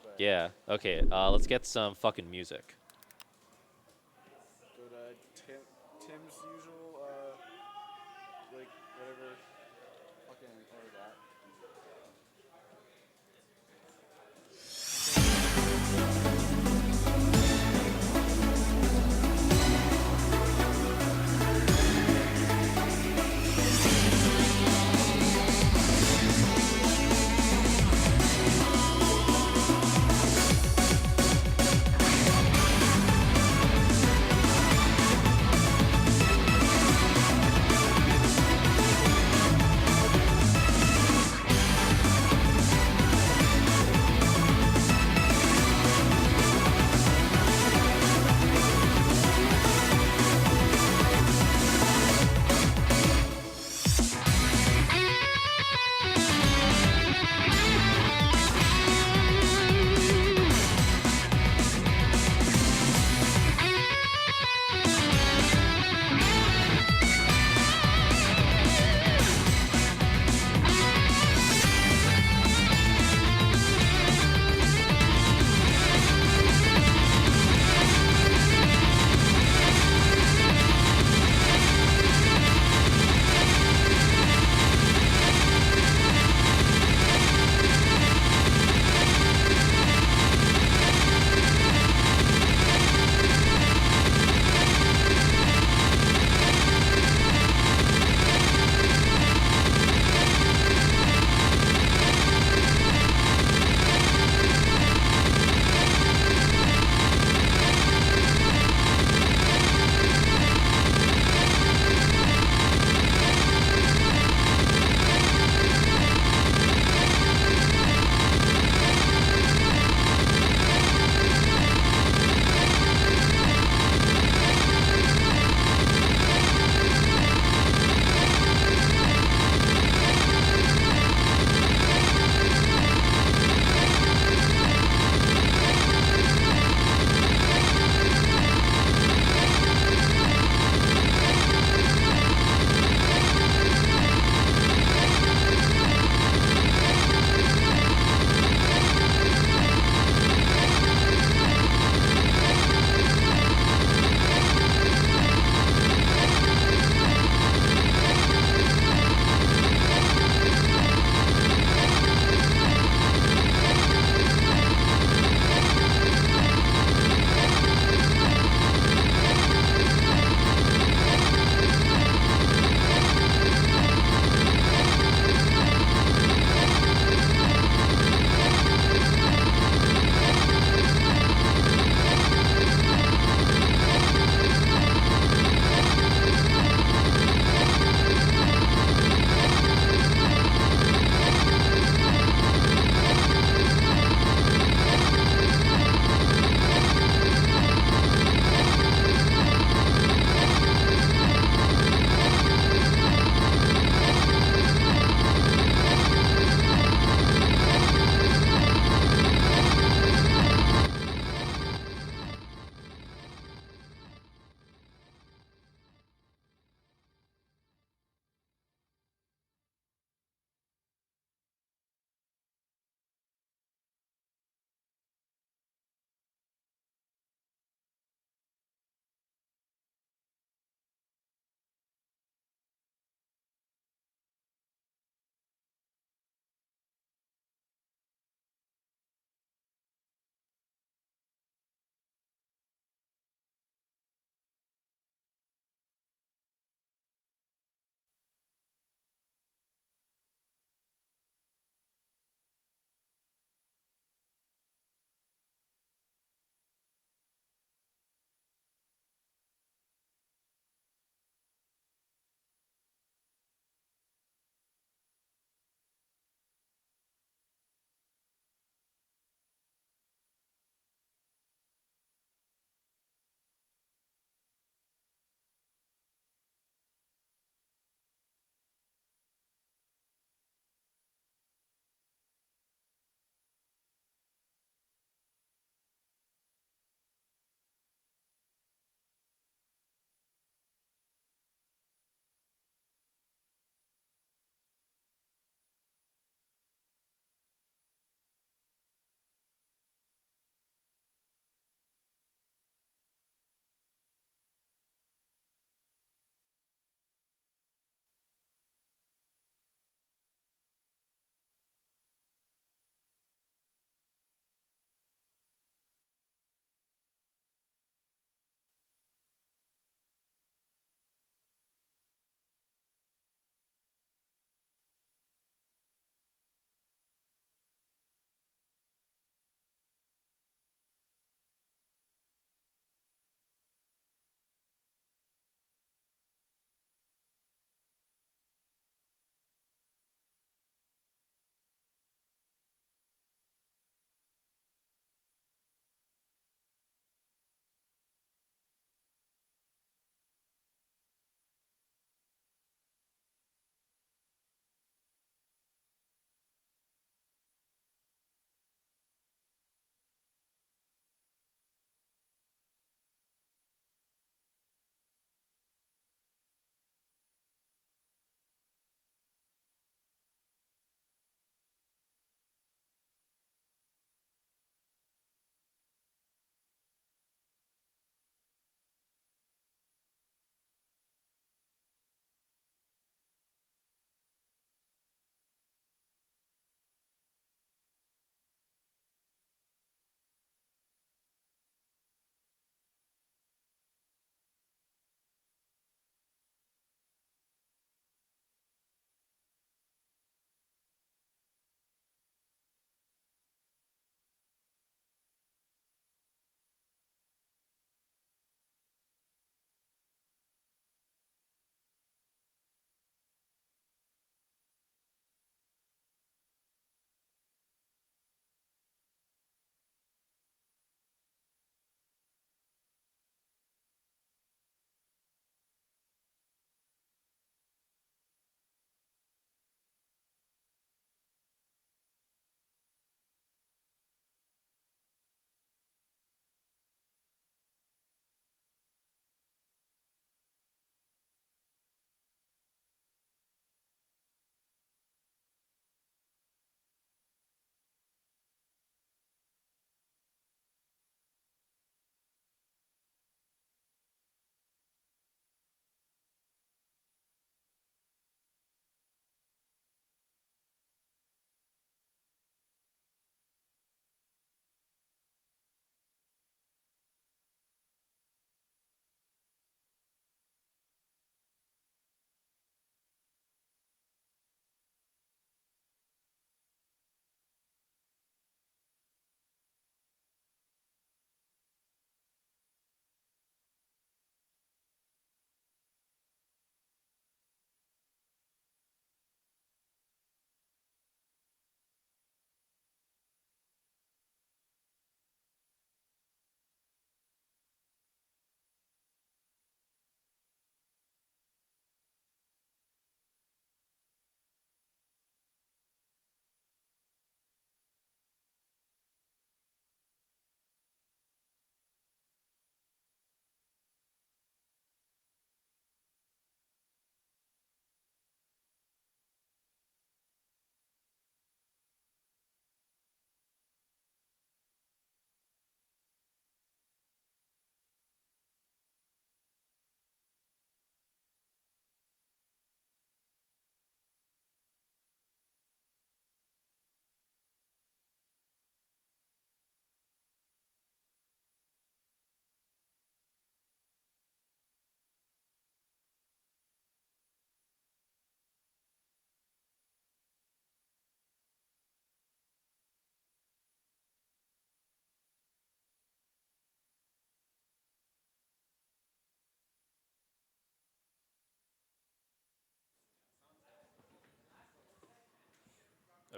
but Yeah. Okay. Let's get some fucking music. go to Tim's usual like whatever fucking order that.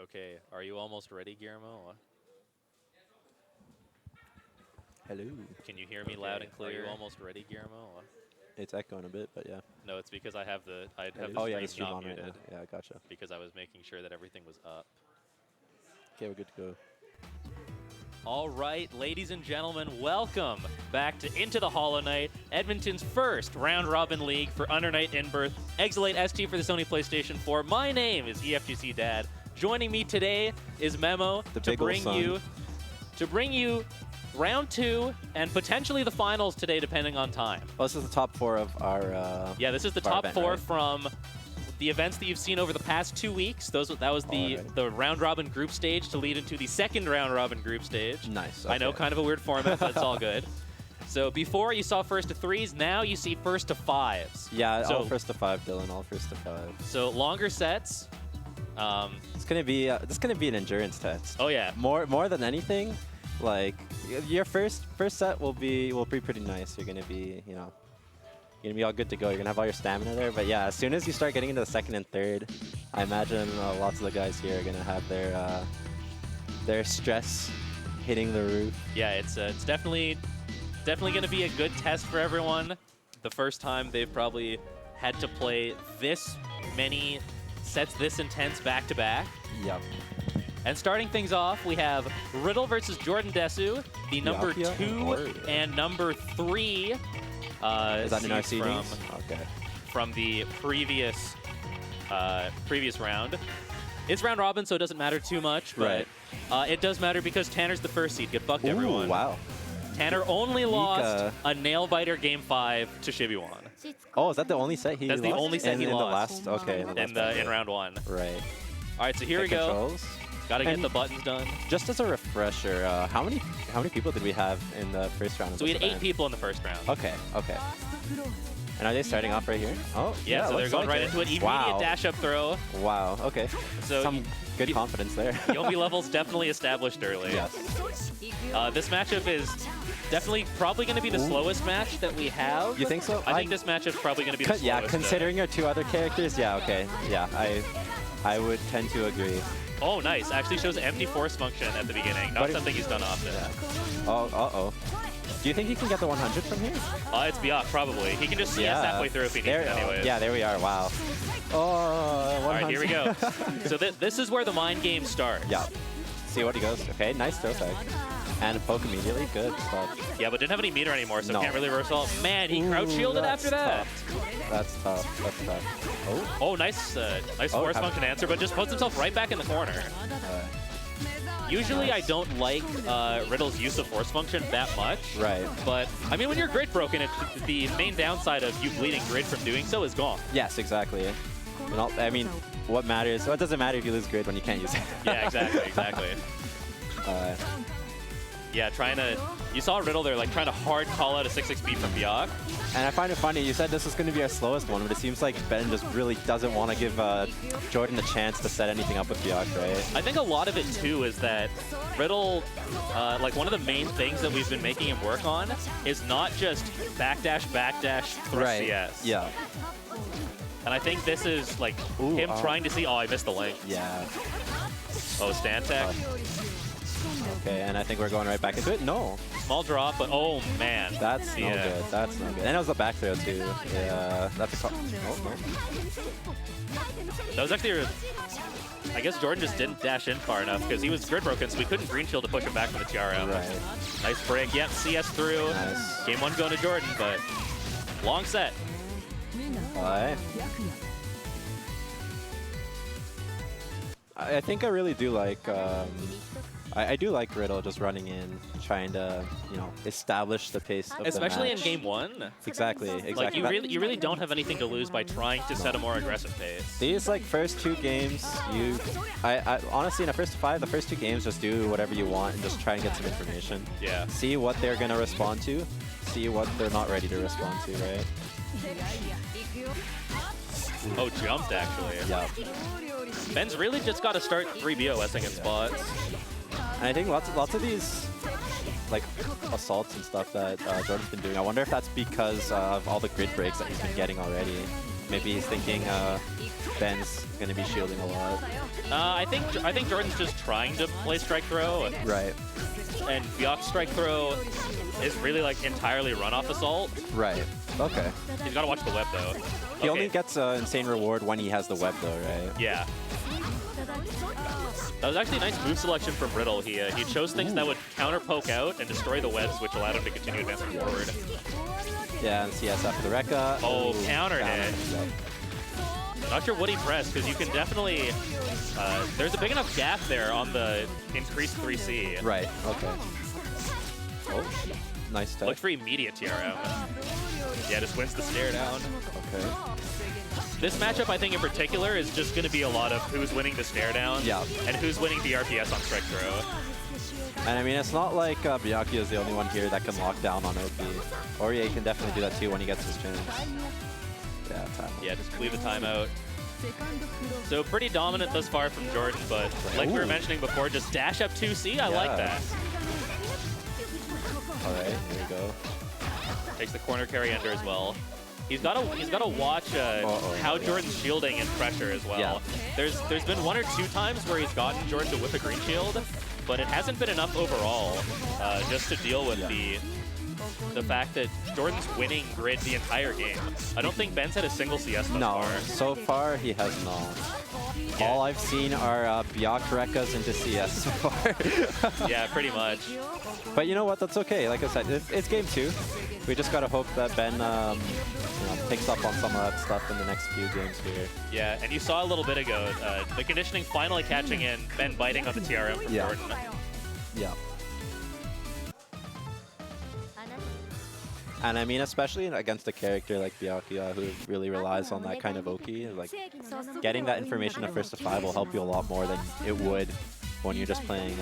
Okay, are you almost ready, Guillermo? Hello. Can you hear me loud and Okay, clear? Are you clear. almost ready, Guillermo? It's echoing a bit, but yeah. No, it's because I have the Oh yeah, stream the stream not on right muted now. Yeah, gotcha. because I was making sure that everything was up. Okay, we're good to go. All right, ladies and gentlemen, welcome back to Into the Hollow Knight, Edmonton's first round-robin league for Under Night In-Birth, Exilate ST for the Sony PlayStation 4. My name is EFGC Dad. Joining me today is Memo The to big ol' bring son. you round 2 and potentially the finals today, depending on time. Well, this is the top 4 of our. Yeah, this is the of our top event, 4 right? from the events that you've seen over the past 2 weeks. That was the Alright. the round-robin group stage to lead into the second round-robin group stage. Nice. I know, okay. kind of a weird format, but it's all good. So before you saw first to 3s, now you see first to 5s. Yeah, So- all first to 5, Dylan. All first to 5. So longer sets. It's gonna be. This is gonna be an endurance test. Oh yeah, More than anything, like your first set will be pretty nice. You're gonna be you're gonna be all good to go. You're gonna have all your stamina there. But yeah, as soon as you start getting into the second and third, I imagine lots of the guys here are gonna have their stress hitting the roof. yeah. It's definitely going to be a good test for everyone. The first time they've probably had to play this many sets this intense back to back. Yep. And starting things off, we have Riddle versus Jordan Desu, the number Yapia and 2 Warrior. and number 3. Is that in our seeds seedings? Okay. from the previous round. It's round robin, so it doesn't matter too much, but it does matter because Tanner's the first seed. Get fucked, everyone. Ooh, wow. Tanner only lost Mika. a nail biter game 5 to Shibuan Oh, is that the only set he That's the lost? only set he in lost. the last, okay. in round 1. Right. All right, so here we Okay, go. controls. Got to get And- the buttons done. Just as a refresher, how many people did we have in the first round of So we this had 8 event? people in the first round. Okay, okay. And are they starting off right here? Oh, Yeah, so they're looks going like right into an immediate Wow. dash up throw. Wow, okay. So Some good y- confidence there. Yomi level's definitely established early. Yes. This matchup is definitely probably going to be the slowest match that we have. You think so? I think this matchup's probably going to be the slowest. Yeah, considering our 2 other characters, yeah, okay. Yeah, I would tend to agree. Oh, nice. Actually shows empty force function at the beginning. Not But it- something he's done often. Oh, uh-oh. Do you think he can get the 100 from here? It's Biak, probably. He can just CS halfway through if he needs There, it anyways. yeah, there we are. Wow. Oh, 100. All right, here we go. So this is where the mind game starts. Yeah. See what he goes. Okay, nice throw tag. And a poke immediately. Good stuff. Yeah, but didn't have any meter anymore, so No. can't really reversal. Man, he crouch Ooh, shielded that's after that. tough. That's tough. That's tough. Oh. Oh, nice Oh, force have- function answer, but just puts himself right back in the corner. Usually Nice. I don't like Riddle's use of force function that much. Right. But, I mean, when you're grid broken, the main downside of you bleeding grid from doing so is gone. Yes, exactly. And I mean, what matters? What does it matter if you lose grid when you can't use it? Yeah, exactly. Uh, Yeah, you saw Riddle there, like, trying to hard call out a 6-6 beat from Biak. and I find it funny, you said this was going to be our slowest one, but it seems like Ben just really doesn't want to give Jordan a chance to set anything up with Biak, right? I think a lot of it, too, is that Riddle, like, one of the main things that we've been making him work on is not just backdash, thrust CS. Yeah. And I think this is, like, Ooh, him trying to see, oh, I missed the link. Yeah. Oh, stand tech. Okay, and I think we're going right back into it. No, Small drop, but oh, man. that's no Yeah. good. That's no good. And it was a back throw, too. Yeah, that's a call. Oh, no. That was actually, I guess Jordan just didn't dash in far enough because he was grid broken, so we couldn't green shield to push him back from the TRM. Right. Nice break. Yep, CS through. Nice. Game 1 going to Jordan, but long set. Alright. I think I really do like, I do like Riddle just running in, trying to, establish the pace of Especially the in match. game 1. Exactly, exactly. Like, you That- really don't have anything to lose by trying to set a more aggressive pace. These first 2 games, I honestly in the first 5, the first 2 games, just do whatever you want and just try and get some information. Yeah. See what they're gonna respond to, see what they're not ready to respond to, right? Oh, jumped, actually. Yeah. Ben's really just got to start 3BOSing in spots. And I think lots of these assaults and stuff that Jordan's been doing. I wonder if that's because of all the grid breaks that he's been getting already. Maybe he's thinking Ben's gonna be shielding a lot. I think Jordan's just trying to play strike throw, Right. and Byak's strike throw is really like entirely runoff assault. Right. Okay. He's got to watch the web though. He only gets an insane reward when he has the web though, right? Yeah. That was actually a nice move selection from Riddle. He chose things that would counter poke out and destroy the webs, which allowed him to continue advancing forward. Yeah, and CS after the Rekka. Oh, Ooh, countered counter. it. Yep. Not sure what he pressed, because you can definitely... there's a big enough gap there on the increased 3C. Right, okay. Oh, nice touch. Looked for immediate TRM. Yeah, just wins the stare down. Okay. This matchup, I think in particular, is just going to be a lot of who's winning the stare down Yeah. and who's winning the RPS on strike throw. And I mean, it's not like Byakuya is the only one here that can lock down on OP. Aurier can definitely do that too when he gets his chance. Yeah, time. Yeah, just cleave the timeout. So pretty dominant thus far from Jordan, but like we were Ooh. mentioning before, just dash up 2C, I like that. All right, here we go. Takes the corner carry ender as well. He's got to watch how yeah. Jordan's shielding and pressure as well. Yeah. There's been 1 or 2 times where he's gotten Jordan to whip a green shield, but it hasn't been enough overall just to deal with the fact that Jordan's winning grid the entire game. I don't think Ben's had a single CS thus No, far. so far he has not. Yeah. All I've seen are Byak Rekkas into CS so far. Yeah, pretty much. But you know what? That's okay. Like I said, it's game 2. We just gotta hope that Ben picks up on some of that stuff in the next few games here. Yeah, and you saw a little bit ago, the conditioning finally catching in, Ben biting on the TRM from Yeah. Jordan. Yeah. And I mean, especially against a character like Byakuya, who really relies on that kind of Oki, like getting that information at first to 5 will help you a lot more than it would when you're just playing,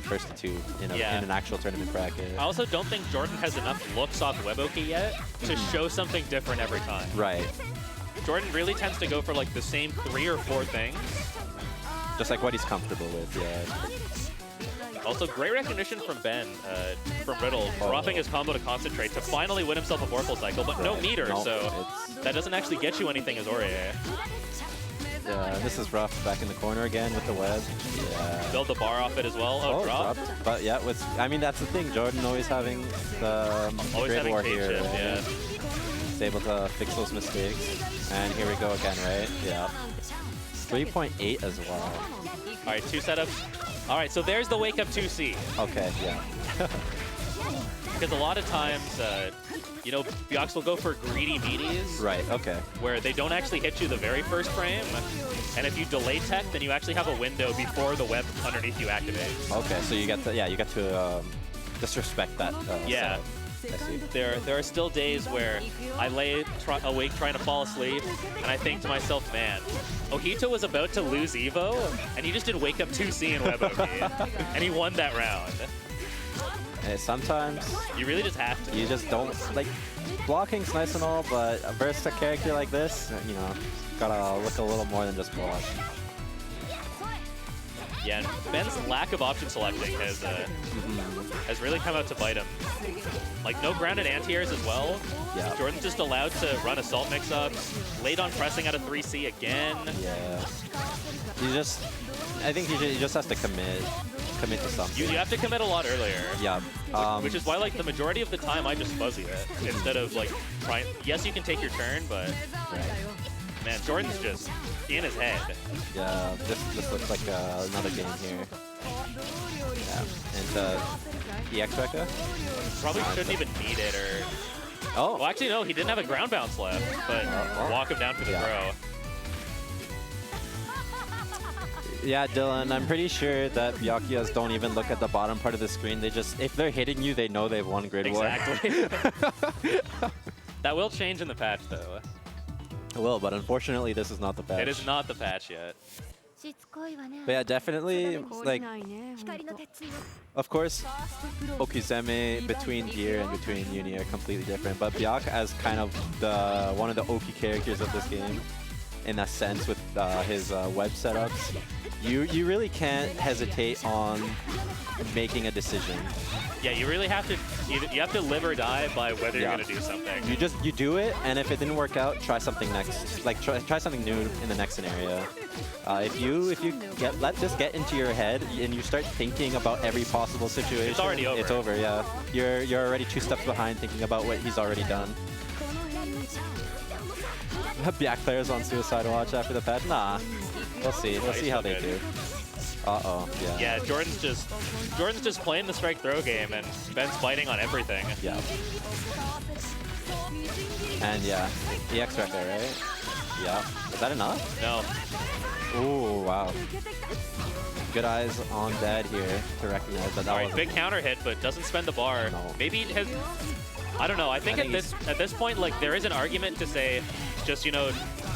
first to 2 in an actual tournament bracket. I also don't think Jordan has enough looks off Weboki yet to show something different every time. Right. Jordan really tends to go for like the same 3 or 4 things. Just like what he's comfortable with, yeah. Also, great recognition from Ben, from Riddle, dropping his combo to concentrate to finally win himself a Vorpal cycle, but no meter, No, so that doesn't actually get you anything as Aurier. Yeah, this is rough. Back in the corner again with the web. Yeah. Build the bar off it as well. Oh, drop. Dropped. But yeah, I mean, that's the thing. Jordan always having the Always Great having War tape here. shift, Right? yeah. He's able to fix those mistakes. And here we go again, right? Yeah. 3.8 as well. All right, 2 setups. All right, so there's the wake up 2C. Okay, yeah. Because a lot of times, Byax will go for greedy meaties. Right, okay. Where they don't actually hit you the very first frame. And if you delay tech, then you actually have a window before the web underneath you activates. Okay, so you get to disrespect that. Yeah. setup. I see. There are still days where I lay awake trying to fall asleep, and I think to myself, man, Ojito was about to lose Evo, and he just did wake up 2C in WebOP, and he won that round. Sometimes You really just have to. you just don't, like, blocking's nice and all, but versus a character like this, gotta look a little more than just block. Yeah, and Ben's lack of option selecting has really come out to bite him. Like, no grounded anti-airs as well. Yeah. Jordan's just allowed to run assault mix-ups, late on pressing out of 3C again. Yeah. I think he just has to commit to something. You have to commit a lot earlier. Yeah. Which is why, like, the majority of the time I just fuzzy it instead of, like, trying. Yes, you can take your turn, but man, Jordan's just in his head. Yeah, this looks like another game here. Yeah, and EX Rekka? Probably shouldn't even need it, or... Oh! Well, actually, no, he didn't have a ground bounce left, but walk him down for the throw. Yeah, Dylan, I'm pretty sure that Byakuyas don't even look at the bottom part of the screen. They just, if they're hitting you, they know they've won Grid War. Exactly. That will change in the patch, though. It will, but unfortunately, this is not the patch. It is not the patch yet. But yeah, definitely, like, of course, Okizeme between Gear and between Uni are completely different, but Byak as kind of one of the OP characters of this game, in a sense with his web setups, you really can't hesitate on making a decision. Yeah, you really have to you have to live or die by whether you're Yeah. gonna do something. You do it, and if it didn't work out, try something next. Like try something new in the next scenario. If you let this get into your head and you start thinking about every possible situation, It's already over. It's over. Yeah, you're already 2 steps behind thinking about what he's already done. Black players on suicide watch after the patch? Nah, we'll see. We'll see how they do. Uh-oh, yeah. Yeah, Jordan's just playing the strike throw game, and Ben's fighting on everything. Yeah. And yeah, EX right there, right? Yeah. Is that enough? No. Ooh, wow. Good eyes on Dad here to recognize that. All right, big counter hit, but doesn't spend the bar. No. Maybe it has. I don't know. I think think at this point, like there is an argument to say, just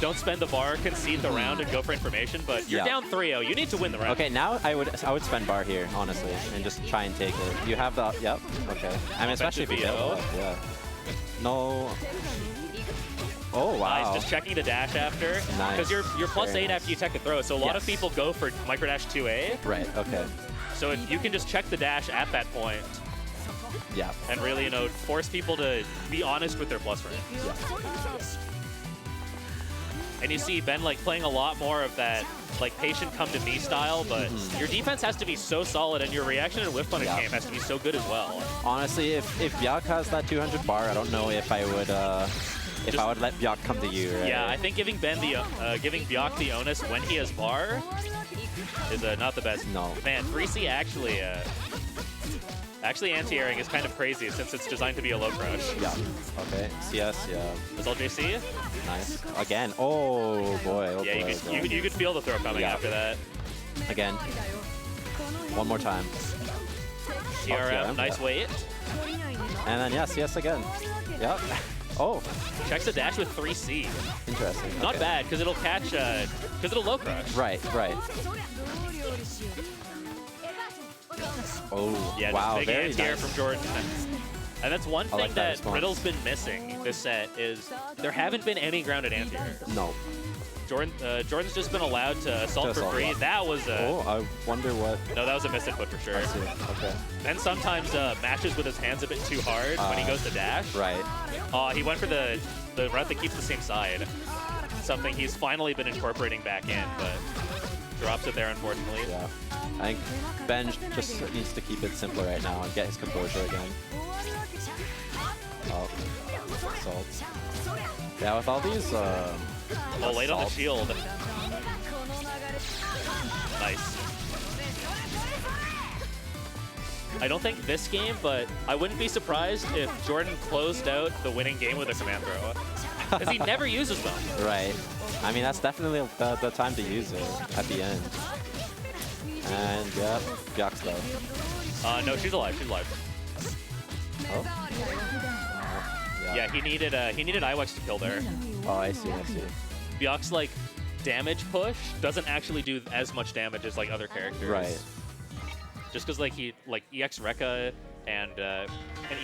don't spend the bar, concede the round, and go for information. But you're Yeah. down 3-0. You need to win the round. Okay, now I would spend bar here, honestly, and just try and take it. You have the, yep, okay. I mean, especially if you Offensive build VO. up, yeah. No. Oh, wow. Nice, just checking the dash after. Nice. Because you're plus Very 8 nice. after you tech a throw, so a lot of Yes. people go for microdash 2A. Right, okay. So you can just check the dash at that point Yeah. and really, force people to be honest with their plus range. Yeah. And you see Ben playing a lot more of that patient come to me style, but your defense has to be so solid and your reaction and whiff punish Yeah. game has to be so good as well. Honestly, if Byak has that 200 bar, I don't know if I would let Byak come to you, right? Yeah, I think giving Byak the onus when he has bar is not the best. No. Man, 3C actually anti-airing is kind of crazy since it's designed to be a low crush. Yeah. Okay. CS, yeah. Is LJC? Nice. Again. Oh, boy. Oh, Yeah, boy. you could feel the throw coming Yeah. after that. Again. One more time. TRM, nice yeah. weight. And then, yeah, CS again. Yep. Oh, Checks the dash with 3C. interesting. Not Okay. bad, because it'll catch, because it'll low crush. Right, right. Oh, Yeah, wow, just big very anti-air nice. from Jordan. And that's one thing like that that response. Riddle's been missing this set is there haven't been any grounded anti-airs. No. Jordan's just been allowed to assault To for assault, free. yeah. That was a Oh, I wonder what. no, that was a miss input for sure. I see. Okay. Then sometimes matches with his hands a bit too hard when he goes to dash. Right. He went for the route that keeps the same side. Something he's finally been incorporating back in, but drops it there unfortunately. Yeah. I think Ben just needs to keep it simpler right now and get his composure again. Oh, assault. Yeah, with all these. Oh, late on the assault- shield. Nice. I don't think this game, but I wouldn't be surprised if Jordan closed out the winning game with a command throw. Because he never uses them. Right. I mean, that's definitely the time to use it at the end. And, yeah, Byak's though. No, she's alive. She's alive. Oh. Yeah, he needed Iwex to kill there. Oh, I see, I see. Byak's damage push doesn't actually do as much damage as other characters. Right. Just because EX Rekka and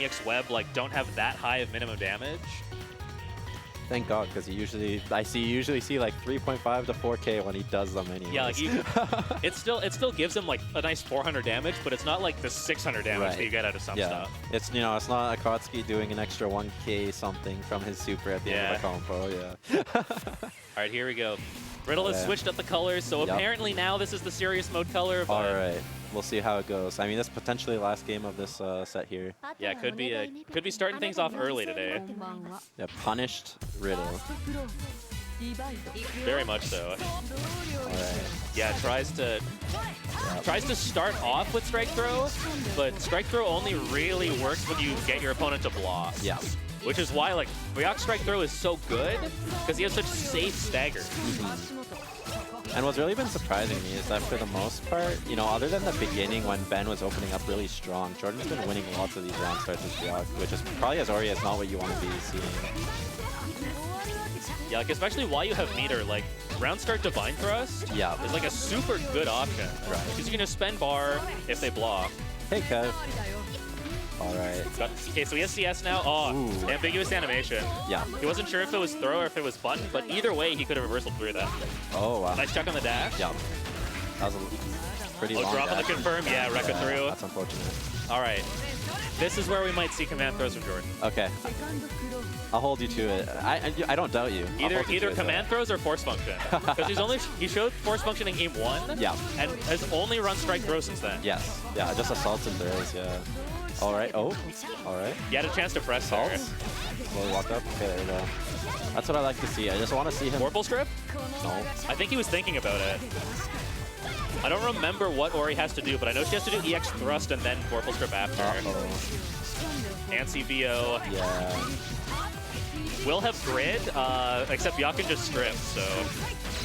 EX Web don't have that high of minimum damage. Thank God, because you usually see 3.5 to 4K when he does them anyway. Yeah, it still gives him a nice 400 damage, but it's not the 600 damage Right. that you get out of some yeah. stuff. It's it's not Akatsuki doing an extra 1K something from his super at the end of the combo. Yeah. All right, here we go. Riddle has Yeah. switched up the colors, so Yep. apparently now this is the serious mode color. But All right. We'll see how it goes. I mean, that's potentially the last game of this set here. yeah, could be starting things off early today. Yeah, punished Riddle. Very much so. All right. Yeah, tries to start off with strike throw, but strike throw only really works when you get your opponent to block. Yeah. Which is why Ryok's strike throw is so good because he has such safe staggers. And what's really been surprising me is that for the most part, other than the beginning when Ben was opening up really strong, Jordan's been winning lots of these round starts with Ryok, which is probably as Ori is not what you want to be seeing. Yeah, especially while you have meter, round start Divine Thrust Yeah. is a super good option. Right. Because you can just spend bar if they block. Hey, Kev. All right. Okay, so he has CS now. Oh, Ooh. ambiguous animation. Yeah. He wasn't sure if it was throw or if it was button, but either way, he could have reversal through that. Oh, wow. Nice check on the dash. Yeah. That was a pretty Oh, long drop on the dash. confirm. Yeah, Rekka Yeah, through. That's unfortunate. All right. This is where we might see command throws from Jordan. Okay. I'll hold you to it. I don't doubt you. I'll hold you to Either it, command throws or force function. Because he showed force function in game 1. Yeah. And has only run strike throw since then. Yes. Yeah, just assaults and throws, yeah. All right. Oh, all right. He had a chance to press there. Assaults. Slowly walk up. Okay, there we go. That's what I like to see. I just want to see him. Vorpal strip? No. I think he was thinking about it. I don't remember what Ori has to do, but I know she has to do EX thrust and then Vorpal strip after. Uh-oh. Ansi VO. Yeah. Will have grid, except Yakin just stripped, so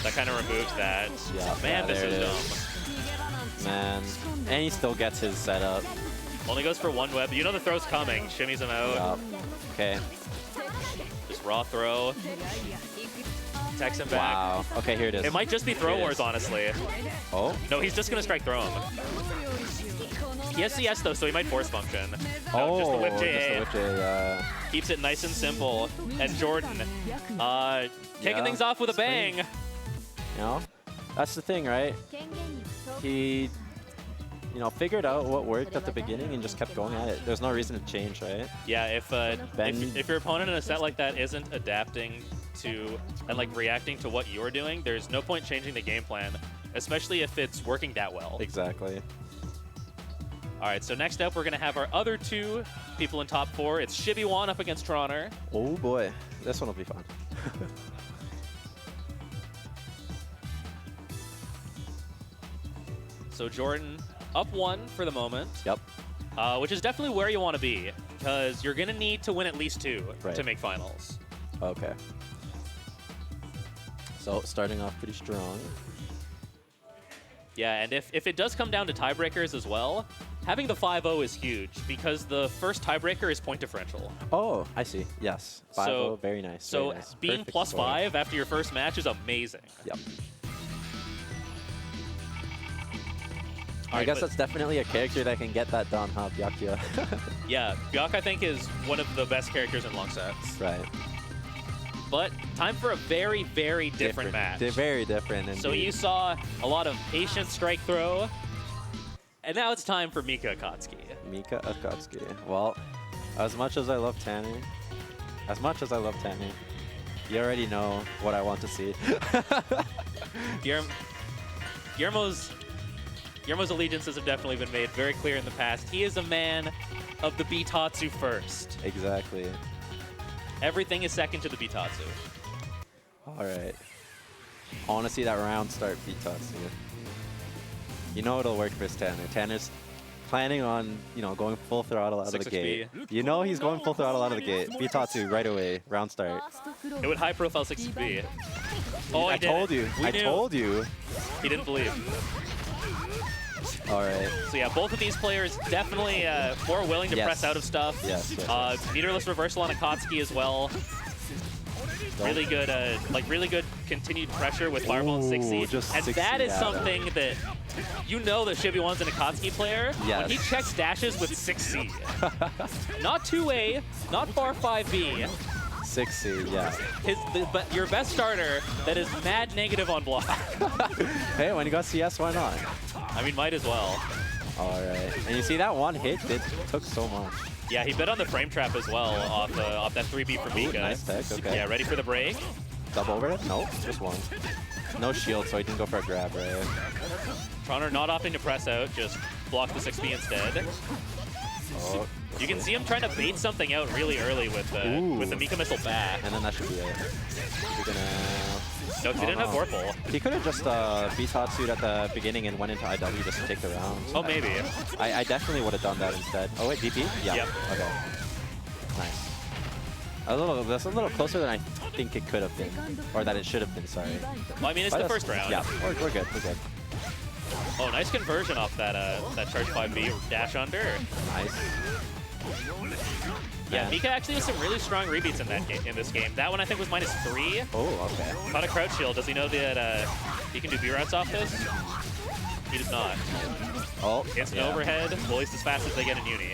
that kind of removes that. Yeah. Man, yeah, this there is it dumb. Man. And he still gets his setup. Only goes for one web. You know the throw's coming. Shimmies him out. Yup. Okay. Just raw throw. Text him back. Wow. Okay, here it is. It might just be throw Here it wars, is. honestly. Oh. No, he's just going to strike throw him. He has CS, though, so he might force function. No, Oh, just the whip just the JA. whip J, yeah. Keeps it nice and simple. And Jordan, kicking Yeah. things off with a bang. You know, that's the thing, right? He, figured out what worked at the beginning and just kept going at it. There's no reason to change, right? Yeah, if Ben- if your opponent in a set like that isn't adapting to and like reacting to what you're doing, there's no point changing the game plan, especially if it's working that well. Exactly. All right, so next up we're gonna have our other two people in top 4. It's Shibi1 up against Troner. Oh boy, this one will be fun. So Jordan up 1 for the moment, Yep. which is definitely where you want to be, because you're gonna need to win at least 2 Right. to make finals. Okay. So starting off pretty strong. Yeah, and if it does come down to tiebreakers as well, having the 5-0 is huge, because the first tiebreaker is point differential. Oh, I see. Yes. 5-0, very nice. So very nice. being Perfect plus score. 5 after your first match is amazing. Yep. All I right, guess but- that's definitely a character that can get that done, huh, Byakuya? Yeah, Byok I think is one of the best characters in long sets. Right. But time for a very, very different match. They're very different. So indeed. you saw a lot of patient strike throw, and now it's time for Mika Akatsuki. Mika Akatsuki. Well, as much as I love Tanner, you already know what I want to see. Guillermo's allegiances have definitely been made very clear in the past. He is a man of the Bitatsu first. Exactly. Everything is second to the Bitatsu. All right. I want to see that round start Bitatsu. You know it'll work for Tanner. Tanner's planning on, going full throttle out of the 6XP. gate. You know he's going full throttle out of the gate. Bitatsu right away, round start. It would high profile 6B. Oh, I told you. We I knew. told you. He didn't believe. All right. So yeah, both of these players definitely more willing to Yes. press out of stuff. Yes, yes, Meterless reversal on Akatsuki as well. Really good, really good continued pressure with Fireball and 6C. Ooh, just And 6C, that is yeah, something that you know that Shibi1's an Akatsuki player. Yes. When he checks dashes with 6C. Not 2A, not bar 5B. 6C, yeah. But your best starter that is mad negative on block. Hey, when you got CS, why not? I mean, might as well. All right. And you see that one hit, it took so much. Yeah, he bit on the frame trap as well off that 3B for Mika. Nice tech, okay. Yeah, ready for the break. Double overhead? Nope, just one. No shield, so he didn't go for a grab, right? Troner not opting to press out, just block the 6B instead. Oh, You can see him trying to bait something out really early with the Mika missile back. and then that should be it. We're gonna... No, he didn't have no. Vorpal. He could have just Bitatsu'd at the beginning and went into IW just to take the round. Oh, maybe. I definitely would have done that instead. Oh, wait, DP? Yeah. Yep. Okay. Nice. That's a little closer than I think it could have been. Or that it should have been, sorry. Well, I mean, it's But the that's- first round. Yeah, we're good, we're good. Oh, nice conversion off that charge 5B dash under. Nice. Yeah, Man. Mika actually has some really strong rebeats in this game. That one I think was -3. Oh, okay. Caught a crouch shield. Does he know that he can do B routes off this? He does not. Oh, Instant yeah. overhead, released as fast as they get in uni.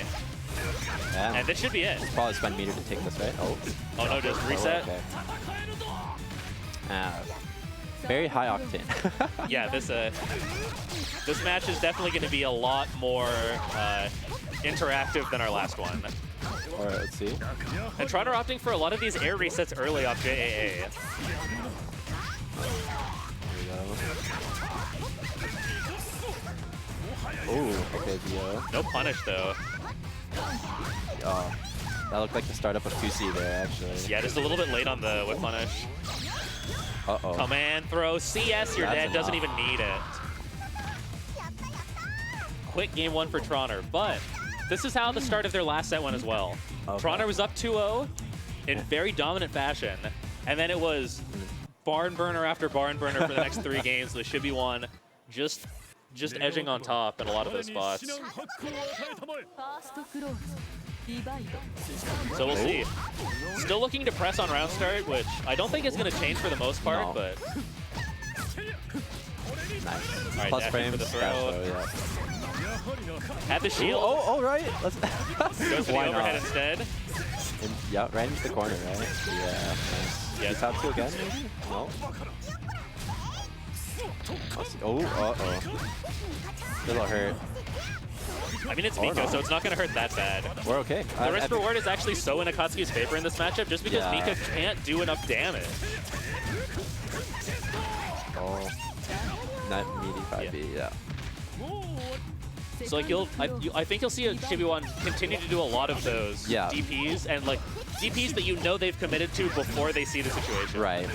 Yeah. And this should be it. Probably spend meter to take this, right? Oh. Oh no, just reset. Okay. Very high octane. Yeah, this match is definitely going to be a lot more interactive than our last one. All right, let's see. And Tron are opting for a lot of these air resets early off JAA. Here we go. Oh, okay, Dio. No punish though. Oh, that looked like the startup of 2C there, actually. Yeah, just a little bit late on the whip punish. Uh-oh. Command throw, CS, you're That's dead, doesn't enough. even need it. Quick game one for Troner, but this is how the start of their last set went as well. Okay. Troner was up 2-0 in very dominant fashion, and then it was barn burner after barn burner for the next 3 games. There should be one just edging on top in a lot of those spots. So we'll see. Still looking to press on round start, which I don't think is going to change for the most part, No. but Nice. right, Plus dashing frames, for the dash throw. throw, yeah. had the shield. Oh, all right. Let's Goes for the Why overhead not? instead. Yeah, right into the corner, right? Yeah, nice. Yeah. Tatsu again, maybe? No? Oh, uh-oh. It'll hurt. I mean, it's Or Miko, not. so it's not going to hurt that bad. We're okay. The risk reward is actually so in Akatsuki's favor in this matchup just because Yeah. Mika can't do enough damage. Oh. Not meaty 5B, yeah. So like I think you'll see a Shibuan continue to do a lot of those Yeah. DPs and like DPs that you know they've committed to before they see the situation. Right.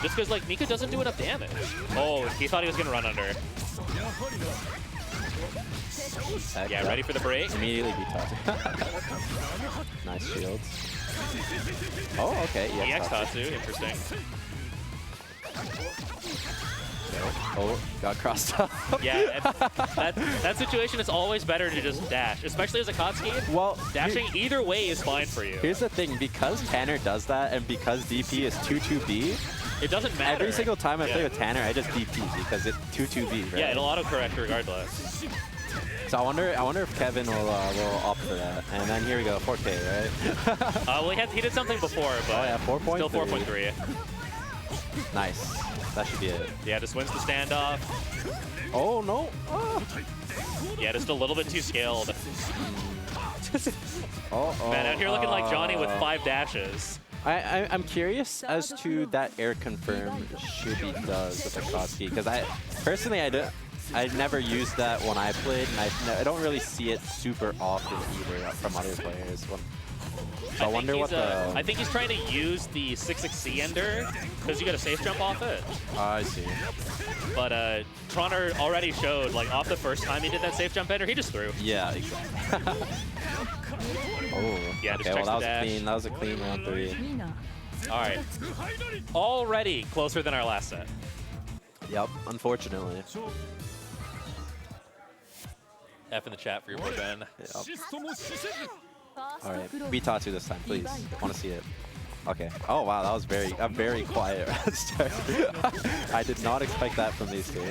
Just because like Mika doesn't do enough damage. Oh, he thought he was gonna run under. Heck, Yeah, ready for the break. Immediately beat Tatsu. Nice shields. Oh, okay. EX Yes, Tatsu, interesting. Oh, got crossed up. Yeah, and that situation is always better to just dash, especially as a Akatsuki. Well, Dashing either way is fine for you. here's the thing. Because Tanner does that and because DP is 2-2B, It doesn't matter. every single time I play Yeah. with Tanner, I just DP because it's 2-2B, right? Yeah, it'll autocorrect regardless. So I wonder if Kevin will opt for that. And then here we go, 4K, right? Well, he did something before, but Oh, yeah, 4.3. still 4.3. Nice. That should be it. Yeah, just wins the standoff. Oh, no. Oh. Yeah, just a little bit too scaled. Oh, Man, out here looking like Johnny with 5 dashes. I'm curious as to that air confirm Shubi does with Akatsuki, because I never used that when I played, and I don't really see it super often either from other players. So I wonder what the... I think he's trying to use the 6-6C ender because you get a safe jump off it. I see. But Troner already showed, like, off the first time he did that safe jump ender, he just threw. Yeah, exactly. Oh, Yeah, just okay, checks well the dash. that was a clean round 3. All right. Already closer than our last set. Yep, unfortunately. F in the chat for your boy Ben. Yep. All right, beat Tatsu this time, please. Want to see it. Okay. Oh wow, that was a very quiet start. I did not expect that from these two.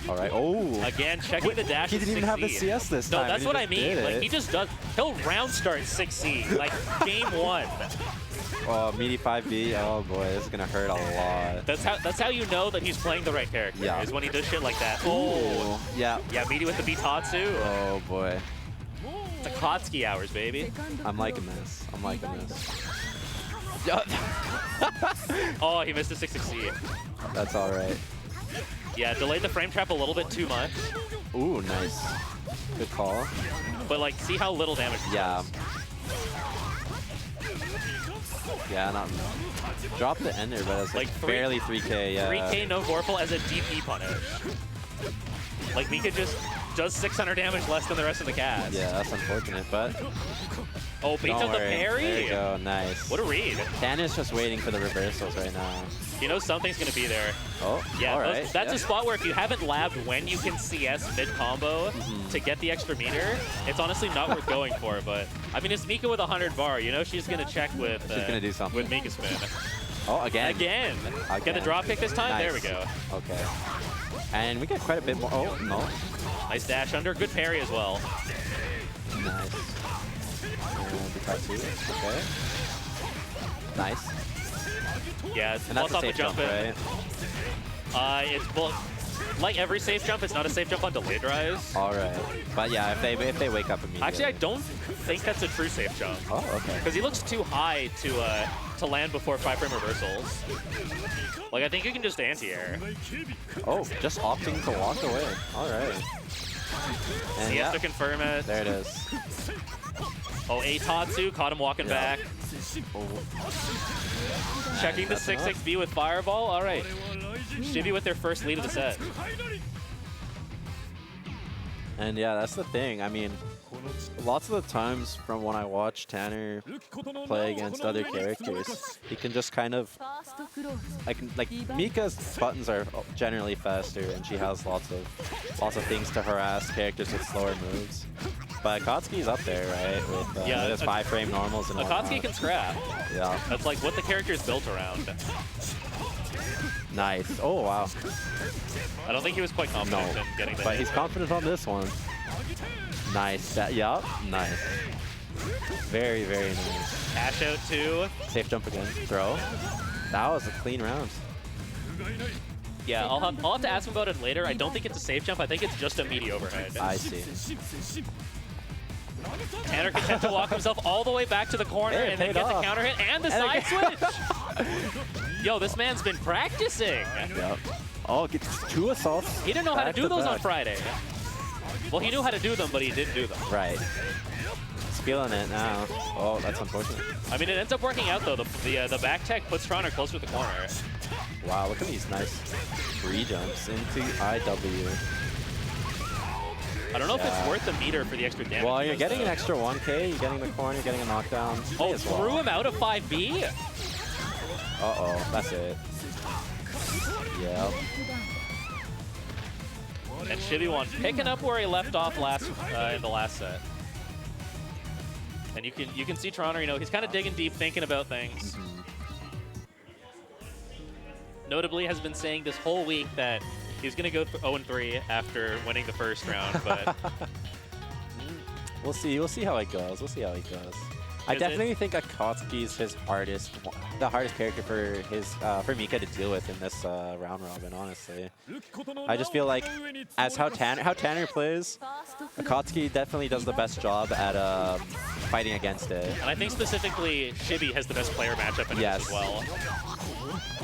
All right. Oh. Again, checking the dash. He at didn't even have the 6C. CS this No, time. that's and what he I just mean. did Like it. he just does. He'll round start 6C, like game 1. Oh, meaty 5B. Oh boy, this is gonna hurt a lot. That's how you know that he's playing the right character. Yeah. Is when he does shit like that. Oh. Ooh, yeah. Yeah, meaty with the Bitatsu. Oh boy. It's Akatsuki hours, baby. I'm liking this. I'm liking this. Oh, he missed a 6-6C. That's all right. Yeah, delayed the frame trap a little bit too much. Ooh, nice. Good call. But like, see how little damage it Yeah. does. Yeah, not. Drop the ender, but it's like Like barely 3K. Yeah. 3K no Vorpal as a DP punish. Like Mika just does 600 damage less than the rest of the cast. Yeah, that's unfortunate, but Oh, beats don't out the worry. parry. There you go. Nice. What a read. Tan is just waiting for the reversals right now. You know something's gonna be there. Oh, Yeah, all right. that's yeah. a spot where if you haven't labbed when you can CS mid-combo Mm-hmm. to get the extra meter, it's honestly not worth going for. But, I mean, it's Mika with 100 bar. You know she's gonna check with She's gonna do something. with Mika Spin. Oh, again. Again. Get the Again. drop kick this time? There we Nice. go. Okay. And we get quite a bit more. Oh, no. Nice dash under. Good parry as well. Nice. And Bukatsu. Okay. Nice. Yeah, it's And that's both a off the safe jump jump, in. right? It's both. Like every safe jump, it's not a safe jump on delayed rise. All right. But yeah, if they wake up immediately. Actually, I don't think that's a true safe jump. Oh, okay. Because he looks too high to land before 5-frame reversals. Like, I think you can just anti-air. Oh, just opting to walk away. All right. And He yeah, has to confirm it. there it is. Oh, Eitatsu caught him walking Yeah. back. Oh. Checking the That's 6-6B with Fireball. All right. Chibi with their first lead of the set. And yeah, that's the thing. I mean, lots of the times from when I watch Tanner play against other characters, he can just kind of like Mika's buttons are generally faster, and she has lots of things to harass characters with slower moves. But Akatsuki's up there, right? With, Yeah, with his 5-frame normals and Akatsuki whatnot. can scrap. Yeah, That's like what the character is built around. nice. Oh wow. I don't think he was quite confident No, in getting the but hit. he's confident on this one. Nice. Yeah, nice. Very, very nice. Cash out too. Safe jump again. Throw. That was a clean round. Yeah, I'll have to ask him about it later. I don't think it's a safe jump. I think it's just a meaty overhead. I see. Tanner can attempt to walk himself all the way back to the corner Hey, it and then paid get the off. counter hit and the And side switch. Yo, this man's been practicing. Yep. Oh, gets 2 assaults. He didn't know how to back do those on back. Friday. Well, he knew how to do them, but he didn't do them. Right. He's feeling it now. Oh, that's unfortunate. I mean, it ends up working out, though. The back tech puts Troner closer to the corner. Wow, look at these nice free jumps into IW. I don't know if Yeah. it's worth the meter for the extra damage. Well, he you're does, getting an though. extra 1K, you're getting the corner, you're getting a knockdown. Oh, May as well. threw him out of 5B? Uh-oh, that's it. Yep. And Shibiwan picking up where he left off in the last set. And you can see Troner, you know, he's kind of digging deep, thinking about things. Notably has been saying this whole week that he's going to go for 0-3 after winning the first round, but We'll see how it goes. We'll see how it goes. I Is definitely think Akatsuki's the hardest character for Mika to deal with in this round robin. Honestly, I just feel like as how Tanner plays, Akatsuki definitely does the best job at fighting against it. and I think specifically Shibi has the best player matchup in this Yes. as well.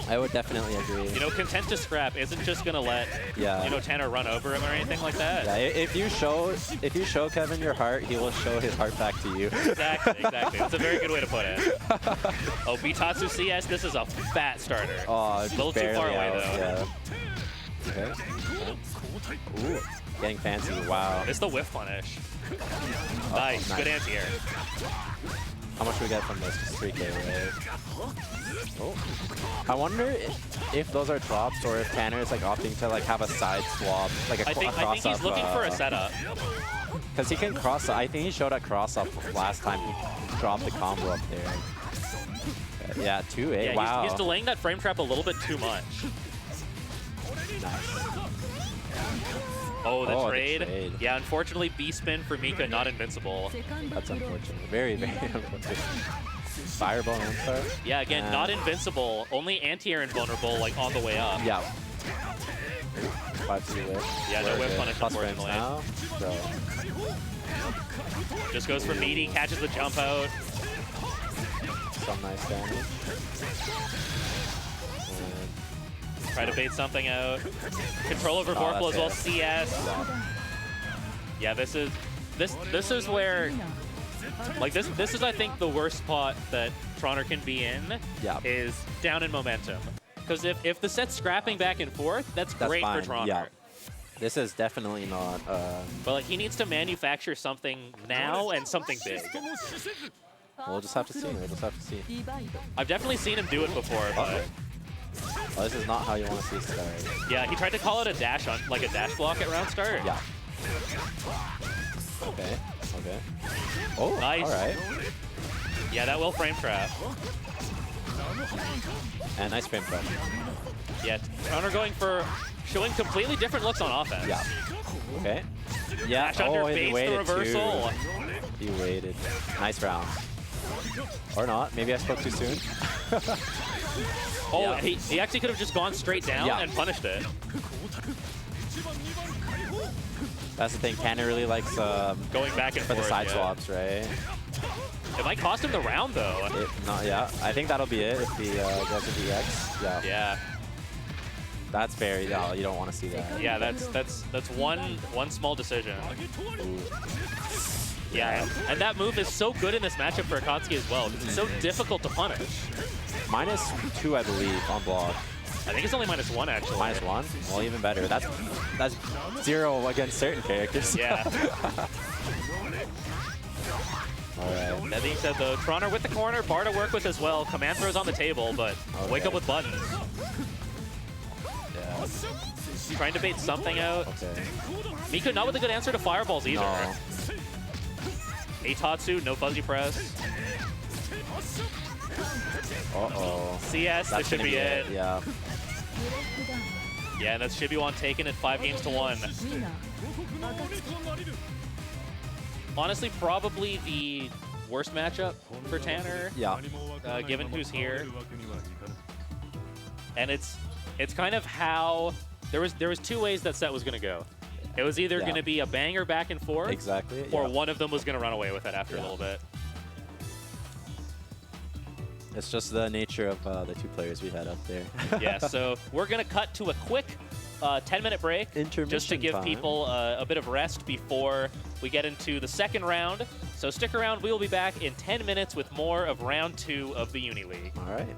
I would definitely agree. You know, content to scrap isn't just going to let, Yeah. you know, Tanner run over him or anything like that. Yeah, if you show Kevin your heart, he will show his heart back to you. Exactly. That's a very good way to put it. Oh, Bitatsu CS, this is a fat starter. Oh, A little too barely far away, out, though. Yeah. Okay. Ooh, getting fancy. Wow. It's the whiff punish. Nice. nice. Good anti-air. How much do we get from this? Just 3K, right? Oh. I wonder if those are drops or if Tanner is like opting to like have a side swap, like a I think cross he's up. looking for a setup. Because he can cross. I think he showed a cross up last time he dropped the combo up there. Yeah, 2-8. Yeah, wow. he's delaying that frame trap a little bit too much. Nice. Oh, the Oh, the trade. trade. Yeah, unfortunately, B-spin for Mika, not invincible. That's unfortunate. Very, very unfortunate. Fireball answer. Yeah, again, not invincible. Only anti-air invulnerable, like, on the way up. Yeah. 5-2 whip. Yeah, no We're whip good. punish, Plus frames unfortunately. now. So, Just goes for meaty, catches the jump out. some nice damage. And Try to bait something out. Control over Oh, Vorpal as well. that's CS. Yeah, this is where, like, this is I think the worst spot that Troner can be in. Yeah. Is down in momentum. Because if the set's scrapping back and forth, that's great fine. for Troner. Yeah. This is definitely not. But like he needs to manufacture something now and something big. We'll just have to see. We'll just have to see. I've definitely seen him do it before, but Oh, this is not how you want to see it start. yeah, he tried to call it a dash on like a dash block at round start. Yeah. Okay. Okay. Oh, Nice. all right. Yeah, that will frame trap. And nice frame trap. Yeah, Troner showing completely different looks on offense. Yeah. Okay. Yeah. Dash under he baits the waited reversal. too. He waited. Nice round. Or not. Maybe I spoke too soon. Oh, Yeah. he actually could have just gone straight down Yeah. and punished it. That's the thing. Tanner really likes Going back and for the forth, side yeah. swaps, right? It might cost him the round, though. Yeah. I think that'll be it if he goes to DX. Yeah. Yeah, That's very. No, you don't want to see that. yeah, that's one small decision. Ooh. Yeah, and that move is so good in this matchup for Akatsuki as well. It's so difficult to punish. -2, I believe, on block. I think it's only -1 actually. -1? Well, even better. That's 0 against certain characters. Yeah. All right. That being said, though, Tronner with the corner, Bar to work with as well. Command throws on the table, but wake Okay. up with buttons. Yeah. Trying to bait something out. Okay. Miku not with a good answer to fireballs either. No. Eitatsu, no fuzzy press. Uh-oh. CS, That this should be it. Yeah. Yeah, and that's Shibuan taking it 5-1. Honestly, probably the worst matchup for Tanner, Yeah. given who's here. And it's kind of how there was 2 ways that set was going to go. It was either Yeah. going to be a banger back and forth, Exactly. or yeah. one of them was going to run away with it after a Yeah. little bit. It's just the nature of the 2 players we had up there. Yeah, so we're going to cut to a quick 10-minute break just to Intermission give time. people a bit of rest before we get into the second round. So stick around. We will be back in 10 minutes with more of round 2 of the Uni League. All right.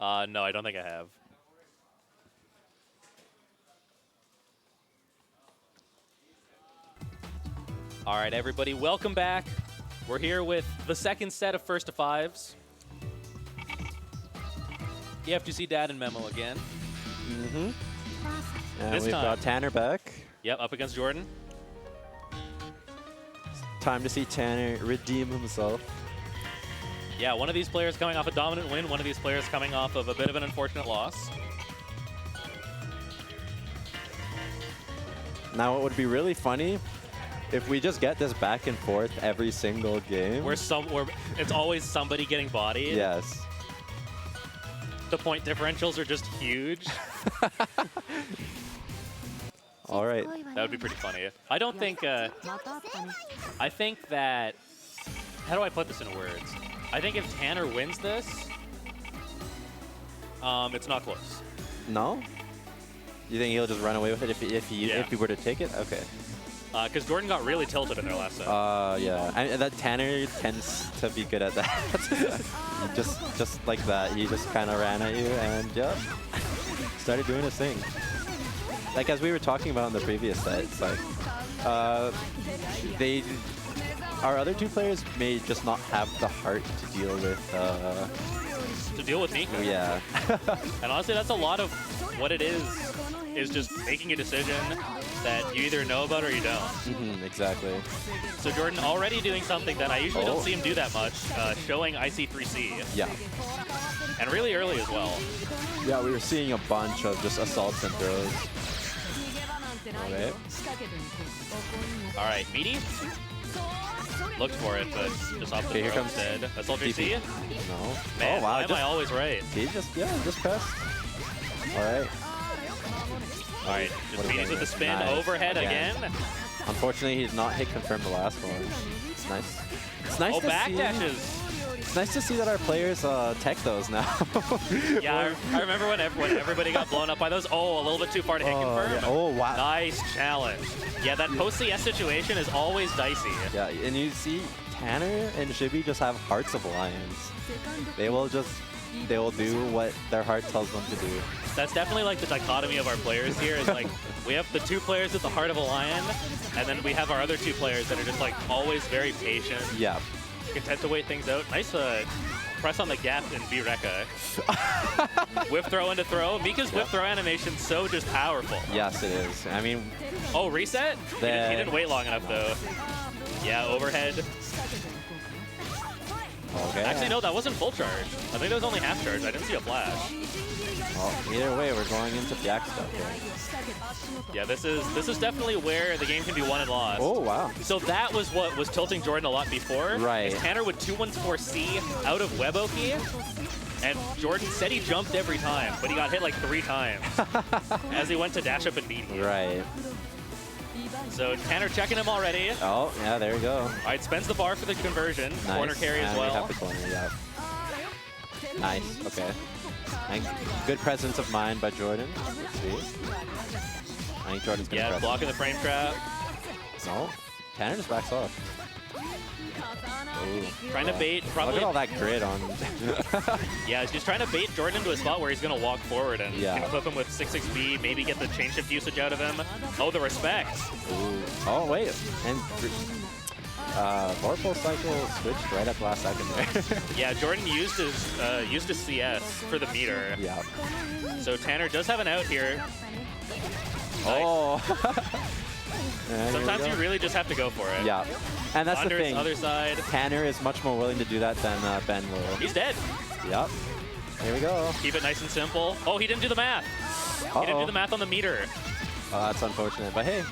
No, I don't think I have. All right, everybody, welcome back. We're here with the second set of first to fives. EF2C Dad and Memo again. Mm-hmm. And This we've time. got Tanner back. Yep, up against Jordan. Time to see Tanner redeem himself. Yeah, one of these players coming off a dominant win, one of these players coming off of a bit of an unfortunate loss. Now, what would be really funny if we just get this back and forth every single game. Where it's always somebody getting bodied. Yes. The point differentials are just huge. All right. That would be pretty funny. I don't think, I think that, how do I put this in words? I think if Tanner wins this, it's not close. No? You think he'll just run away with it if Yeah. he were to take it? Okay. Because Jordan got really tilted in their last set. Yeah. And that Tanner tends to be good at that. just like that. He just kind of ran at you and yep, started doing his thing. Like as we were talking about in the previous set, it's like our other two players may just not have the heart to deal with. To deal with Nico. Yeah. And honestly, that's a lot of what it is just making a decision that you either know about or you don't. Exactly. So Jordan already doing something that I usually don't see him do that much, showing IC3C. Yeah. And really early as well. Yeah, we were seeing a bunch of just assaults and throws. Okay. All right, Meaty. Looked for it, but just off the Okay, here throw comes instead. That's Ultra C? No. Man, Oh, wow. why am I always right? He just pressed. All right. All right, What just is Meaty's that with the here? spin, Nice. overhead again. Unfortunately, he's not hit confirm the last one. It's nice. It's nice Oh, to back see. dashes. It's nice to see that our players tech those now. Yeah, I remember when everybody got blown up by those. Oh, a little bit too far to hit confirm. Yeah. Oh, wow. Nice challenge. Yeah, that post CS situation is always dicey. Yeah, and you see Tanner and Shibi just have hearts of lions. They will do what their heart tells them to do. That's definitely like the dichotomy of our players here is like we have the two players with the heart of a lion, and then we have our other two players that are just like always very patient, Yeah. content to wait things out. Nice press on the gap in B-Rekka. Whip throw into throw. Mika's whip throw animation so just powerful. Yes, it is. I mean, Oh, reset? He didn't wait long enough though. Yeah, overhead. okay. Actually, no, that wasn't full charge. I think that was only half charge. I didn't see a flash. Well, either way, we're going into Yak stuff here. Yeah, this is definitely where the game can be won and lost. Oh, wow. So that was what was tilting Jordan a lot before. Right. Is Tanner with 214C out of Weboki, and Jordan said he jumped every time, but he got hit like 3 times as he went to dash up and beat him. Right. So Tanner checking him already. Oh, yeah, there we go. All right, spends the bar for the conversion. Nice. Corner carry as And we well. have the corner, yeah. Nice, okay. And good presence of mind by Jordan. Let's see. I think Jordan's gonna Yeah, press blocking the frame trap. No, Tanner just backs off. Ooh. Trying to bait, probably. Look at all that grid on. Yeah, he's trying to bait Jordan into a spot where he's going to walk forward and Yeah. can clip him with 6-6B, maybe get the chain shift usage out of him. Oh, the respect. Ooh. Oh, wait. And Vorpal cycle switched right at the last second there. Yeah, Jordan used his CS for the meter. Yeah. So Tanner does have an out here. Nice. Oh. And here we Sometimes go. you really just have to go for it. Yeah. And that's Under the his thing. other side. Tanner is much more willing to do that than Ben will. He's dead. Yep. Here we go. Keep it nice and simple. Oh, he didn't do the math. He didn't do the math on the meter. Oh, that's unfortunate. But hey,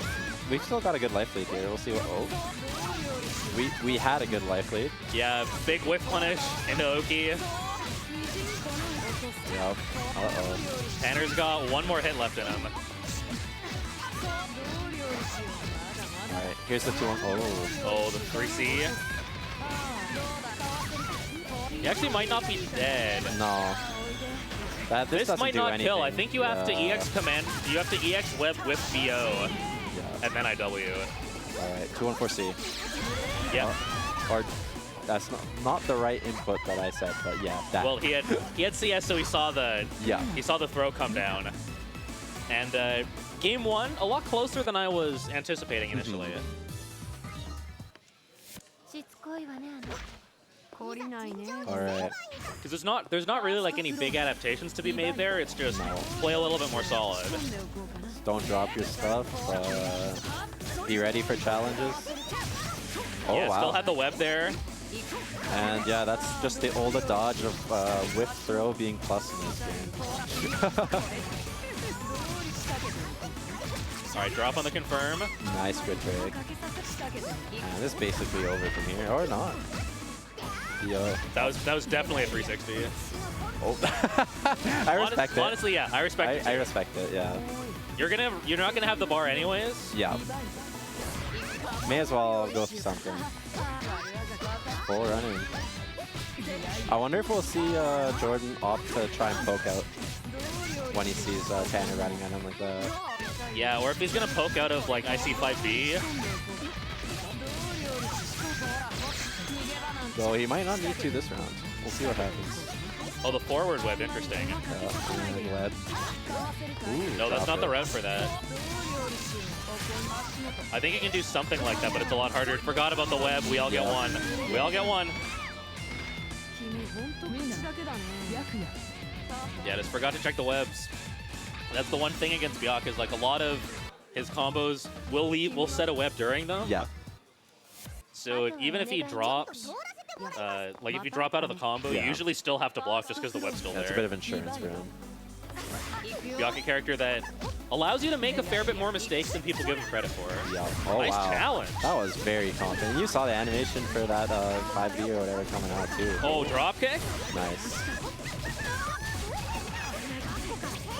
we've still got a good life lead here. We'll see what. Oh. We had a good life lead. Yeah, big whiff punish into Oki. Yep. Uh-oh. Tanner's got one more hit left in him. All right. Here's the 2-1. Oh. Oh, the 3C. He actually might not be dead. No. This This doesn't might do not anything. kill. I think you have to Yeah. EX command. You have to EX web with BO Yeah. and then IW. All right. 2-1-4C. Yeah. Or That's not the right input that I said, but yeah, that. Well, he had CS, so he saw the yeah. throw come down. And game one, a lot closer than I was anticipating initially. All right. Because there's not really like any big adaptations to be made there. It's just play a little bit more solid. Don't drop your stuff. Be ready for challenges. Oh Yeah, wow. still had the web there. And yeah, that's just the old adage of whip throw being plus in this game. All right, drop on the confirm. Nice good break. And this is basically over from here, or not. Yo. That was definitely a 360. Oh. I respect it. Honestly, yeah, I respect it. I respect it, yeah. You're not gonna have the bar anyways. Yeah. May as well go for something. Full running. I wonder if we'll see Jordan opt to try and poke out when he sees Tanner running at him like that. Yeah, or if he's gonna poke out of like IC5B. Though he might not need to this round. We'll see what happens. Oh, the forward web, interesting. And web. Ooh, No, that's not the dropper. route for that. I think you can do something like that, but it's a lot harder. Forgot about the web. We all get one. We all get one. Yeah, just forgot to check the webs. That's the one thing against Byakuya is like a lot of his combos will set a web during them. Yeah. So even if he drops, like if you drop out of the combo, you Yeah. usually still have to block just because the web's still That's a there. bit of insurance for him. Byakuya character that allows you to make a fair bit more mistakes than people give him credit for. Yeah. Oh, Nice wow. challenge. That was very confident. You saw the animation for that 5B or whatever coming out too. Oh, drop kick? Nice.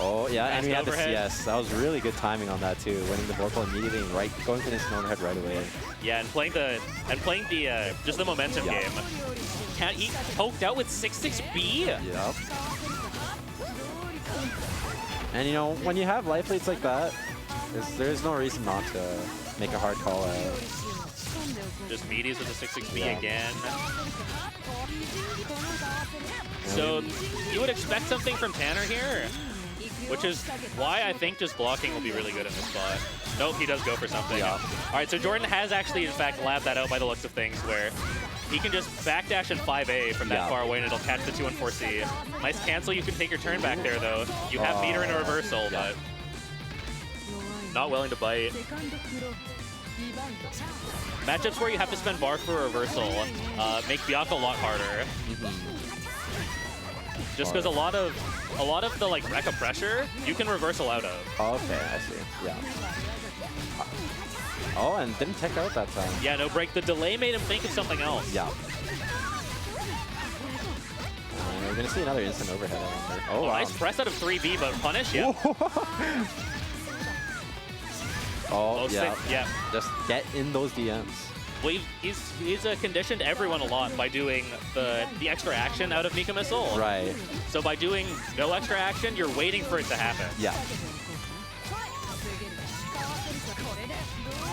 Oh, yeah, and Fast we had the overhead. CS. That was really good timing on that too. Winning the Vorpal immediately and going for the instant overhead right away. Yeah, and playing the just the momentum Yeah. game. He poked out with 6-6B. Yep. And you know, when you have life leads like that, there's no reason not to make a hard call out. Just meaties with the 6-6B Yeah. again. So you would expect something from Tanner here, which is why I think just blocking will be really good in this spot. Nope, he does go for something. Yeah. All right, so Jordan has actually, in fact, labbed that out by the looks of things, where he can just backdash in 5A from that Yeah. far away, and it'll catch the 2-1-4C. Nice cancel. You can take your turn back there, though. You have meter in a reversal, yeah. but not willing to bite. Matchups where you have to spend bar for a reversal make Byakuya a lot harder. Just because a lot of the like Rekka pressure you can reversal out of. Oh, okay, I see. Yeah. Oh, and didn't tech out that time. Yeah, no break. The delay made him think of something else. Yeah. We're gonna see another instant overhead, I wonder. Oh, wow. Nice press out of 3B, but punish. Yeah. Oh, yeah. Yeah. Just get in those DMs. Well, he's conditioned everyone a lot by doing the extra action out of Mika Missile. Right. So by doing no extra action, you're waiting for it to happen. Yeah.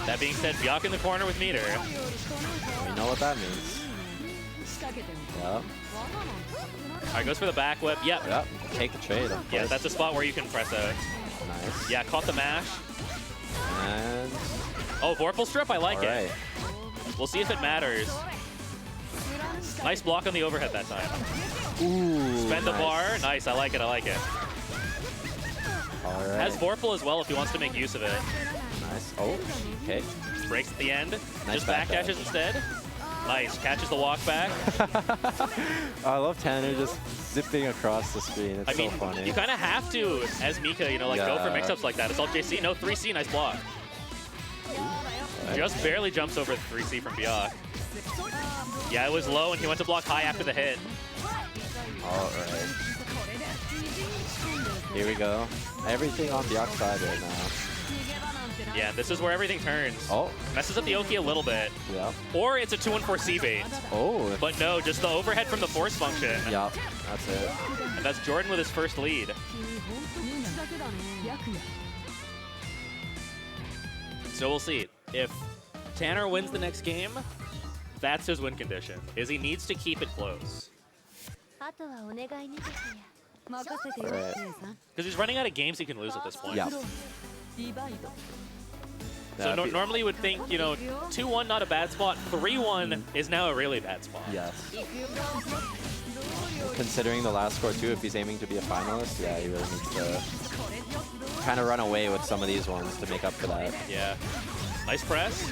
That being said, Byakuya in the corner with meter. We know what that means. Yep. All right, goes for the back whip. Yep. Yep. Take the trade, of Yeah, course. that's a spot where you can press out. Nice. Yeah, caught the mash. And Oh, Vorpal strip, I like all right. it. We'll see if it matters. Nice block on the overhead that time. Ooh. Spend the nice. bar. Nice, I like it, I like it. All right. Has Vorpal as well if he wants to make use of it. Nice. Oh, okay. Breaks at the end. Nice Just back backdashes dash. instead. Nice, catches the walk back. I love Tanner just zipping across the screen. It's I mean, so funny. you kind of have to, as Mika, you know, like go for Yeah. mix-ups like that. It's all JC. No, 3C, nice block. Just barely jumps over 3C from Byakuya. Yeah, it was low, and he went to block high after the hit. All right. Here we go. Everything on the outside right now. Yeah, this is where everything turns. Oh, Messes up the Oki a little bit. yeah. Or it's a 2-1-4C bait. Oh, But no, just the overhead from the force function. yeah. That's it. And that's Jordan with his first lead. So we'll see. If Tanner wins the next game, That's his win condition, is he needs to keep it close. あとはお願いねですや。任せてよ、 Alright. 姉さん。 Because he's running out of games he can lose at this point. Yeah. ディバイド。 So That'd be- normally you would think, you know, 2-1 not a bad spot, 3-1 is now a really bad spot. Yes. Considering the last score too, if he's aiming to be a finalist, yeah, he really needs to kind of run away with some of these ones to make up for that. Yeah. Nice press.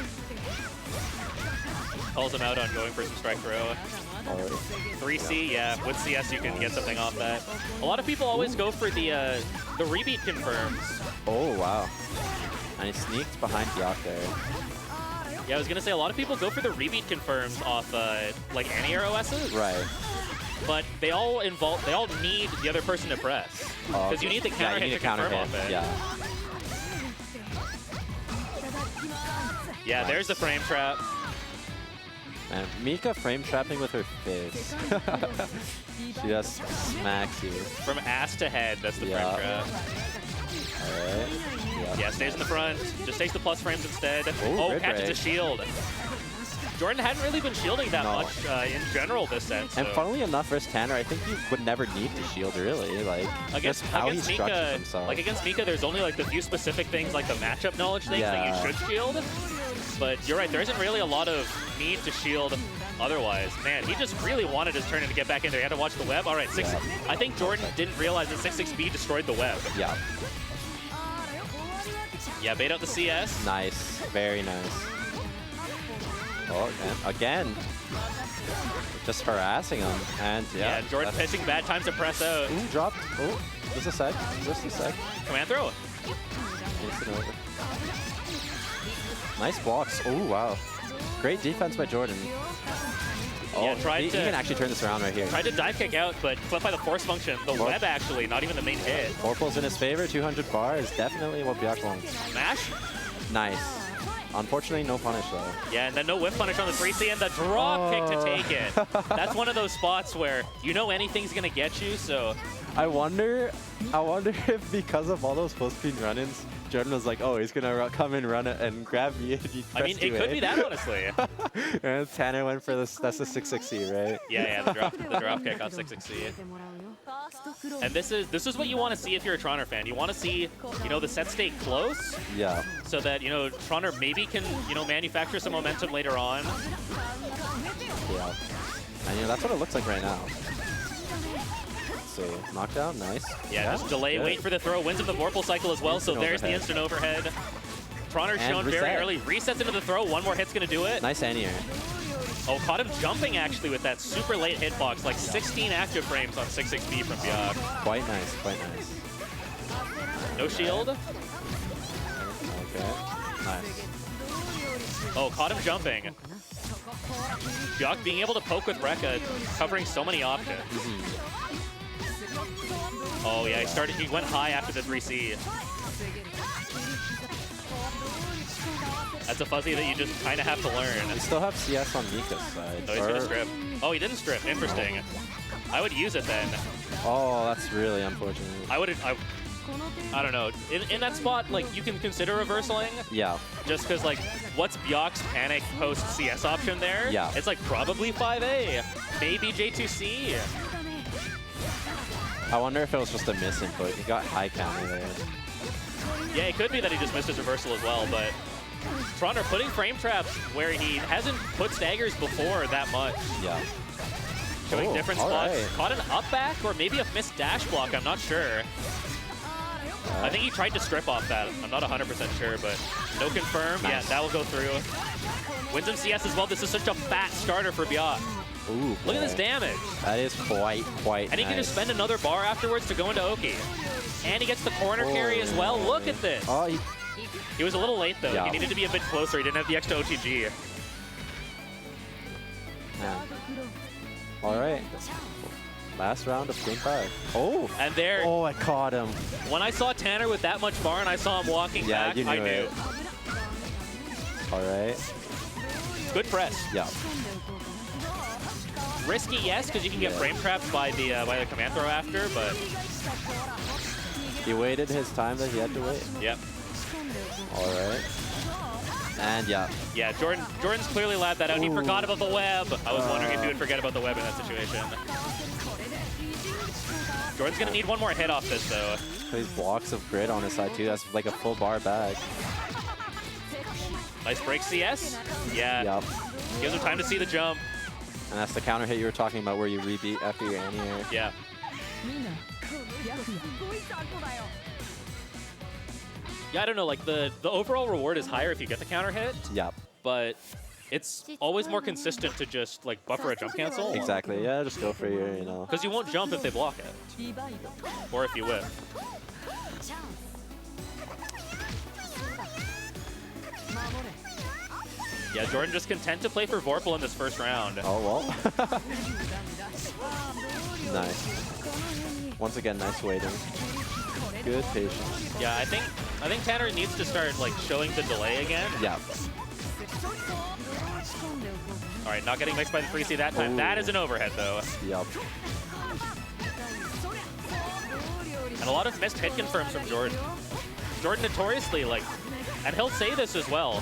Calls him out on going for some strike throw. Already. 3C, yeah, with CS you can get something off that. A lot of people always go for the rebeat confirms. Oh, wow. And he sneaked behind Byac there. Yeah, I was gonna say a lot of people go for the rebeat confirms off like anti-air OSs. Right. But they all need the other person to press. Oh, Because you need the counter yeah, you hit need to a counter confirm hit. off it. Yeah. Yeah, there's the frame trap. And Mika frame trapping with her fist. She just smacks you. From ass to head, that's the Yeah. frame trap. Alright. Yeah, stays in the front. Just takes the plus frames instead. Oh, red catches ray. a shield. Jordan hadn't really been shielding that No. much in general this set. And so- funnily enough, versus Tanner, I think you would never need to shield really. Like Against, just how he against structures Mika, himself. like against Mika, there's only like the few specific things, like the matchup knowledge things that Yeah. you should shield. But you're right, there isn't really a lot of need to shield otherwise. Man, he just really wanted his turn to get back in there. He had to watch the web. All right, Yeah. I think Jordan didn't realize that 66B destroyed the web. Yeah. Yeah, bait out the CS. Nice. Very nice. Oh, and again. Just harassing him. And yeah. Yeah, Jordan that's- pitching bad times to press out. Ooh, dropped. Oh, just a sec. Just a sec. Command throw. Instant over. Nice blocks. Oh, wow. Great defense by Jordan. Oh, Yeah, tried he to- can actually turn this around right here. Tried to dive kick out, but flipped by the force function. The What? web actually, not even the main hit. Orpal's in his favor. 200 bar is definitely what Byac wants. Mash. Nice. Unfortunately, no punish though. Yeah, and then no whip punish on the 3C and the drop kick to take it. That's one of those spots where you know anything's gonna get you, so I wonder if because of all those full screen run-ins, Jordan was like, oh, he's gonna come and run it and grab me. And he I mean, it could be that honestly. And Tanner went for this. That's the 660, right? Yeah, the drop kick off 660. And this is what you want to see if you're a Troner fan. You want to see, you know, the set stay close Yeah. so that, you know, Troner maybe can, you know, manufacture some momentum later on. Yeah. And you know, that's what it looks like right now. So knockdown, nice. Yeah, just delay, good. wait for the throw, wins him the Vorpal cycle as well, so Instant there's the overhead. instant overhead. Troner's And shown very reset. early, resets into the throw, one more hit's gonna do it. Nice anti-air. Oh, caught him jumping actually with that super late hitbox, like 16 active frames on 66B from Byac. Quite nice, quite nice. No shield. Okay. Nice. Oh, caught him jumping. Byac being able to poke with Rekka, covering so many options. Oh yeah, he went high after the 3C. That's a fuzzy that you just kind of have to learn. We still have CS on Mika's side. Oh, he's gonna strip. Oh, he didn't strip. Interesting. I would use it then. Oh, that's really unfortunate. I don't know. In that spot, like, you can consider reversaling, Yeah. just because, like, what's Byaac's panic post CS option there? Yeah. It's like probably 5A, maybe J2C. I wonder if it was just a misinput. He got high counter there. Yeah, it could be that he just missed his reversal as well, but Troner putting frame traps where he hasn't put staggers before that much. Yeah. Showing Oh, different all spots. right. Caught an up back or maybe a missed dash block, I'm not sure. I think he tried to strip off that. I'm not 100% sure, but no confirm. Yeah, Nice. that will go through. Wins him CS as well. This is such a fat starter for Byac. Ooh, Look at this boy. damage. That is quite And he can just spend another bar afterwards to go into Oki. And he gets the corner carry as well. Look at this. Oh, He was a little late, though. Yeah. He needed to be a bit closer. He didn't have the extra OTG. man. All right. Last round of game 5. Oh. And there, Oh, I caught him. when I saw Tanner with that much bar and I saw him walking Yeah, back, you knew I knew. it. All right. Good press. Yeah. Risky, yes, because you can get Yeah. frame trapped by the command throw after, but He waited his time that he had to wait. yep. All right. And yeah. Yeah, Jordan's clearly labbed that out. He Ooh. forgot about the web. I was wondering if he would forget about the web in that situation. Jordan's gonna need one more hit off this though. These blocks of grid on his side too. That's like a full bar bag. Nice break CS. Yeah, Yep. gives him time to see the jump. And that's the counter hit you were talking about where you rebeat after your anti-air. Yeah. みんなヤクヤ Yeah, I don't know, like the overall reward is higher if you get the counter hit, Yep. but it's always more consistent to just like buffer a jump cancel. Exactly. Yeah, just go for your, you know. Because you won't jump if they block it, ディバイド or if you whip. 守れ Yeah, Jordan just content to play for Vorpal in this first round. Oh, well. Nice. Once again, nice waiting. Good patience. Yeah, I think Tanner needs to start like showing the delay again. Yeah. All right, not getting mixed by the 3C that time. Ooh. That is an overhead though. Yep. And a lot of missed hit confirms from Jordan. Jordan notoriously like, and he'll say this as well,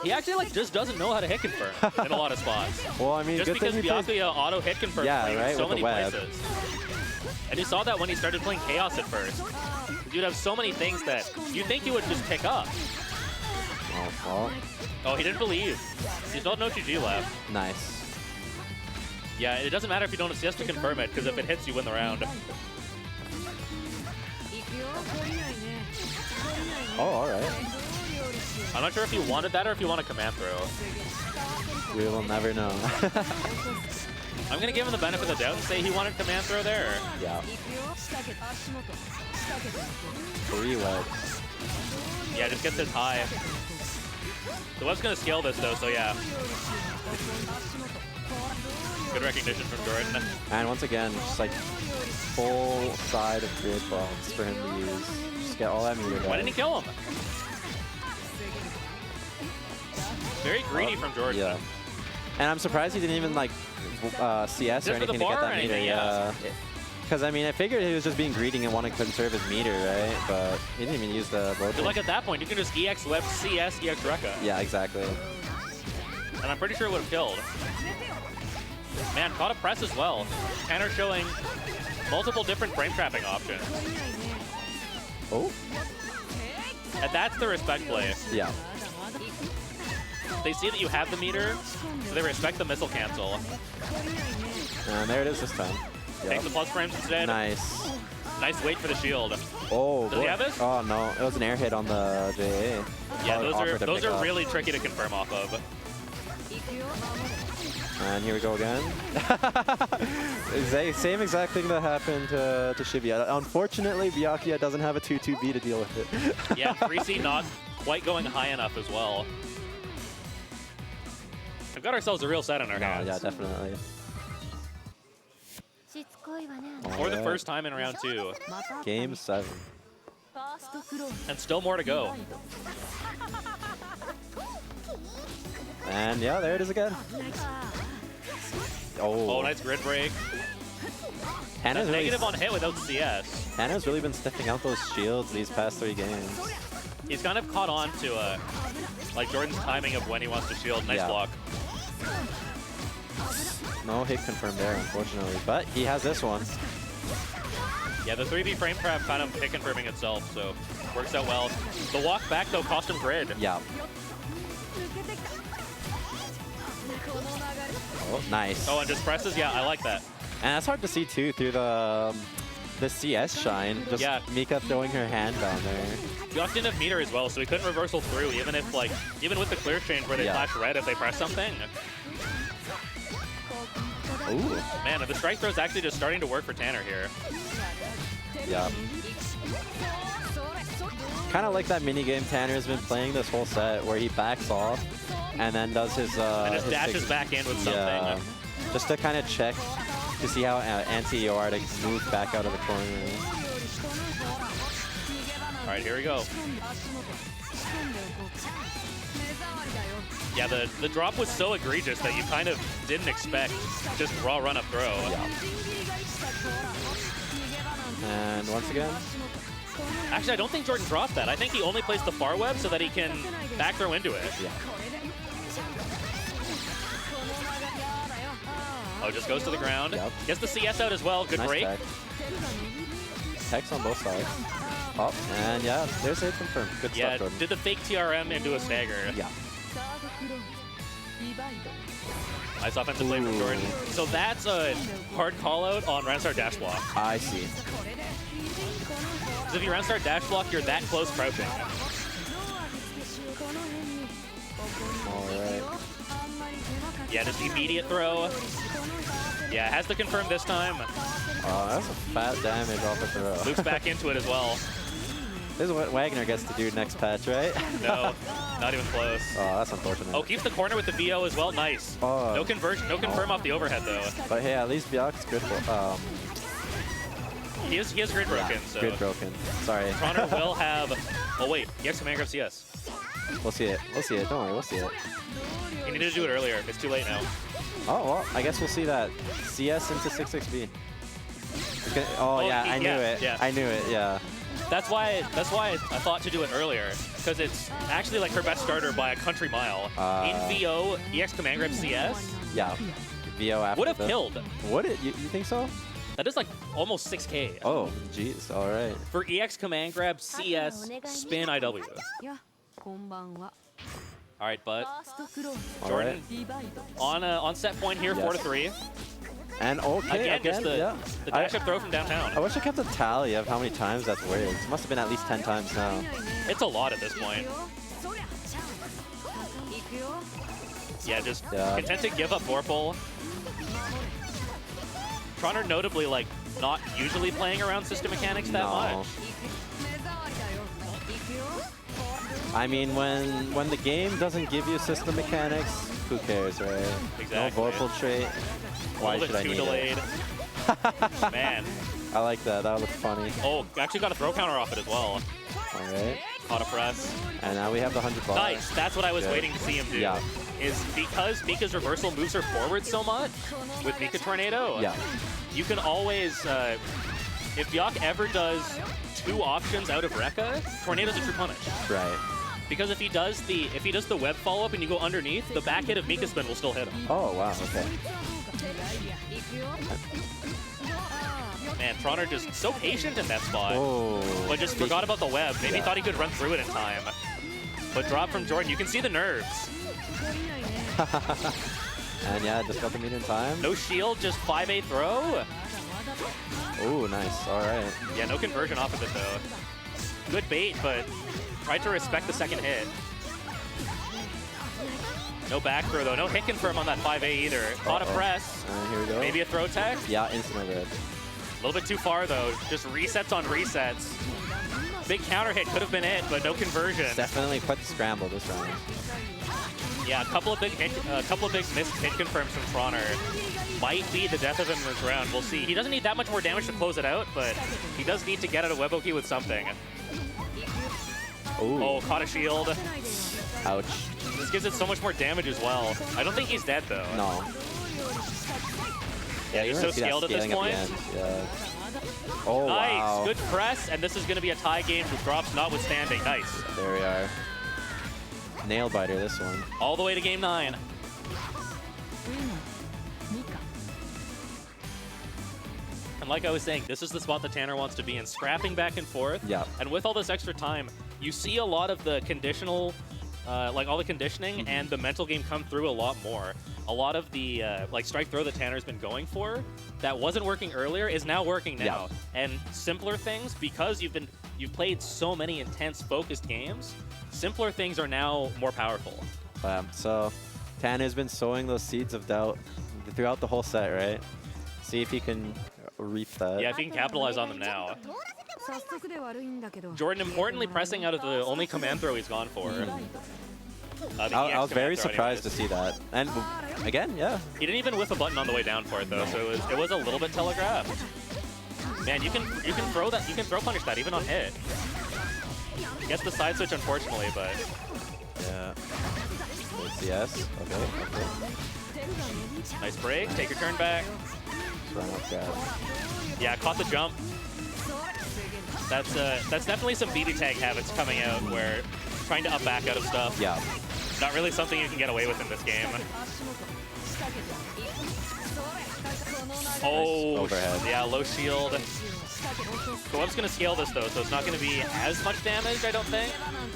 he actually like just doesn't know how to hit confirm in a lot of spots. Well, I mean, Just good because thing he plays. Byakuya auto hit confirms Yeah, playing in right, so with many the web. places. And you saw that when he started playing Chaos at first. You'd have so many things that you think you would just pick up. Oh, well, Oh, he didn't believe. He still had no GG left. nice. Yeah, it doesn't matter if you don't have CS to confirm it, because if it hits, you win the round. Oh, all right. I'm not sure if you wanted that or if you want a command throw. We will never know. I'm going to give him the benefit of the doubt and say he wanted command throw there. Yeah. 仕掛けた足元仕掛けた 3 webs. Yeah, just gets his high. The web's going to scale this though, so yeah. Good recognition from Jordan. And once again, just like full side of grid bombs for him to use. Just get all that meter Why didn't he kill him? Very greedy from Jordan. Yeah. And I'm surprised he didn't even like CS or Just for the anything to get bar or that meter. anything, yeah. Because I mean, I figured he was just being greedy and wanting to conserve his meter, right? But he didn't even use the But vocal. like at that point, you can just EX web CS, EX Rekka. Yeah, exactly. And I'm pretty sure it would have killed. Man, caught a press as well. Tanner showing multiple different frame trapping options. Oh, And that's the respect play. yeah. They see that you have the meter, so they respect the missile cancel. And there it is this time. Takes Yep. the plus frames instead. Nice. Nice wait for the shield. Oh, Does he boy. have this? Oh no, it was an air hit on the JA. Yeah, Probably awkward to those pick are up. really tricky to confirm off of. And here we go again. Same exact thing that happened to Shibuya. Unfortunately, Byakuya doesn't have a 2-2B to deal with it. Yeah, 3C not quite going high enough as well. We've got ourselves a real set on our No, hands. yeah, definitely. しつこいわね For the Alright. first time in round 2. また Game 7. ファーストクロー And still more to ディ go. バイド And yeah, there it is again. Oh, Oh, nice grid break. Hannah's That's really, negative on hit without CS. Hannah's really been sniffing out those shields these past 3 games. He's kind of caught on to like Jordan's timing of when he wants to shield. Nice Yeah. block. No hit confirmed there, unfortunately. But he has this one. Yeah, the 3B frame trap kind of hit confirming itself, so works out well. The walk back though cost him grid. Yeah. Oh, nice. Oh, and just presses. Yeah, I like that. And that's hard to see too through the CS shine. Just Yeah. Mika throwing her hand down there. Josh didn't have meter as well, so he couldn't reversal through, even if like, even with the clear change where they Yeah. flash red if they press something. Ooh. Man, the strike throw is actually just starting to work for Tanner here. Yeah. Kind of like that mini game Tanner's been playing this whole set, where he backs off and then does his And just his dashes sig- back in with something. Yeah. Just to kind of check to see how anti you are to move back out of the corner. All right, here we go. Yeah, the drop was so egregious that you kind of didn't expect just raw run up throw. Yeah. And once again, Actually, I don't think Jordan dropped that. I think he only plays the far web so that he can back throw into it. Yeah. Oh, just goes to the ground. Yep. Gets the CS out as well. Good Nice break. tech. Techs on both sides. Oh, and yeah, there's a confirmed. Good Yeah, stuff, Jordan. did the fake TRM into a stagger. Yeah. サードクローズディバイド Nice offensive play from Ooh. Jordan. So that's a hard call out on round start dash block. I see. Because if you round start dash block, you're that close crouching. この辺に Alright. あんまり手間かけ Yeah, just immediate throw. Yeah, has to confirm this time. Oh, that's a fat damage off the throw. Loops back into it as well. This is what Wagner gets to do next patch, right? No, not even close. Oh, that's unfortunate. Oh, keeps the corner with the VO as well. Nice. Oh. No conversion, no confirm off the overhead though. But hey, at least Byaku's good for He is grid broken, so grid broken. Sorry. Connor will have. Oh wait, yes, command grab CS. We'll see it. We'll see it. Don't worry, we'll see it. He needed to do it earlier. It's too late now. Oh well, I guess we'll see that. CS into 6xB. Oh yeah, I knew it. yeah. I knew it. Yeah. That's why I thought to do it earlier, because it's actually like her best starter by a country mile. In VO, EX command grab CS Yeah. VO after would have the- killed. Would it? You think so? That is like almost 6K. Oh, jeez. All right. For EX command grab CS spin IW. やこんばんは All right, フ but ァーストクローズ All Jordan right. ディバイド on set point here, Yes. 4-3. And okay, Again, just the, yeah. the dash I, up throw from downtown. I wish I kept a tally of how many times that's worked. It must have been at least 10 times now. It's a lot at this point. そりゃ行くよ Yeah, just Yeah. content to give up Vorpal. Troner notably like not usually playing around system mechanics that No. much. 目障りだよ行くよ I mean, when the game doesn't give you system mechanics, who cares, right? Exactly. No Vorpal trait. A Why little should I bit too need delayed. it? Man. I like that. That looked funny. Oh, actually got a throw counter off it as well. All right. Caught a press. And now we have the 100 bar. Nice. That's what I was Good. waiting to see him do. Yeah. Is because Mika's reversal moves her forward so much with Mika Tornado. Yeah. You can always, if Byaku ever does 2 options out of Rekka, Tornado's a true punish. Right. Because if he does the web follow up and you go underneath, the back hit of Mika spin will still hit him. Oh, wow. Okay. 行くよ Man, Troner just so patient in that spot. Oh. But just forgot about the web. Maybe Yeah. thought he could run through it in time. But drop from Jordan, you can see the nerves. 足りないね And yeah, just got the meet in time. No shield, just 5-8 throw. Oh, nice. All right. Yeah, no conversion off of it though. Good bait, but tried to respect the second hit. No back throw though. No hit confirm on that 5A either. Caught a Uh-oh. press. And here we go. Maybe a throw tech. Yeah, instant overhead. A little bit too far though. Just resets on resets. Big counter hit could have been it, but no conversion. Definitely quite the scramble this round. Yeah, a couple of big missed hit confirms from Troner. Might be the death of him in this round. We'll see. He doesn't need that much more damage to close it out, but he does need to get out of Weboki with something. Ooh. Oh, caught a shield. Ouch. This gives it so much more damage as well. I don't think he's dead though. No. Yeah, you're he's gonna so see that scaled at this scaling the point. end. Yeah. Oh, Nice, wow. good press, and this is going to be a tie game with drops notwithstanding. Nice. There we are. Nail biter, this one. All the way to game 9. ミカ And like I was saying, this is the spot that Tanner wants to be in, scrapping back and forth. Yeah. And with all this extra time, you see a lot of the conditional, like all the conditioning and the mental game come through a lot more. A lot of the like strike throw that Tanner's been going for that wasn't working earlier is now working now. And simpler things, because you've played so many intense focused games, simpler things are now more powerful. So Tanner's been sowing those seeds of doubt throughout the whole set, right? See if he can reap that. Yeah, if he can capitalize on them now. 早速で悪いんだけど Jordan importantly pressing out of the only command throw he's gone for. ディバイド The I EX was very command throw surprised to anyways. see that. And again, yeah. He didn't even whiff a button on the way down for it though, so it was a little bit telegraphed. Man, you can throw that, you can throw punish that even on hit. Gets the side switch unfortunately, but Yeah. CS. Okay, okay. nice break. Take your turn back. Run up grab. Yeah, caught the jump. That's definitely some BB tag habits coming out where trying to up back out of stuff. Yeah. Not really something you can get away with in this game. Oh, overhead. yeah, low shield. Golub's going to scale this, though, so it's not going to be as much damage, I don't think.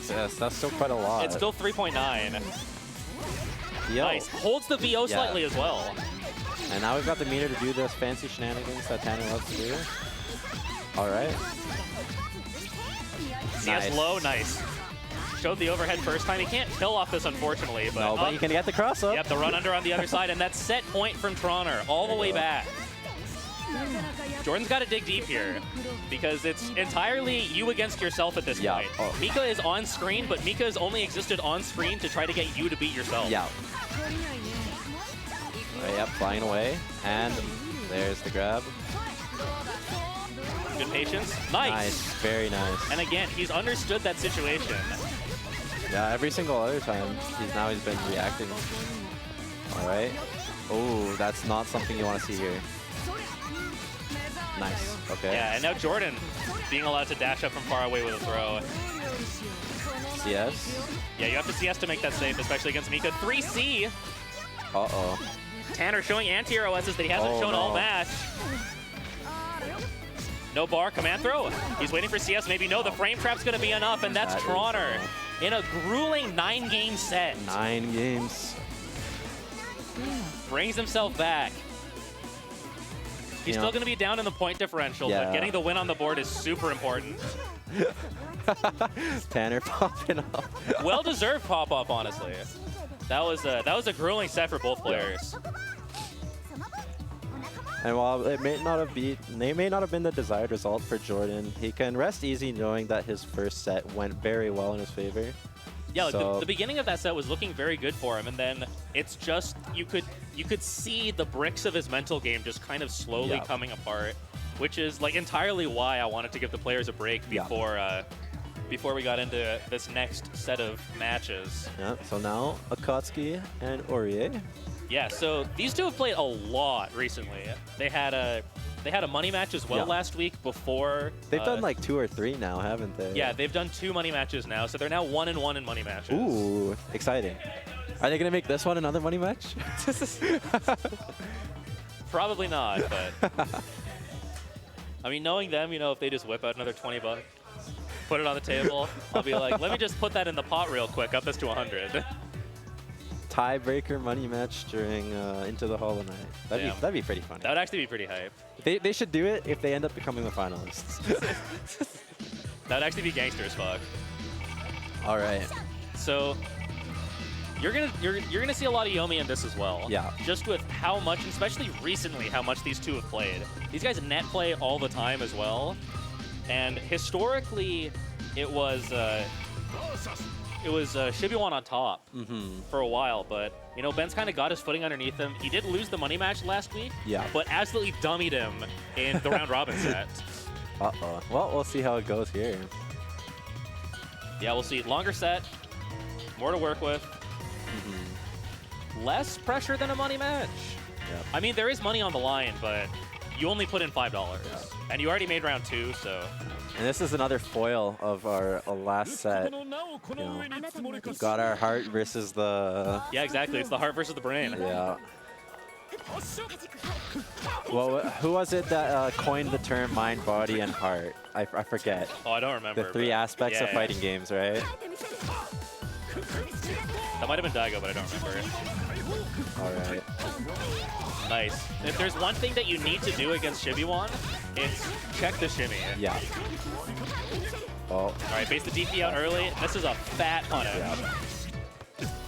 Yes, that's still quite a lot. It's still 3.9. Yo. Nice. Holds the VO slightly as well. And now we've got the meter to do this fancy shenanigans that Tanner loves to do. All right. CS low, nice. Showed the overhead first time. He can't kill off this, unfortunately. But, No, but you can get the cross up. Yep, the run under on the other side, and that's set point from Troner all the way back. Jordan's got to dig deep here because it's entirely you against yourself at this point. Oh. Mika is on screen, but Mika has only existed on screen to try to get you to beat yourself. Yeah. Right, yep, flying away. And there's the grab. Good patience. Nice. Nice, very nice. And again, he's understood that situation. Yeah, every single other time he's been reacting. All right. Oh, that's not something you want to see here. Nice. Okay. Yeah, and now Jordan being allowed to dash up from far away with a throw. CS. Yeah, you have to CS to make that safe, especially against Mika. 3C. Uh-oh. Tanner showing anti-air OSs that he hasn't shown all match. No bar, command throw. He's waiting for CS, maybe no, the frame trap's gonna be enough, and that's That is Troner in a grueling 9-game set. 9 games. Brings himself back. He's You still know, gonna be down in the point differential, but Yeah. getting the win on the board is super important. Tanner popping up. Well-deserved pop-up, honestly. That was a grueling set for both players. And while it may not have been the desired result for Jordan, he can rest easy knowing that his first set went very well in his favor. Yeah, like So- the beginning of that set was looking very good for him, and then it's just you could see the bricks of his mental game just kind of slowly Yeah. coming apart, which is like entirely why I wanted to give the players a break Yeah. before we got into this next set of matches. Yeah, so now Akatsuki and Aurier. Yeah, so these two have played a lot recently. They had a money match as well Yeah. last week before. They've done like 2 or 3 now, haven't they? Yeah, they've done 2 money matches now, so they're now 1-1 in money matches. Ooh, exciting. Are they going to make this one another money match? Probably not, but I mean, knowing them, you know, if they just whip out another 20 bucks, put it on the table, I'll be like, let me just put that in the pot real quick, up this to 100. Tiebreaker money match during Into the Hollow Knight. That'd be pretty funny. That would actually be pretty hype. They should do it if they end up becoming the finalists. That would actually be gangster as fuck. All right. So you're gonna see a lot of Yomi in this as well. Yeah. Just with how much, especially recently, how much these two have played. These guys net play all the time as well, and historically, it was Shibuwan on top for a while, but you know, Ben's kind of got his footing underneath him. He did lose the money match last week, Yeah. but absolutely dummied him in the round robin set. Uh-oh. Well, we'll see how it goes here. Yeah, we'll see. Longer set, more to work with. Less pressure than a money match. Yep. I mean, there is money on the line, but you only put in $5, and you already made round 2, so. And this is another foil of our last set. You know, we've got our heart versus the... Yeah, exactly. It's the heart versus the brain. Yeah. Well, who was it that coined the term mind, body, and heart? I forget. Oh, I don't remember. The 3 but aspects of yeah, fighting games, right? That might have been Daigo, but I don't remember. All right. Nice. If there's one thing that you need to do against Shibuwan, it's check the shimmy. Yeah. Oh, All right, base the DP out early. This is a fat punish.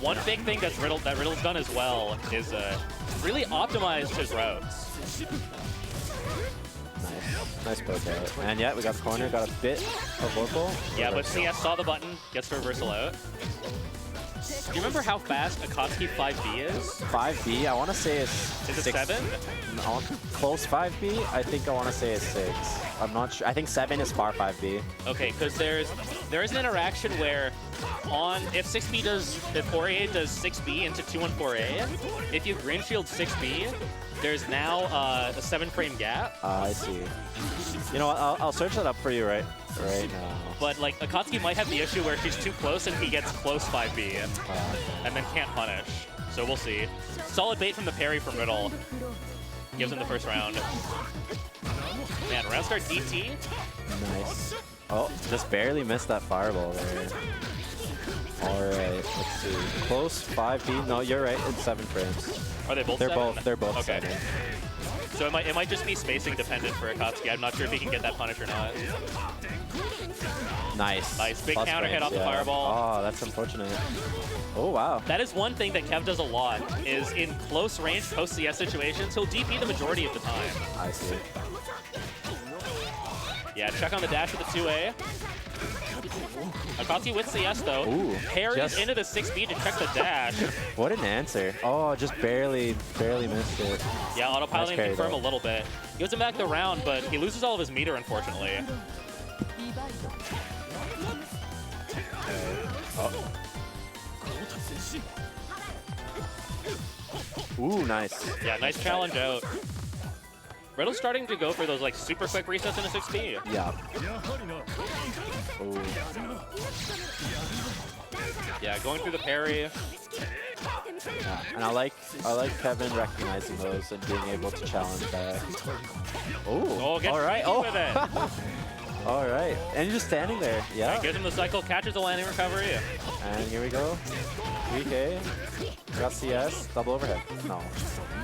One big thing that Riddle's done as well is really optimized his routes. nice. Nice poke out. And yeah, we got the corner, got a bit of local. Yeah, but CS saw the button, gets the reversal out. Do you remember how fast Akatsuki 5B is? 5B, I want to say it's... Is it 6. 7? No, close 5B? I think I want to say it's 6. I'm not sure. I think 7 is far 5B. Okay, because there is an interaction where if Aurier does 6B into 214A, if you green shield 6B, there's now a 7-frame gap. I see. You know what? I'll search that up for you right now. But like Akatsuki might have the issue where she's too close and he gets close 5B and then can't punish. So we'll see. Solid bait from the parry from Riddle. Gives him the first round. Man, round start DT. Nice. Oh, just barely missed that fireball there. All right, let's see. Close 5B. No, you're right. It's 7 frames. Are they both They're 7? both. They're both Okay. 7. So it might just be spacing dependent for Akatsuki. I'm not sure if he can get that punish or not. Nice. Nice. Big Plus counter hit frames, off the yeah. fireball. Oh, that's unfortunate. Oh, wow. That is one thing that Kev does a lot, is in close range post-CS situations, he'll DP the majority of the time. I see. Yeah, check on the dash with the 2A. Akatsuki with CS though. Ooh, Parries just- into the 6B to check the dash. What an answer. Oh, just barely missed it. Yeah, autopiloting Nice carry, confirm a though. little bit. Gives him back the round, but he loses all of his meter, unfortunately. Ooh, nice. Yeah, nice challenge out. Riddle's starting to go for those like super quick resets in a 6B. Yeah. Ooh. Yeah, going through the parry. Yeah. And I like Kevin recognizing those and being able to challenge back. Oh, Ooh. gets All right. sneaky Oh. with it. All right. And you're just standing there. Yeah. Gives him the cycle, catches the landing recovery. And here we go. 3K. Got CS. Double overhead. No.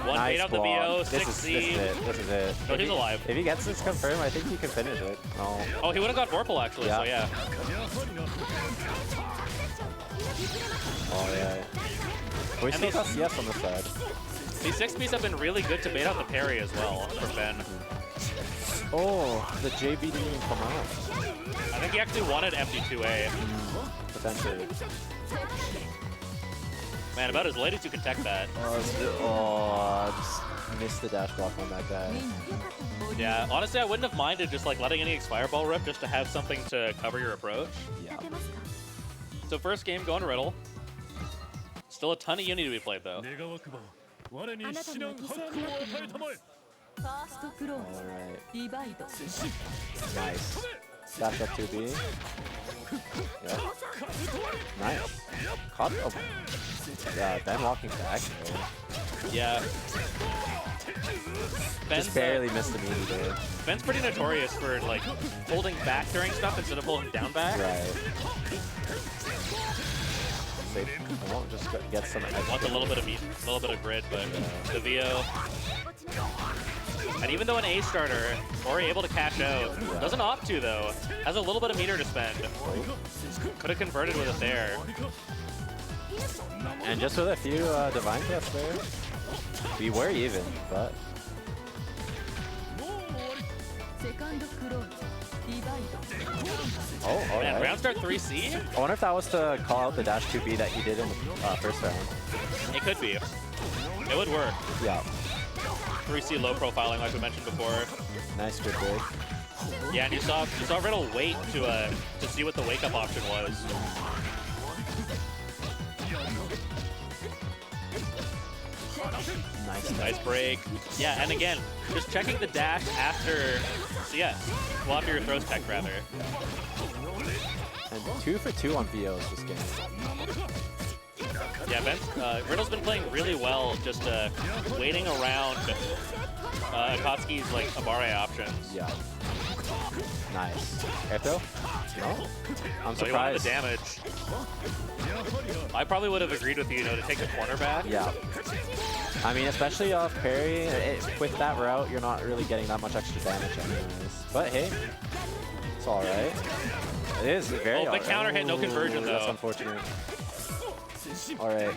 One Nice bait out the block. BO, This is 6C. it. This is it. No, If he's he- alive. If he gets this confirmed, I think he can finish it. No. Oh, he would have got Vorpal actually, so Yeah. yeah. Oh, yeah. We still these- got CS on the side. These 6Bs have been really good to bait out the parry as well from Ben. Oh, the JB didn't even come out. I think he actually wanted empty 2A. Potentially. Man, about as late as you can tech that. I just missed the dash block on that guy. Yeah, honestly, I wouldn't have minded just like letting any Fireball rip just to have something to cover your approach. Yeah. So first game going to Riddle. Still a ton of Uni to be played though. あなたには犠牲になってもらうファーストクロー Alright. ズディバイド Nice. Dash up 2B. Yep. Nice. Caught oh. Yeah, Ben walking back. though. Yeah. Ben's, Just barely missed the meaty there. Ben's pretty notorious for like holding back during stuff instead of holding down back. Right. Safe. Oh, just get some Wants a extra. little bit of meat, a little bit of grid, but the VO. And even though an A starter, Ori able to cash out, doesn't opt to though, has a little bit of meter to spend. Could have converted with it there. And just with a few divine tests there, we were even, but セカンドクローズディバイド oh, Man, alright. round start 3C? I wonder if that was to call out the dash 2B that he did in the first round. It could be. It would work. Yeah. 3C low profiling like we mentioned before. Nice good break. Yeah, and you saw Riddle wait to see what the wake up option was. Nice break. Yeah, and again, just checking the dash after CS. Well, after your throws tech, rather. And 2 for 2 on VOs this game. Yeah, Riddle's been playing really well, just waiting around Akatsuki's like Abare options. Yeah. Nice. Air throw? No? I'm So he wanted surprised. the damage. I probably would have agreed with you, to take the corner back. Yeah. I mean, especially off parry, with that route, you're not really getting that much extra damage anyways. But hey, it's alright. It is very Oh, big alright. counter hit, no conversion, That's though. unfortunate. Alright.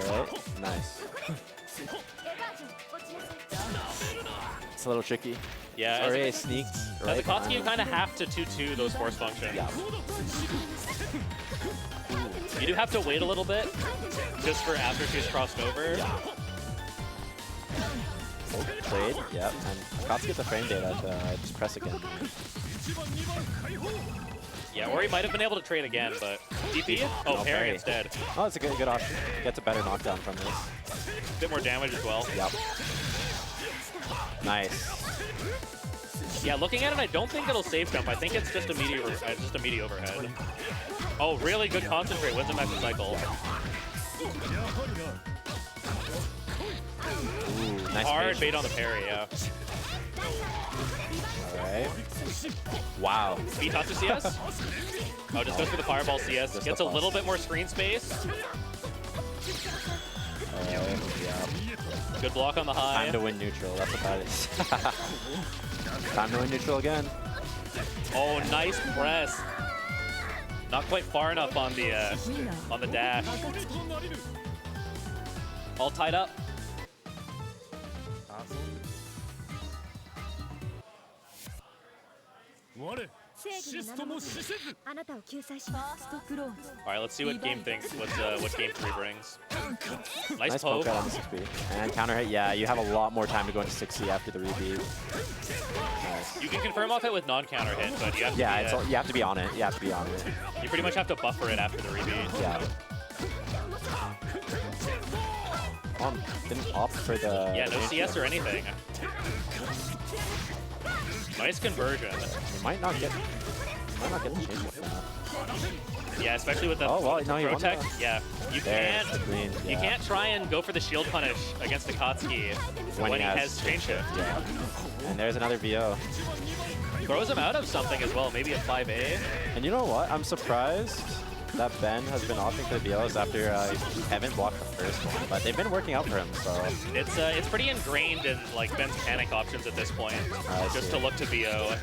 Alright. Nice. It's a little tricky. Yeah, Alright, sneaked. as Right Akatsuki, behind you him. kind of have to 2-2 those force functions. Yeah. You do have to wait a little bit, just for after she's crossed over. Oh, trade. Yep. And Akatsuki gets a frame data to just press again. Yeah, or he might have been able to trade again, but DP? Oh, No, parry parry. instead. Oh, it's a good option. Gets a better knockdown from this. Bit more damage as well. Yep. Nice. Yeah, looking at it, I don't think it'll safe jump. I think it's just a meaty overhead. Oh, really good concentrate. Wins him back to cycle. Ooh, nice Hard patience. bait on the parry, yeah. Alright. Wow. B toss to CS? Oh, just goes for the fireball CS. Just Gets the a little pulse. bit more screen space. Alright, yeah. Good block on the high. Time to win neutral, that's what that is. Time to win neutral again. Oh, nice press. Not quite far enough on the dash. All tied up.あなたを救済しますストックローン All right, let's see what game thinks. What game 3 brings. Nice Nice poke. poke out on the 6B. And counter hit, yeah, you have a lot more time to go into 6C after the rebeat. Nice. You can confirm off it with non-counter hit, but you have to Yeah, be, it's all, you have to be on it. You have to be on it. you pretty much have to buffer it after the rebeat. Yeah. Didn't opt for the... Yeah, no the CS or anything. Nice conversion. You might not get the change for that. Yeah, especially with the Oh, well, no, he won Protect. that. Yeah, you There's can't the green, you yeah. can't try and go for the shield punish against Akatsuki when he has change shift. Yeah. And there's another VO. Throws him out of something as well, maybe a 5A. And you know what? I'm surprised that Ben has been opting for the VOs after Kevin blocked the first one, but they've been working out for him, so... It's pretty ingrained in like Ben's panic options at this point, just to look to VO.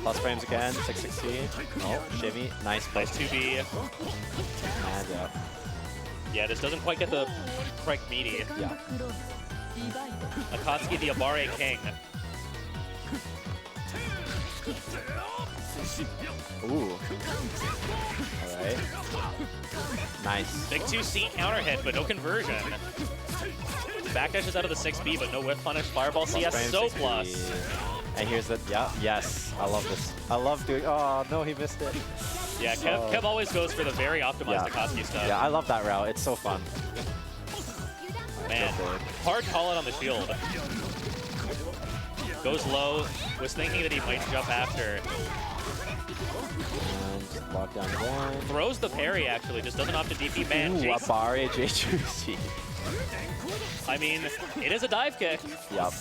Plus frames again, 660. Oh, shimmy. Nice Nice poke. 2B. And Yeah, this doesn't quite get the correct meaty. yeah. Akatsuki the Abare King. Ooh. Alright. Nice. Big 2C counter hit, but no conversion. Backdash is out of the 6B, but no whip punish. Fireball Plus CS, frames, so 60. plus. And here's the... Yeah, yes. I love this. I love doing... Oh, no, he missed it. Yeah, Kev always goes for the very optimized Akatsuki stuff. Yeah, I love that route. It's so fun. Man, Good. hard call out on the shield. Goes low. Was thinking that he might jump after. And lock down again. Throws the parry, actually. Just doesn't opt to DP. Man, Ooh, Jason, Abare J2C. I mean, it is a dive kick. Yep.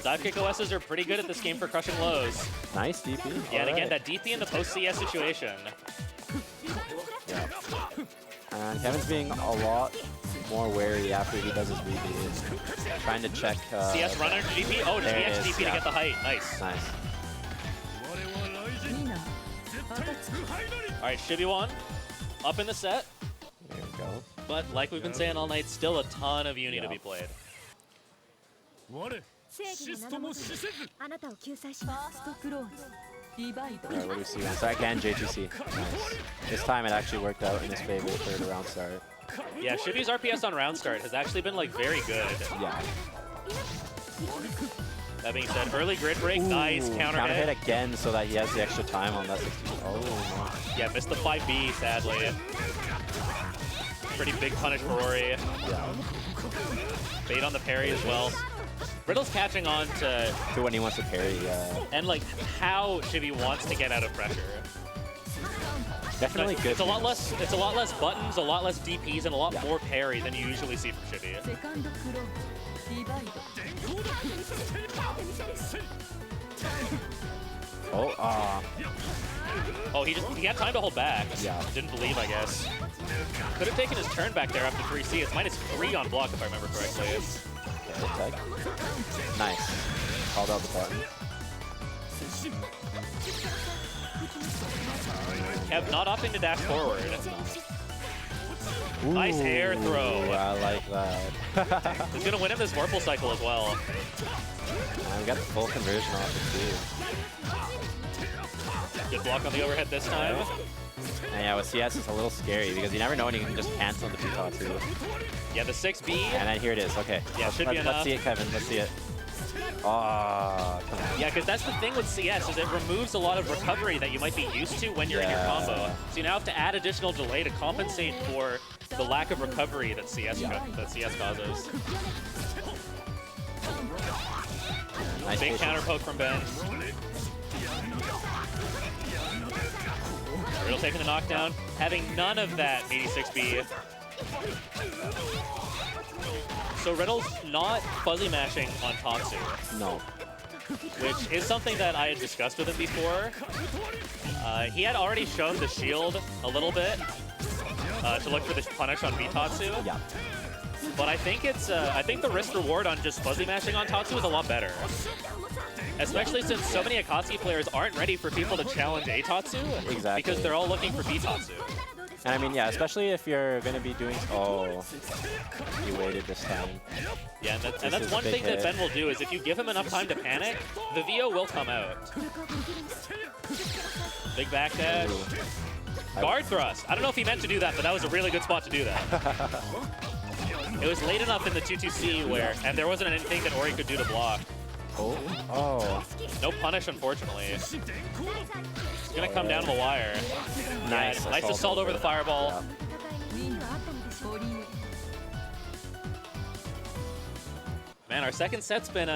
Dive kick OSs are pretty good at this game for crushing lows. Nice DP. Yeah, and again, Alright. that DP in the post-CS situation. Yeah. And Kevin's being a lot more wary after he does his rebeat. Trying to check... CS runner to DP. Oh, there it GX is, DP to yeah. get the height. Nice. Nice. みんな All right, Shibuan up in the set. There we go. But like we've been saying all night, still a ton of uni to Yeah. be played. 正義の名のもとにあなたを救済しますストックローンリバイド Alright, what do we see? So again, J2C. Nice. This time it actually worked out in his favor for the round start. Yeah, Shibu's RPS on round start has actually been like very good. Yeah. That being said, early grid break, nice Ooh, counter hit. again so that he has the extra time on that 60. Oh, Yeah, missed the 5B, sadly. Pretty big punish for Ori. no. Yeah. Bait on the parry as well. Riddle's catching on to, To when he wants to parry, and like how Shibi wants to get out of pressure. definitely good. It's a lot less buttons, a lot less DPs, and a lot Yeah. more parry than you usually see from Shibi. セカンドクローンリバイド Oh, Oh, he had time to hold back. Yeah. Didn't believe, I guess. Could have taken his turn back there after 3C. It's -3 on block, if I remember correctly. okay, tag. Nice. Called out the button. Kev not opting to dash forward. Nice air throw. Ooh, I like that. He's going to win him this Vorpal cycle as well. And we got the full conversion off it too. Good block on the overhead this time. And yeah, with CS it's a little scary because you never know when you can just cancel the P-Taw too. Yeah, the 6B. And then here it is. Okay. Yeah, should be let's enough. see it, Kevin. Let's see it. Oh, come on. Yeah, because that's the thing with CS, is it removes a lot of recovery that you might be used to when you're in your Yeah. combo. So you now have to add additional delay to compensate for the lack of recovery that CS causes. Nice Big patience. counter poke from Ben. Riddle taking the knockdown, having none of that 86B. So Riddle's not fuzzy mashing on Tatsu, No. which is something that I had discussed with him before. He had already shown the shield a little bit to look for the punish on Bitatsu. Yeah. But I think I think the risk reward on just fuzzy mashing on Tatsu is a lot better. Especially since so many Akatsuki players aren't ready for people to challenge Atatsu. Exactly. Because they're all looking for Bitatsu. And I mean, yeah, especially if you're going to be doing... Oh, you waited this time. Yeah, and This that's is a one big thing that hit. Ben will do is if you give him enough time to panic, the VO will come out. Big back dash. Ooh. Guard thrust. I don't know if he meant to do that, but that was a really good spot to do that. It was late enough in the 2-2C where, and there wasn't anything that Ori could do to block. Oh. Oh. No punish, unfortunately. It's gonna come down to the wire. Nice. Yeah, nice assault over the fireball. Yeah. ウィンがあったのでしょう。 Man, our second set's been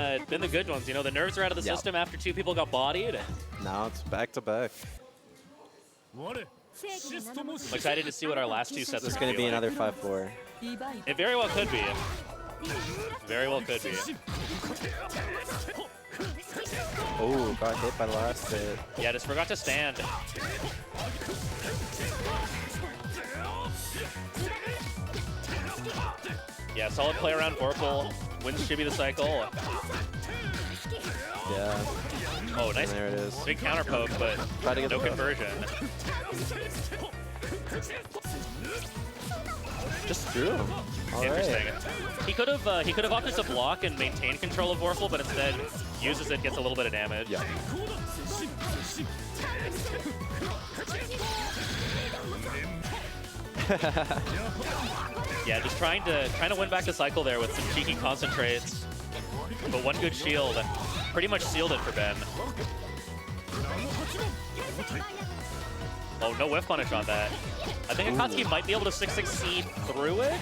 the good ones. You know, the nerves are out of the Yeah. system after 2 people got bodied. Now it's back to back. 我シストも I'm excited to see what our last 2 sets This is are going to be like. another 5-4. リバイ It very well could be. Very well could be. Oh, got hit by the last hit. Yeah, just forgot to stand. Yeah, solid play around Vorpal. Wins Chibi the cycle. Yeah. Oh, nice. And there it is. Big counter poke, but Try to get no the- conversion. Just threw him. All Interesting. right. He could have opted to block and maintain control of Vorpal, but instead uses it, gets a little bit of damage. Yeah. Yeah, just trying to win back the cycle there with some cheeky concentrates. But one good shield pretty much sealed it for Ben. Oh, no whiff punish on that. I think Akatsuki might be able to 6-6 through it.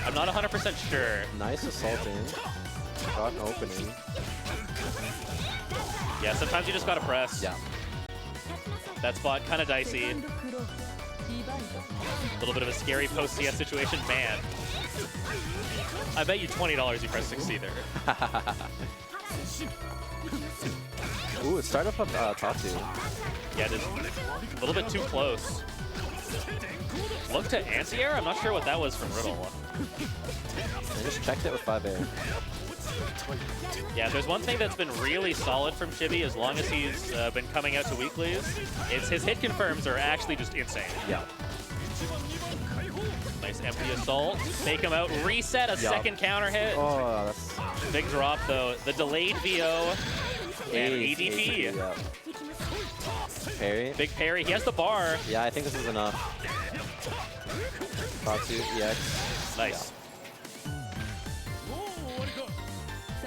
I'm not 100% sure. Nice assaulting. Got an opening. Yeah, sometimes you just gotta press. Yeah. That spot kind of セ dicey. カンドクローリバイ A little bit of a scary post-CS situation. Man, I bet you $20 you press 6C there. Ooh, it started up Tatsu. Yeah, just a little bit too close. Look to anti-air? I'm not sure what that was from Riddle. I just checked it with 5-air. Yeah, if there's one thing that's been really solid from Chibi as long as he's been coming out to weeklies, it's his hit confirms are actually just insane. Yeah. Nice empty assault. Take him out. Reset. A Yeah. second counter hit. Oh, that's... Big drop, though. The delayed VO. And ADP. Yeah. Parry. Big parry. He has the bar. Yeah, I think this is enough. Tatsu, EX. Nice. もう終わりか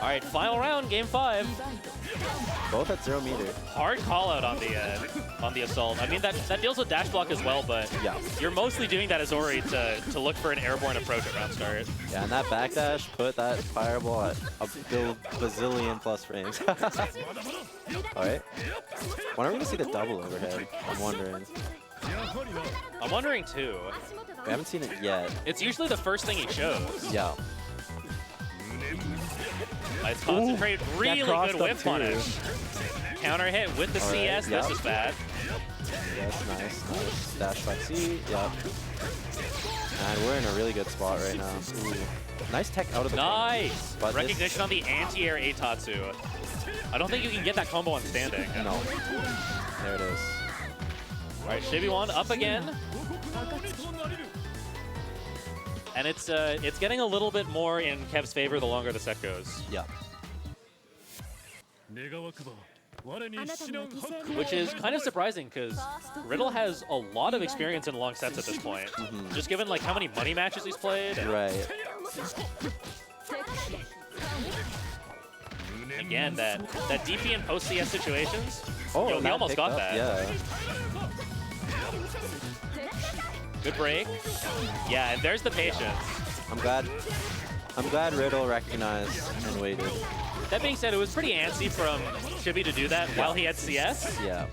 All right, final round, game 5. リバイ Both at 0 meter. Hard call out on the assault. I mean, that deals with dash block as well, but Yeah. you're mostly doing that as Ori to look for an airborne approach at round start. Yeah, and that backdash put that fireball at a bazillion plus frames. Alright. When are we gonna see the double overhead? I'm wondering. やはりな I'm wondering too. We haven't seen it yet. It's usually the first thing he shows. Yeah. Nice concentrate. Really crossed good up whip too. punish. Counter hit with the All right, CS. yep. This is bad. Yes, nice. Dash by C. Yep. And we're in a really good spot right now. Ooh. Nice tech out of the corner. Nice. But this- Recognition on the anti-air Atatsu. I don't think you can get that combo on standing. No. There it is. All right, Shibiwan up again. 五国のとなれる And it's getting a little bit more in Kev's favor the longer the set goes. Yeah. 願わくば我に至難発行 Which is kind of surprising because Riddle has a lot of experience in long sets at this point. Just given like how many money matches he's played. Right. Again, that DP in post CS situations. Oh, Yo, and he that almost picked got up, that. Yeah. Good break. Yeah, and there's the patience. I'm glad Riddle recognized and waited. That being said, it was pretty antsy from Chibi to do that while he had CS. Yeah.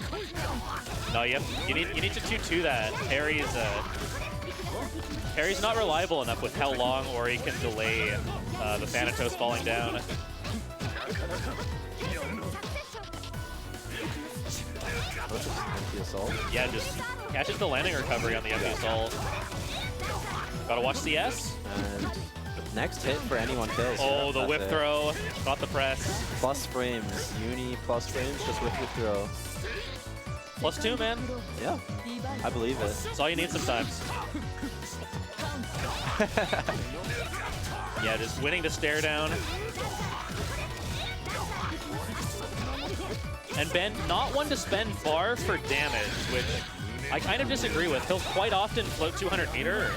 No, you need to 2-2 that. Parry's not reliable enough with how long Ori can delay the Thanatos falling down. Empty assault. Yeah, just catches the landing recovery on the empty assault. Gotta watch CS. And next hit for anyone kills. Oh, Yeah, the that's whip it. throw. Got the press. Plus frames. Uni plus frames, just whip your throw. +2, man. Yeah, I believe it. That's all you need sometimes. Yeah, just winning the stare down. And Ben, not one to spend bar for damage, which I kind of disagree with. He'll quite often float 200 meter.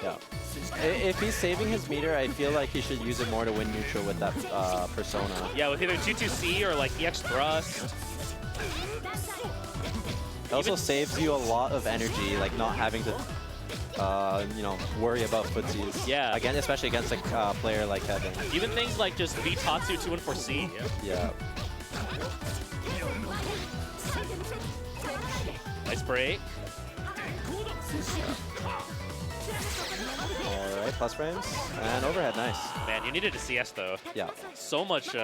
Yeah. If he's saving his meter, I feel like he should use it more to win neutral with that persona. Yeah, with either 2-2C or like EX thrust. It also saves you a lot of energy, like not having to, you know, worry about footsies. Yeah. Again, especially against a player like Kevin. Even things like just Vitatsu 2-4C. Yeah. Nice break. All right, plus frames and overhead, nice. Man, you needed a CS though. Yeah. So much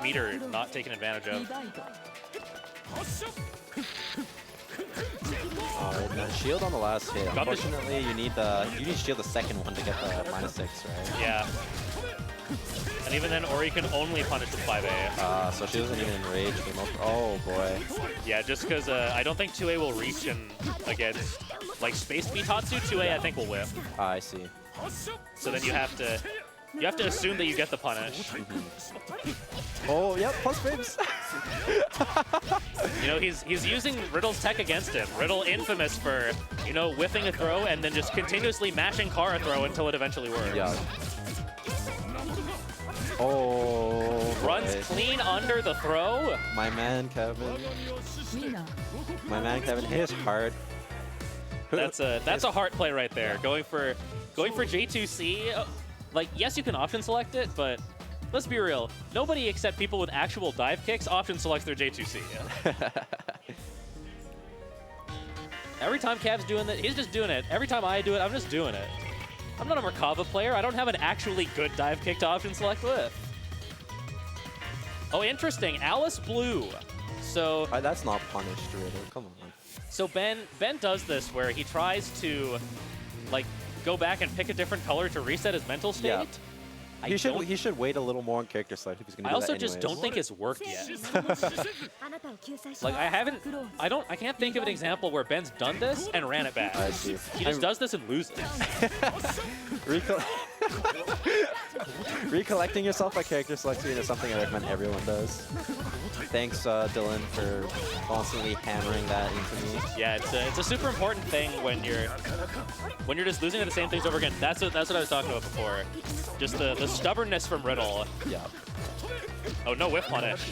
meter not taken advantage of. All right, now shield on the last hit. Got the- Unfortunately, you need shield the second one to get the -6, right? Yeah. And even then, Ori can only punish with 5A. So she doesn't even enrage the most. Oh boy. Yeah, just because I don't think 2A will reach in against like Space Vitatsu. 2A I think will whip. I see. So then you have to assume that you get the punish. Oh, yep, plus frames. You know, he's using Riddle's tech against him. Riddle infamous for, you know, whiffing a throw and then just continuously mashing Kara throw until it eventually works. Yeah. Oh. Runs boy. clean under the throw. My man, Kevin. My man, Kevin hit hard. That's a heart play right there. Going for J2C. Like, yes, you can option select it, but let's be real. Nobody except people with actual dive kicks option selects their J2C. Every time Cav's doing that, he's just doing it. Every time I do it, I'm just doing it. I'm not a Merkava player. I don't have an actually good dive kick to option select with. Oh, interesting. Alice Blue. So That's not punished, Riddle. Come on. So Ben does this where he tries to like go back and pick a different color to reset his mental state. Yeah. I He should wait a little more on character select if he's gonna I do also that just anyways. don't think it's worked yet. Like I can't think of an example where Ben's done this and ran it back. I see. He just does this and loses. Recollecting yourself by character selection is something I recommend everyone does. Thanks, Dylan, for constantly hammering that into me. Yeah, it's a super important thing when you're just losing to the same things over again. That's what I was talking about before. Just the stubbornness from Riddle. Yeah. Oh, no whip punish.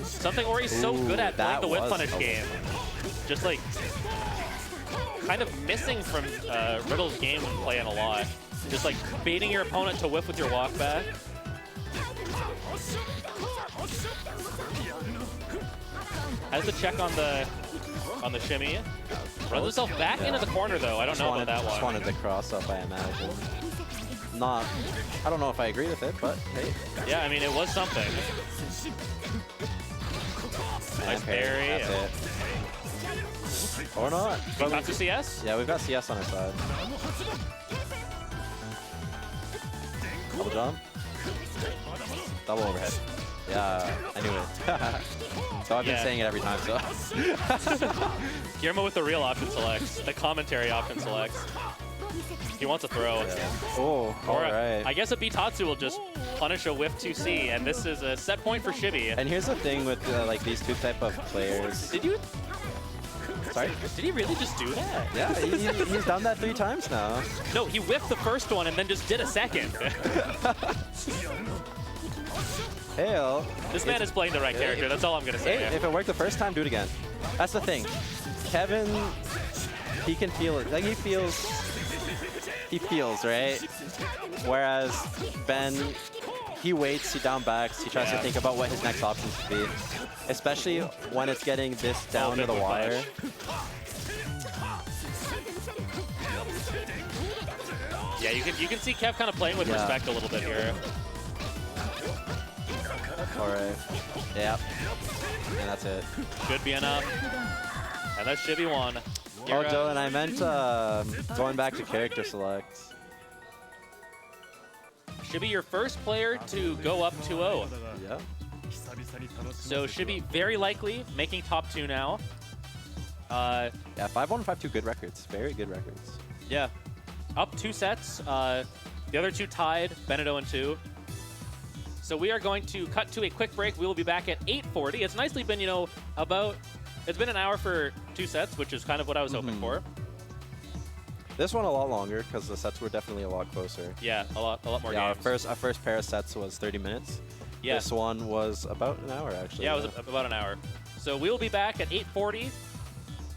Something Ori's so good at playing that the whip was punish a- game. Just like kind of missing from Riddle's game when playing a lot. Just like baiting your opponent to whip with your walk back. Has the check on the shimmy. Runs himself back into the corner though. I don't know about that Just one. wanted the cross up, I imagine. I don't know if I agree with it, but hey. Yeah, I mean it was something. Nice parry. That's it. Or not. But Got to CS? yeah, we've got CS on our side. Double jump. Double overhead. Yeah, anyway. So I've been Yeah. saying it every time, so. Guillermo with the real option selects. The commentary option selects. He wants a throw. Yeah. Oh, Or alright. I guess a Bitatsu will just punish a whiff 2C, and this is a set point for Chibi. And here's the thing with like these two type of players. Did you? Sorry? Did he really just do that? Yeah, he's done that 3 times now. No, he whiffed the first one and then just did a second. Hell. This man is playing the right character. That's all I'm gonna say. Hey, if it worked the first time, do it again. That's the thing. Kevin, he can feel it. Like he feels, right? Whereas Ben, he waits, he down backs, he tries to Yeah. think about what his next option should be. Especially when it's getting this down to the big wire. Yeah, you can see Kev kind of playing with Yeah. respect a little bit here. Alright. Yep. And that's it. Should be enough. And that's Shibby 1. Oh, Dylan, I meant going back to character select. Shibby, your first player to go up 2-0. Yeah. So Shibby very likely making top 2 now. Yeah, 5-1, 5-2, good records. Very good records. Yeah. Up 2 sets. The other 2 tied, Benedetto and 2. So we are going to cut to a quick break. We will be back at 8:40. It's nicely been, it's been an hour for 2 sets, which is kind of what I was hoping for. This one a lot longer because the sets were definitely a lot closer. Yeah, a lot more Yeah, games. our first pair of sets was 30 minutes. Yeah. This one was about an hour, actually. Yeah, it was about an hour. So we will be back at 8:40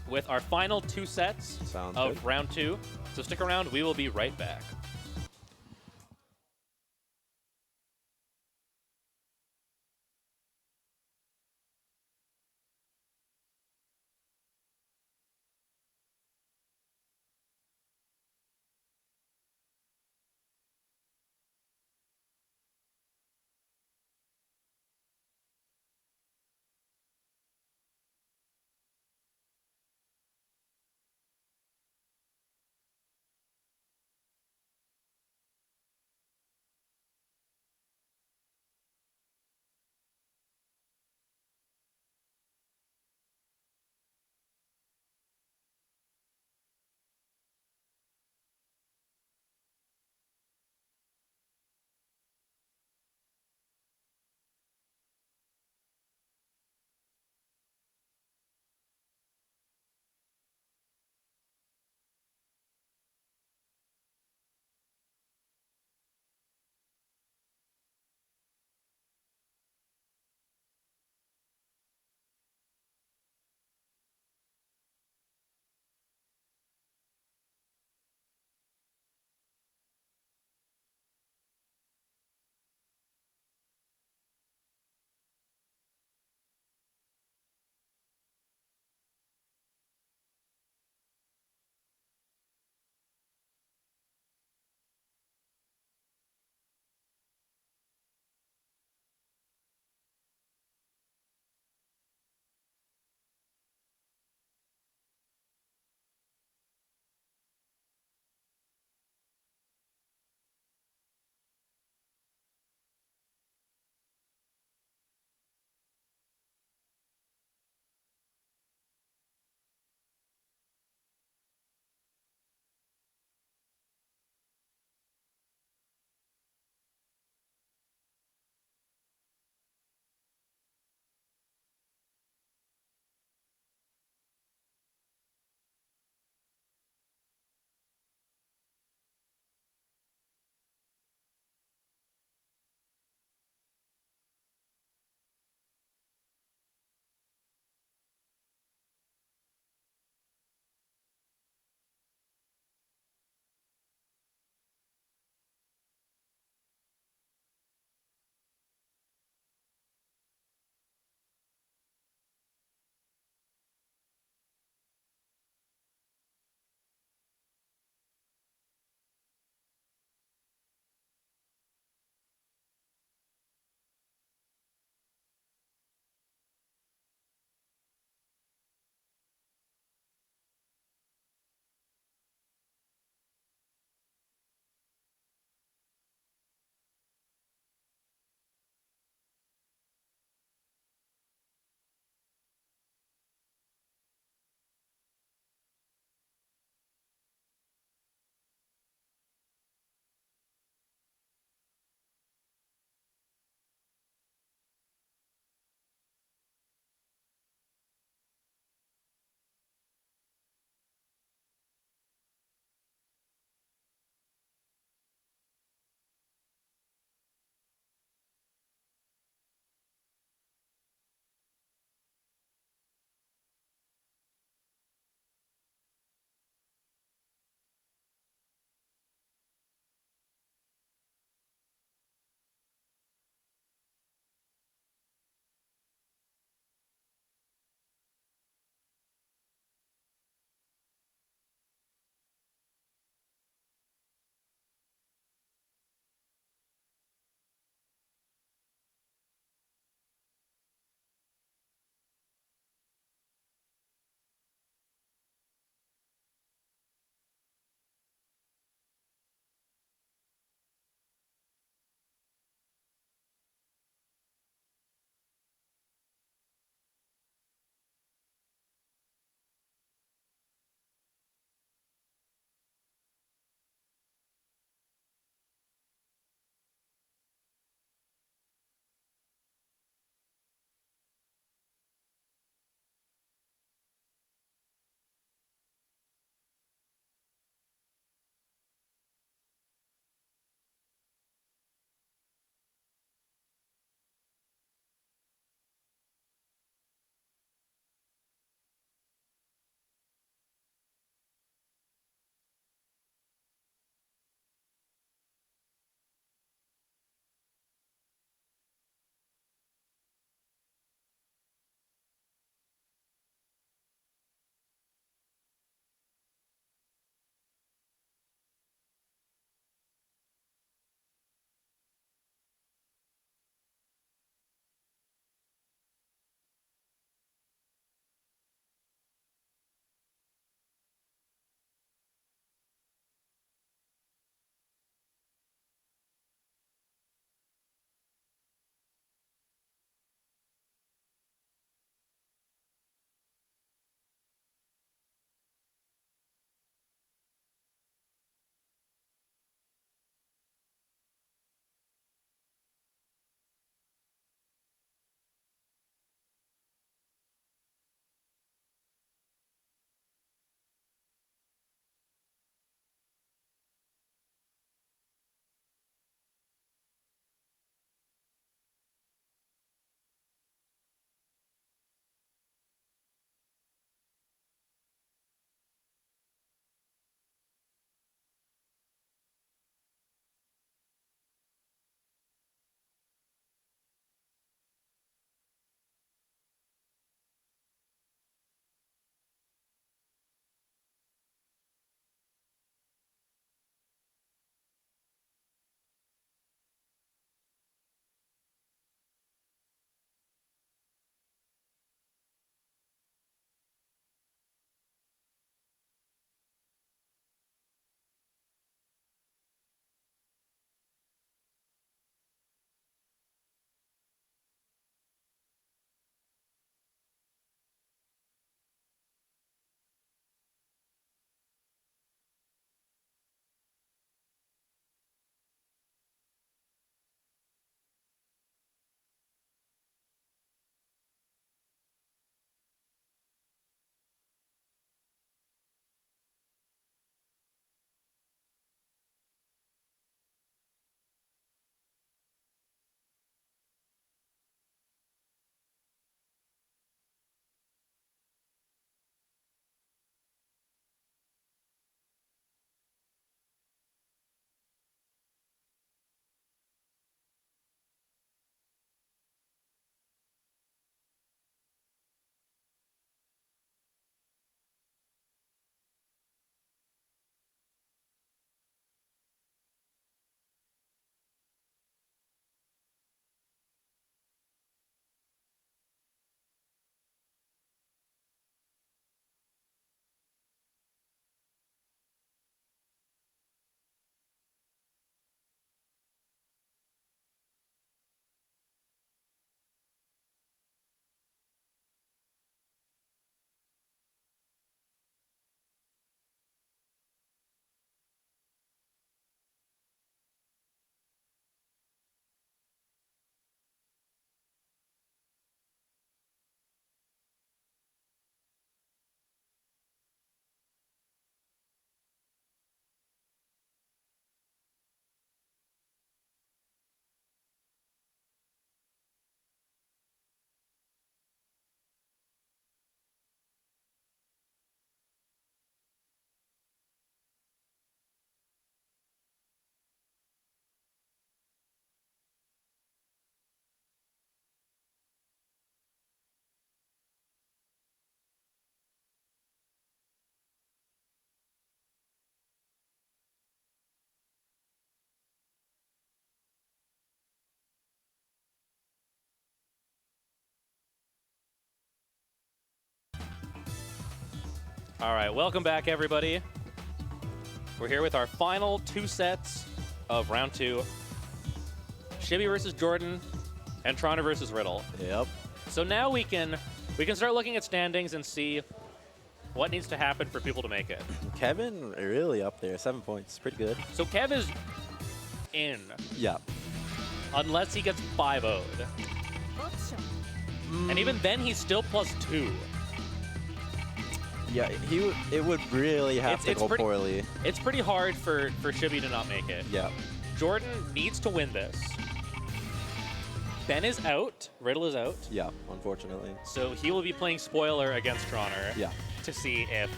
with our final 2 sets Sounds of good. round 2. So stick around. We will be right back. All right, welcome back, everybody. We're here with our final 2 sets of round 2. Shibby versus Jordan, and Toronto versus Riddle. Yep. So now we can start looking at standings and see what needs to happen for people to make it. Kevin really up there, 7 points, pretty good. So Kev is in, Yeah. unless he gets 5-0'd. And even then, he's still +2. Yeah, it would really have to go poorly. It's pretty hard for Shibby to not make it. Yeah. Jordan needs to win this. Ben is out. Riddle is out. Yeah, unfortunately. So he will be playing spoiler against Troner Yeah. to see if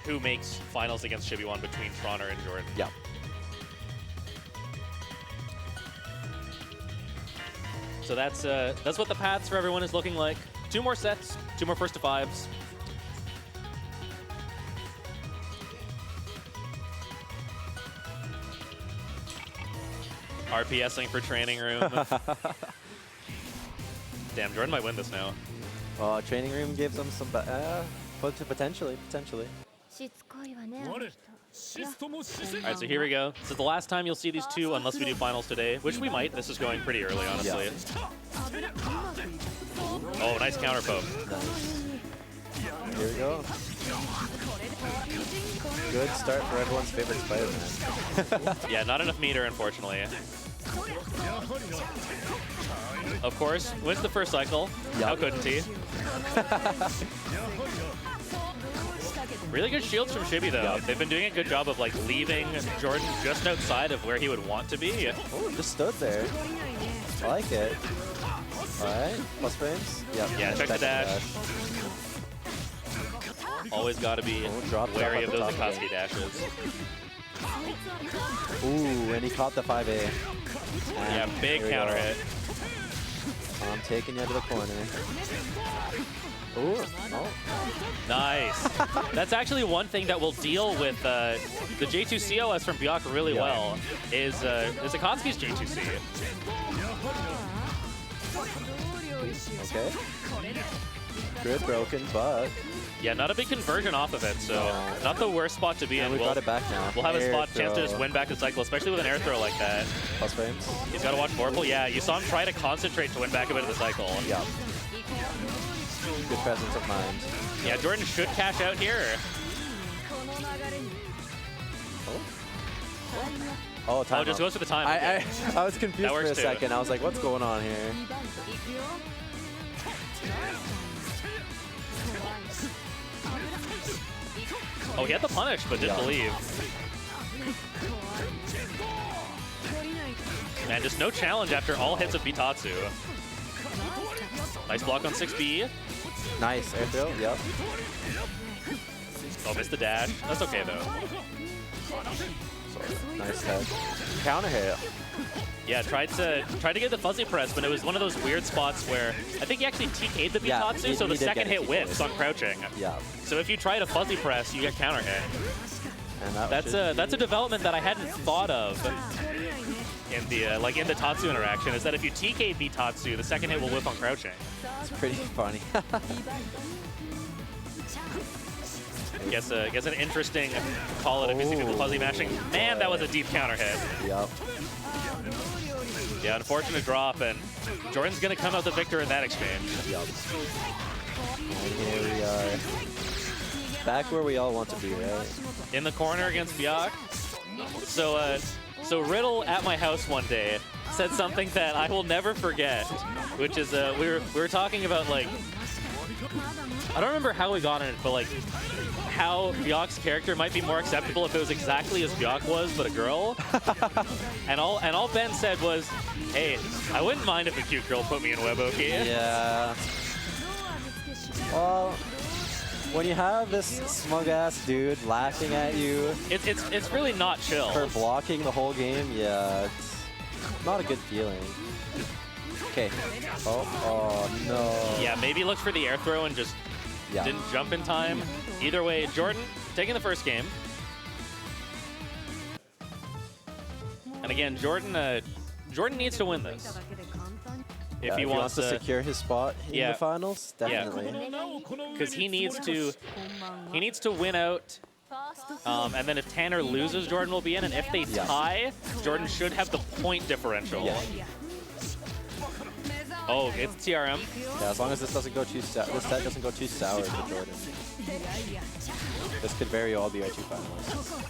who makes finals against Shibby 1 between Troner and Jordan. Yeah. So that's what the paths for everyone is looking like. 2 more sets, 2 more first to 5s. RPSing for training room. Damn, Jordan might win this now. Well, training room gives them some, potentially. 我シストも施設 All right, so here we go. This is the last time you'll see these 2 unless we do finals today, which we might. This is going pretty early, honestly. Oh, nice counter poke. Here we go. Good start for everyone's favorite Spider-Man. Yeah, not enough meter, unfortunately. Of course, wins the first cycle. Yep. How couldn't he? Really good shields from Shibby, though. Yep. They've been doing a good job of like leaving Jordan just outside of where he would want to be. Oh, just stood there. I like it. All right, plus frames. Yep. Yeah, check the dash. Always got to be drop wary at of the those top of Akatsuki dashes. Ooh, and he caught the 5A. Yeah, And big here we counter go. hit. I'm taking you to the corner. Ooh, oh. Nice. That's actually one thing that will deal with the J2 COS from Byakuya really Yeah. well is Akatsuki's J2C. Okay. Grid broken, but Yeah, not a big conversion off of it, so No. not the worst spot to be and in. we've We'll, got it back now. we'll have a Air spot chance to just throw. win back the cycle, especially with an air throw like that. Plus frames. He's got to watch Vorpal. Yeah, you saw him try to concentrate to win back a bit of the cycle. Yeah. Good presence of mind. Yeah, Jordan should cash out here. Oh, time Oh, just up. goes for the time. I was confused That for works a too. second. I was like, what's going on here? Oh, he had the punish, but didn't Yeah. believe. Man, just no challenge after all hits of Bitatsu. Nice block on 6B. Nice air throw. Yep. Oh, missed the dash. That's okay, though. Nice head. Counter hit. Yeah, tried to get the fuzzy press, but it was one of those weird spots where I think he actually TK'd the Yeah, Bitatsu, he- so the he did second get it hit whiffs on crouching. Yeah. So if you try to fuzzy press, you get counter hit. And that That's a development that I hadn't thought of in the in the Tatsu interaction. Is that if you TK Bitatsu, the second hit will whiff on crouching. It's pretty funny. Guess an interesting call it if you see people fuzzy mashing. Man, that was a deep counter hit. Yep. Yeah, unfortunate drop, and Jordan's gonna come out the victor in that exchange. Yep. And here we are. Back where we all want to be, right? In the corner against Byak. So Riddle at my house one day said something that I will never forget, which is we were talking about like I don't remember how we got in it, but like how Byak's character might be more acceptable if it was exactly as Byak was, but a girl. and all Ben said was, "Hey, I wouldn't mind if a cute girl put me in Weboki." Yeah. Well, when you have this smug-ass dude laughing at you It's really not chill. for blocking the whole game, yeah, it's not a good feeling. Okay. Oh no. Yeah, maybe looked for the air throw and just Yeah. didn't jump in time. Either way, Jordan taking the first game. And again, Jordan needs to win this. Yeah, he wants to secure his spot in Yeah. the finals, Yeah. definitely. because he needs to win out. And then if Tanner loses, Jordan will be in, and if they Yeah. tie, Jordan should have the point differential. Yeah. Oh, it's TRM. Yeah, as long as this doesn't go too this set doesn't go too sour for Jordan. This could very well be our 2 finalists.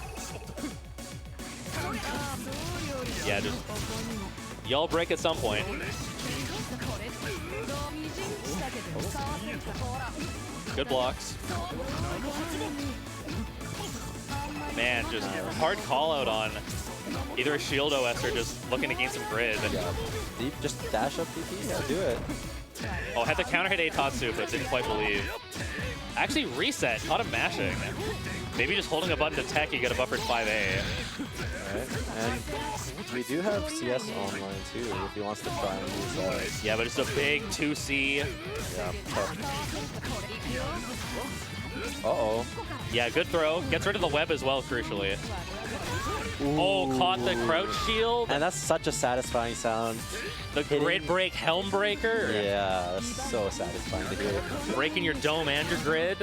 Yeah, just y'all break at some point. Good blocks. Man, just hard call out on either a shield OS or just looking to gain some grid. Yeah. Deep, just dash up DP. Yeah, do it. Oh, had the counter hit Eitatsu, but didn't quite believe. Actually reset, caught him mashing. Maybe just holding a button to tech, you get a buffered 5A. Alright, and we do have CS online too if he wants to try and use that. Yeah, but it's a big 2C. Yeah, tough. Uh-oh. Yeah, good throw. Gets rid of the web as well, crucially. Oh, caught the crouch shield. And that's such a satisfying sound. The grid break Helm Breaker. Yeah, that's so satisfying to hear. Breaking your dome and your grid.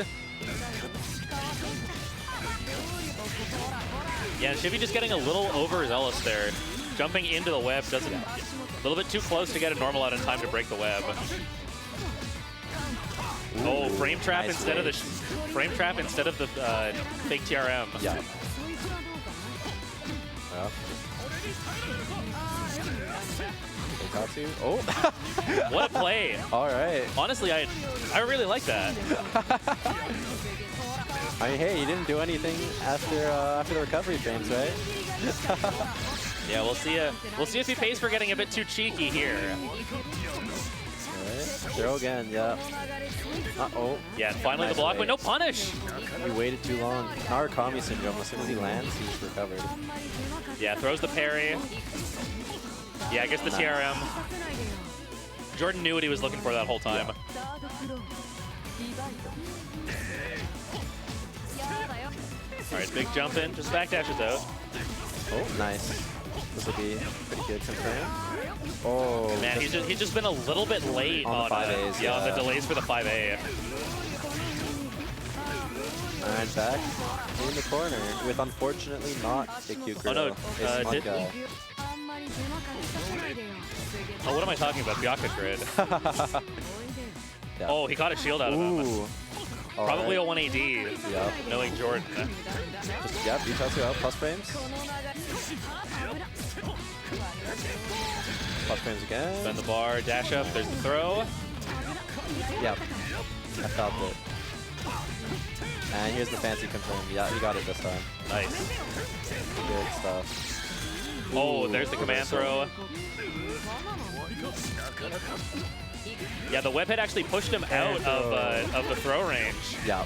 Yeah, Shivy just getting a little overzealous there. Jumping into the web doesn't... A little bit too close to get a normal out in time to break the web. Oh, frame trap nice instead wave. of the frame trap instead of the fake TRM. Yeah. Yeah. Eitatsu. Oh. What a play! All right. Honestly, I really like that. I mean, hey, you didn't do anything after the recovery frames, right? Yeah, we'll see. We'll see if he pays for getting a bit too cheeky here. Alright. Throw again. Yeah. Uh-oh. Yeah, and finally Nice the block, wave. but no punish. He waited too long. Narukami syndrome. As soon as he lands, he's recovered. Yeah, throws the parry. Yeah, I guess the TRM. Jordan knew what he was looking for that whole time. All right, big jump in, just back dashes out. Oh, nice. This will be pretty good confirm. Oh, Man, he's just been a little bit late On the on 5As, yeah, on the yeah. delays for the 5A. and back in the corner with unfortunately not the Q Oh, no, It's did- Monka. Oh, what am I talking about? Byakuya grid. Yeah. Oh, he caught a shield out of him. Ooh. All Probably right. a 1AD, Yeah. knowing Jordan. Just, yeah, Eitatsu out, plus frames. Plus frames again. Bend the bar, dash up, there's the throw. Yep. I felt it. And here's the fancy confirm. Yeah, you got it this time. Nice. Good stuff. Oh, Ooh, there's the command throw. Yeah, the web hit actually pushed him out of the throw range. Yeah.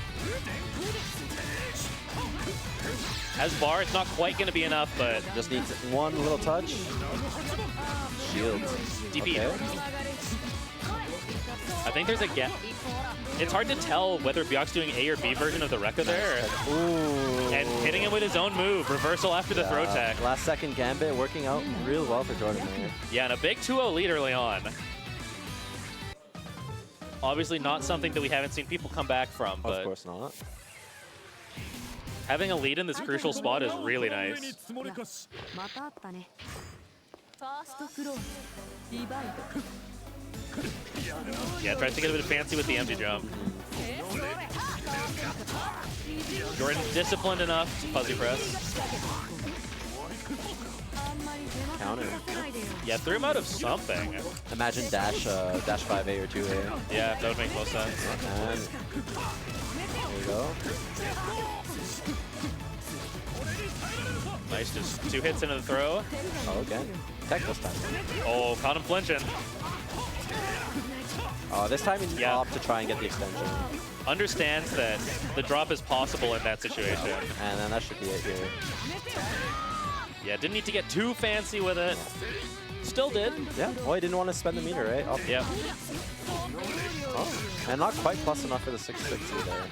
As bar, it's not quite going to be enough, but Just needs one little touch. Shield. DP. Okay. I think there's a gap. It's hard to tell whether Byakuya's doing A or B version of the Rekka there. Ooh. And hitting him with his own move, reversal after the throw tech. Last second gambit working out real well for Jordan there. Yeah, and a big 2-0 lead early on. Obviously not something that we haven't seen people come back from, Of but course not. having a lead in this crucial spot is really nice. またあったねファーストクローンリバイド Yeah, tries to get a bit fancy with the empty jump. Jordan disciplined enough to fuzzy press. Counter. Yeah, threw him out of something. Imagine dash 5A or 2A. Yeah, that would make most sense. And there you go. Nice, just 2 hits into the throw. Oh, again. Tech this time. Oh, caught him flinching. Oh, this time he Yeah. opted to try and get the extension. Understands that the drop is possible in that situation. And then that should be it here. Yeah, didn't need to get too fancy with it. Still did. Yeah. Well, he didn't want to spend the meter, right? Yep. Oh. And not quite plus enough for the 660 there.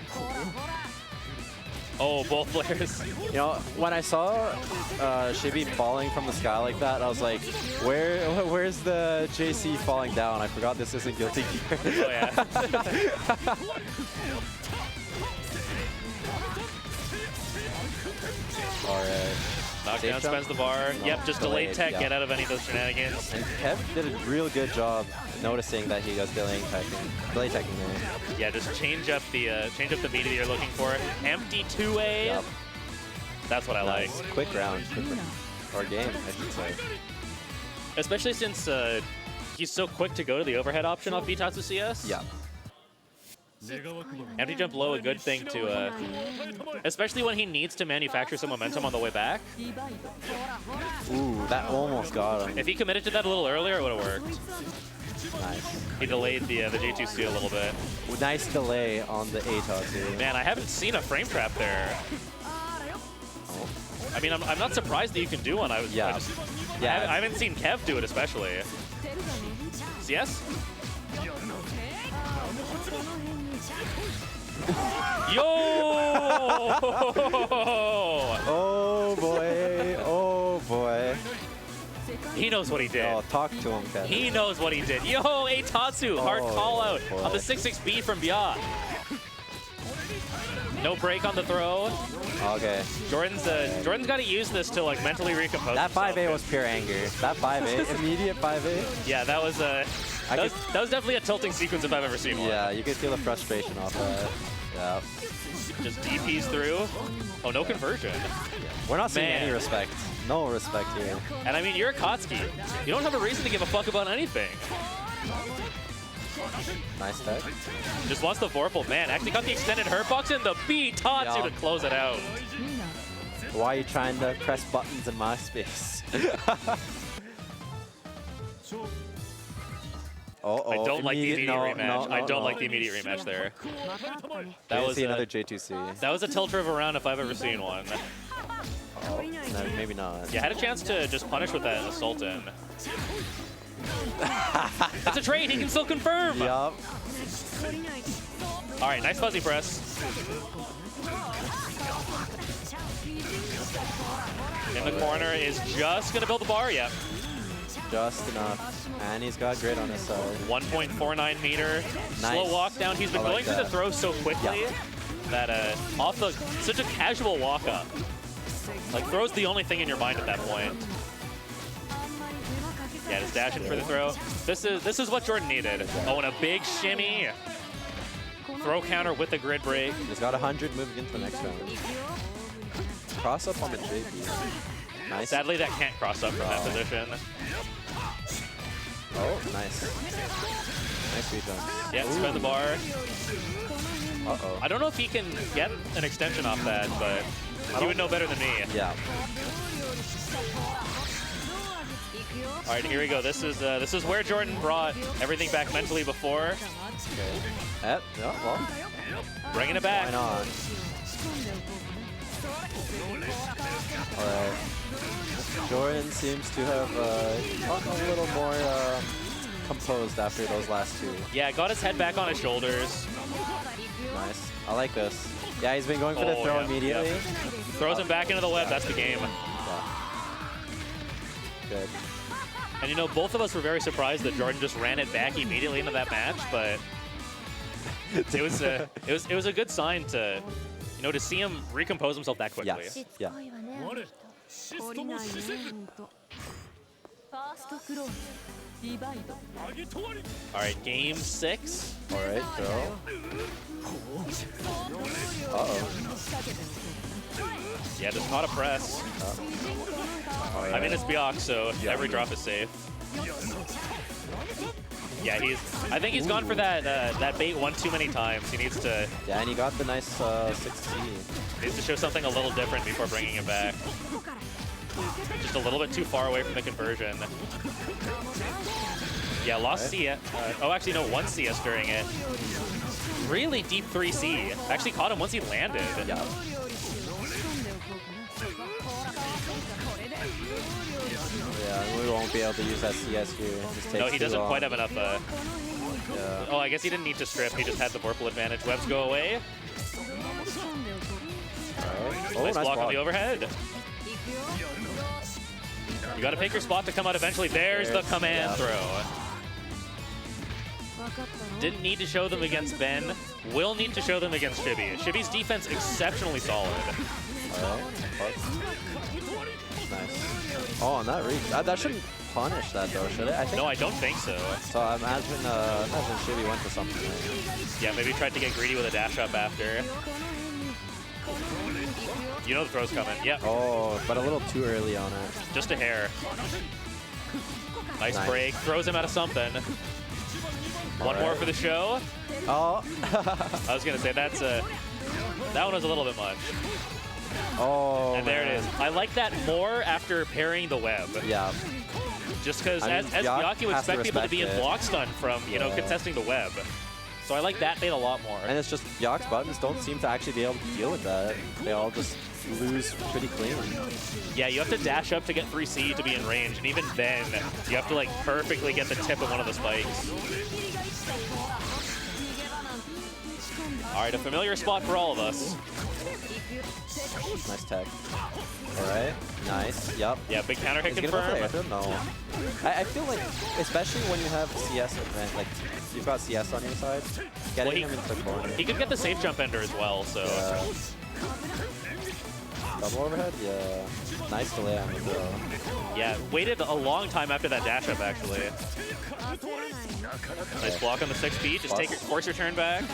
Oh, both players. You know, when I saw Shibi falling from the sky like that, I was like, where's the JC falling down? I forgot this isn't Guilty Gear. Oh, yeah. Alright. Knockdown Safe jump? spends the bar. No, Yep, just delayed tech, yeah. get out of any of those shenanigans. And Kev did a real good job noticing that he was delay teching there. Yeah, just change up the meter you're looking for. Empty 2A. Yep. That's what I like. Nice. Quick round. Or game, I should say. Especially since he's so quick to go to the overhead option off Bitatsu CS. Yeah. Empty jump low, a good thing to, especially when he needs to manufacture some momentum on the way back. Ooh, that almost got him. If he committed to that a little earlier, it would have worked. Nice. He delayed the J2C a little bit. Nice delay on the Atatsu. Man, I haven't seen a frame trap there. I mean, I'm not surprised that you can do one. I Yeah. haven't seen Kev do it, especially. CS? Yo! Oh boy, oh boy. He knows what he did. Oh, talk to him, Kev. He knows what he did. Yo, Atatsu, hard Oh, call out boy. on the 6-6B from Bia. No break on the throw. Okay. Jordan's got to use this to like mentally recompose. That himself. 5A was pure anger. That 5A, immediate 5A. Yeah, that was that was definitely a tilting sequence if I've ever seen one. Yeah, you could feel the frustration off that. Yeah. Just DPs through. Oh, no conversion. We're not seeing Man. any respect. No respect here. And I mean, you're Akatsuki. You don't have a reason to give a fuck about anything. Nice tech. Just wants the Vorpal. Man, actually got the extended hurt box and the Bitatsu Yeah. to close it out. Why are you trying to press buttons in my space? Oh, I don't like the immediate rematch. no, I don't no. like the immediate rematch there. That That was see another J2C. that was a tilter of a round if I've ever seen one. Oh, no, maybe not. Yeah, had a chance to just punish with that assault in. That's a trade. He can still confirm. Yup. All right, nice fuzzy press. In the corner is just gonna build the bar. Yep. Just enough. And he's got grid on his side. 1.49 meter. Nice. Slow walk down. He's been I like going through the that. throw so quickly that off the such a casual walk up. Like throw's the only thing in your mind at that point. Yeah, just dashing for the throw. This is what Jordan needed. Oh, and a big shimmy. Throw counter with the grid break. He's got 100 moving into the next round. Cross up on the JP. Nice. Sadly, that can't cross up from that position. Oh, nice. Nice read jump. Yeah, spin the bar. Uh-oh. I don't know if he can get an extension off that, but he would know better than me. Yeah. All right, here we go. This is where Jordan brought everything back mentally before, Okay. Yeah, well, bringing it why back. not? Alright. Jordan seems to have gotten a little more composed after those last two. Yeah, got his head back on his shoulders. Nice. I like this. Yeah, he's been going for the Oh, throw yeah, immediately. yeah. Throws him back into the web. That's the game. Yeah. Good. And you know, both of us were very surprised that Jordan just ran it back immediately into that match, but it was a good sign to, you know, to see him recompose himself that quickly. Yes. Yeah. 我シストも視線ファーストクローズディバイド 上げ止まり All right, game 6. Alright, throw. Uh-oh. Yeah, just caught a press. Oh, I mean, it's Byakuya, so every drop is safe. Yeah, I think he's gone for that bait one too many times. He needs to Yeah, and he got the nice 6C. show something a little different before bringing it back. Just a little bit too far away from the conversion. Yeah, lost CS. Oh, actually, no, 1 CS during it. Really deep 3C. Actually caught him once he landed. Yeah. Yeah, we won't be able to use that CS here. It just takes No, he too doesn't long. quite have enough. Yeah. Oh, I guess he didn't need to strip. He just had the Vorpal advantage. Webs go away. Alright. Oh, Nice block on block. the overhead. You got to pick your spot to come out eventually. There's the command throw. Didn't need to show them against Ben. Will need to show them against Shibby. Shibby's defense exceptionally solid. Alright. Nice. Oh, and that reach. That shouldn't punish that though, should it? I think. No, I don't think so. So I imagine Shibby went to something there. Yeah, maybe tried to get greedy with a dash up after. You know the throw's coming. Yep. Oh, but a little too early on it. Just a hair. Nice break. Throws him out of something. One more for the show. Oh. I was gonna say that one was a little bit much. Oh. And there it man. is. I like that more after parrying the web. Yeah. Just because I mean, as Byaku would has to expect people to be in respect it. block stun from, you know, contesting the web. So I like that bait a lot more. And it's just Yak's buttons don't seem to actually be able to deal with that. They all just lose pretty clean. Yeah, you have to dash up to get 3C to be in range, and even then, you have to like perfectly get the tip of one of the spikes. All right, a familiar spot for all of us. Nice tech. All right. Nice. Yup. Yeah, big counter hit Is he gonna go confirmed. for the air throw? No. I feel like, especially when you have CS event, like you've got CS on your side, getting him into the corner. He could get the safe jump ender as well, so. Double overhead? Yeah. Nice delay on the throw. Yeah, waited a long time after that dash up, actually. Nice block on the 6B. Just force your turn back.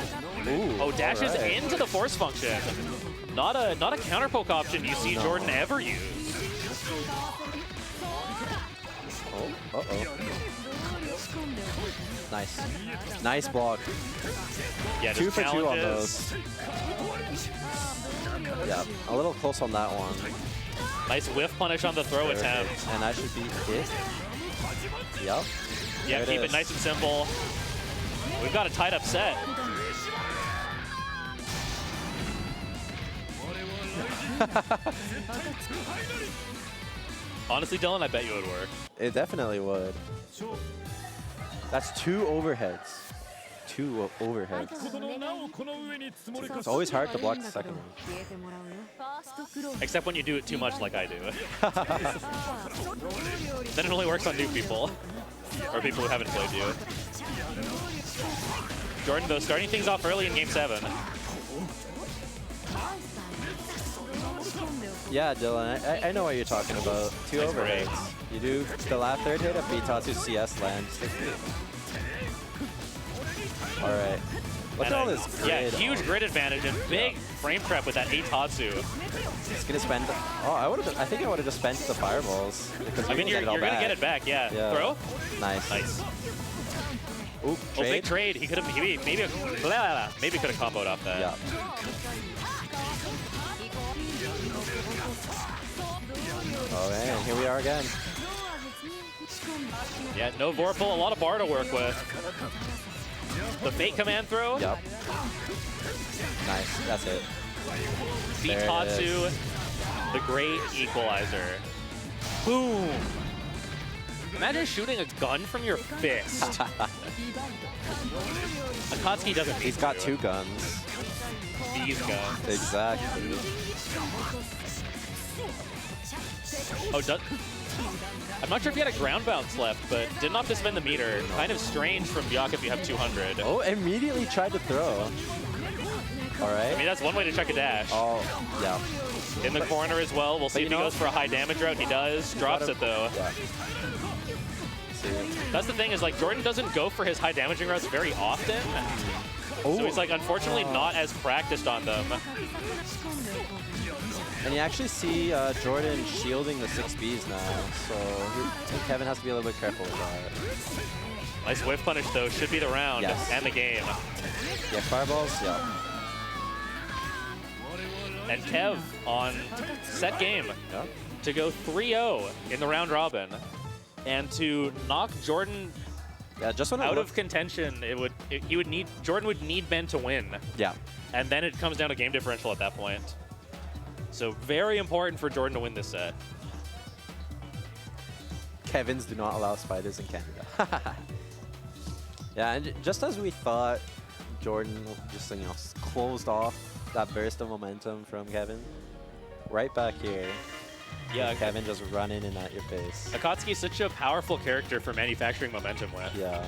Ooh, Oh, dashes all right. into the force function. Not a counter poke option you see Jordan ever use. Oh, uh-oh. Nice. Nice block. Yeah, 2 just for 2 on challenges. those. Yeah, a little close on that one. Nice whiff punish on the throw attempt. And that should be it. Yep. Yeah, There keep it it is. nice and simple. We've got a tied up set. Honestly, Dylan, I bet you it would work. It definitely would. That's 2 overheads. 2 overheads. It's always hard to block the second one. Except when you do it too much like I do. Then it only works on new people. Or people who haven't played you. Jordan, though, starting things off early in Game 7. Yeah, Dylan, I know what you're talking about. 2 Nice overheads. break. You do the last third hit of Bitatsu CS land 60. All right. Look at all this Yeah, grid. huge grid advantage and big frame trap with that Eitatsu. It's gonna spend. Oh, I think I would have just spent the fireballs. Because I mean, you're going to get it back, yeah. Throw? Nice. Nice. Oop, Oh, big trade. He could have, maybe could have comboed off that. Yeah. Oh man, here we are again. Yeah, no Vorpal, a lot of bar to work with. The fake command throw. Yep. Nice, that's it. There it Bitatsu, the great equalizer. Boom. Imagine shooting a gun from your fist. Akatsuki doesn't need He's got to. 2 guns. These guns. Exactly. Oh, I'm not sure if he had a ground bounce left, but didn't have to spend the meter. Kind of strange from Byaku if you have 200. Oh, immediately tried to throw. All right. I mean, that's one way to check a dash. Oh, yeah. In the corner as well. We'll see if he goes for a high damage route. He does. Drops it, though. Yeah. See. That's the thing is, like, Jordan doesn't go for his high damaging routes very often. Oh. So he's, like, unfortunately not as practiced on them. And you actually see Jordan shielding the 6Bs now, so I think Kevin has to be a little bit careful with that. Nice whiff punish, though. Should be the round Yes. and the game. Yeah, fireballs, yeah. And Kev on set game Yeah. to go 3-0 in the round robin. And to knock Jordan Yeah, just when out of contention, Jordan would need Ben to win. Yeah. And then it comes down to game differential at that point. So very important for Jordan to win this set. Kevins do not allow spiders in Canada. Yeah, and just as we thought Jordan just, you know, closed off that burst of momentum from Kevin. Right back here. Yeah, Kevin just running in at your face. Akatsuki is such a powerful character for manufacturing momentum with. Yeah.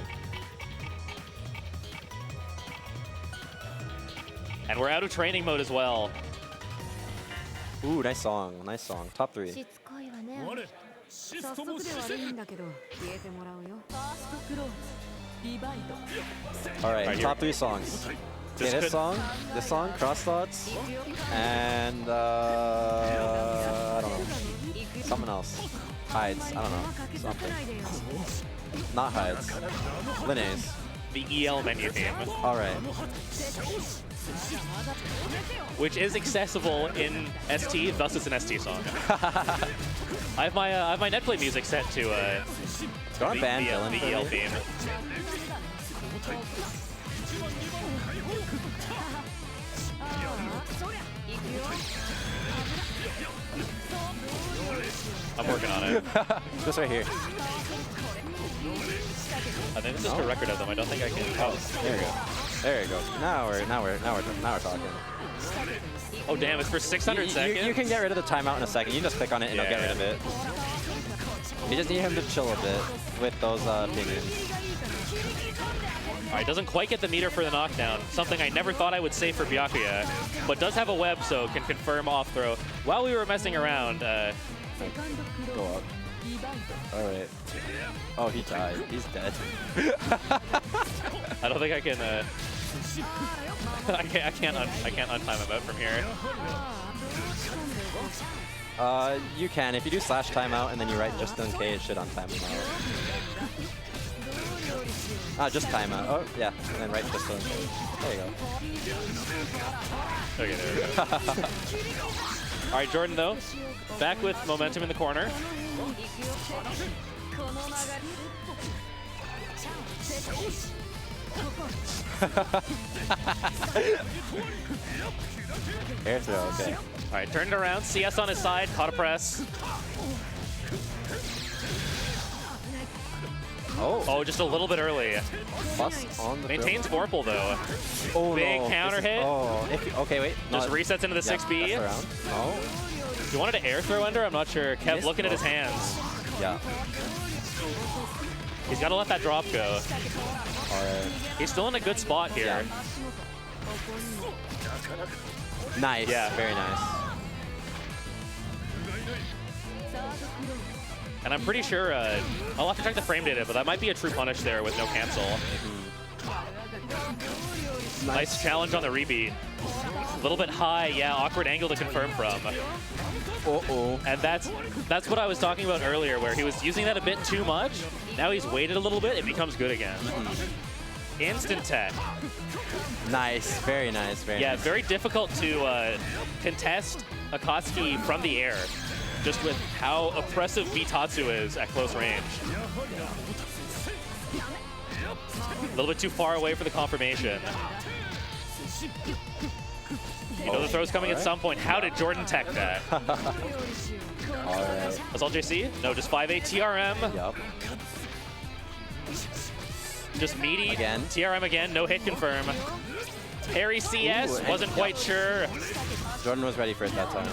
And we're out of training mode as well. Ooh, nice song. Nice song. Top 3. しつこいわね我シ早ストも速で悪いんだけど消えてもらうよファーストクローズリバイド All right, Right top 3 songs. Okay, could- this song, Cross Thoughts, and I don't know, someone else. Hides, I don't know, something. Not Hides. Linnaeus. The EL menu theme, All right. which is accessible in ST, thus it's an ST song. I have my Netplay music set to Gonna the, ban the, Dylan the for EL me. theme. I'm working on it. Just right here. I think this is a record of them. I don't think I can. Oh, There you go. There you go. Now we're talking. oh damn! It's for 600 seconds. You can get rid of the timeout in a second. You just click on it and it'll get rid of it. You just need him to chill a bit with those pinions. All right, doesn't quite get the meter for the knockdown. Something I never thought I would say for Byakuya, but does have a web, so can confirm off throw. While we were messing around, Go up. All right. Oh, he died. He's dead. I don't think I can. I can't untime him out from here. You can. If you do slash timeout and then you write just in case, it should untime him out. Just timeout. Oh, yeah. And then write just in case. There you go. Okay, there we go. All right, Jordan though, back with momentum in the corner. Air throw, okay. All right, turned around, CS on his side, caught a press. Oh, just a little bit early. Plus on the Maintains Vorpal though. Oh, Big no. counter This is- hit. Oh, okay, wait. Just No, resets into the 6B. Yeah, that's around. Oh, You wanted to air throw under? I'm not sure. Kev Missed looking at his both. hands. yeah. He's got to let that drop go. All right. He's still in a good spot here. Yeah. Nice. Yeah. Very nice. And I'm pretty sure, I'll have to check the frame data, but that might be a true punish there with no cancel. Nice challenge on the rebeat. A little bit high, yeah, awkward angle to confirm from. Uh-oh. And that's what I was talking about earlier, where he was using that a bit too much. Now he's waited a little bit, it becomes good again. Instant tech. Nice. Very nice. Very Yeah, nice. very difficult to contest Akatsuki from the air, just with how oppressive Bitatsu is at close range. A little bit too far away for the confirmation. You know the throw's coming at some point. How did Jordan tech that? All right. Assault JC? No, just 5-8 TRM. Yup. Just meaty. Again. TRM again, no hit confirm. Parry CS, Ooh, and- wasn't quite sure. Jordan was ready for it that time.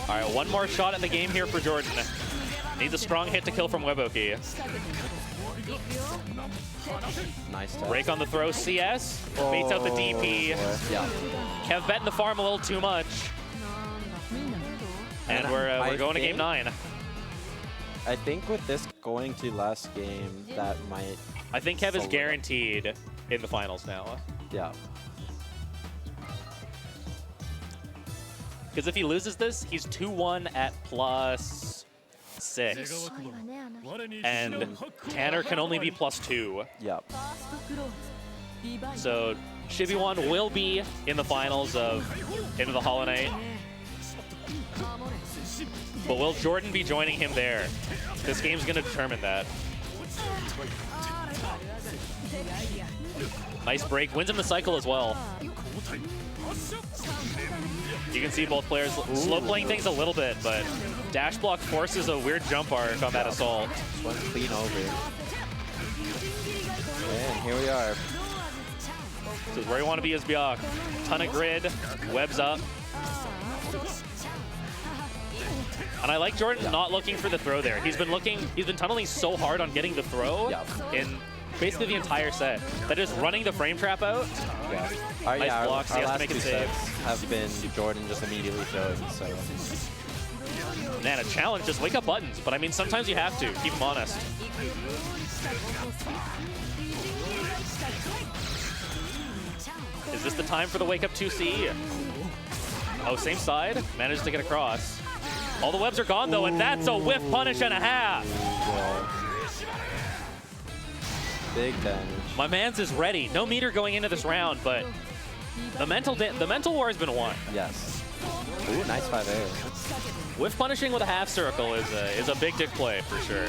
All right, one more shot at the game here for Jordan. Needs a strong hit to kill from Weboki. Nice tech. Rake on the throw, CS. Baits out the DP. Yeah. Kev betting the farm a little too much. And we're I going to game think- 9. I think with this going to last game, that might, I think Kev is Solid. guaranteed in the finals now. yeah. Because if he loses this, he's 2-1 at +6. 願わくば我に And 死の白虎 Tanner can only be +2. Yep. So Shibuan will be in the finals of Into the Hollow Knight. But will Jordan be joining him there? This game's going to determine that. Nice break. Wins him the cycle as well. You can see both players slow playing things a little bit, but dash block forces a weird jump arc on that assault. Just went clean over. here we are. This is where you want to be as Byakuya. Ton of grid, webs up. And I like Jordan not looking for the throw there. He's been tunneling so hard on getting the throw in basically the entire set that is running the frame trap out. Yeah. Nice blocks, he has to make it save. Have been Jordan just immediately throwing, so. Man, a challenge, just wake up buttons. But I mean, sometimes you have to, keep them honest. Is this the time for the wake up 2C? Oh, same side, manages to get across. All the webs are gone though, and that's a whiff punish and a half. Big damage. My man's is ready. No meter going into this round, but the mental war has been won. Yes. Ooh, nice 5A. Whiff punishing with a half circle is a big dick play for sure.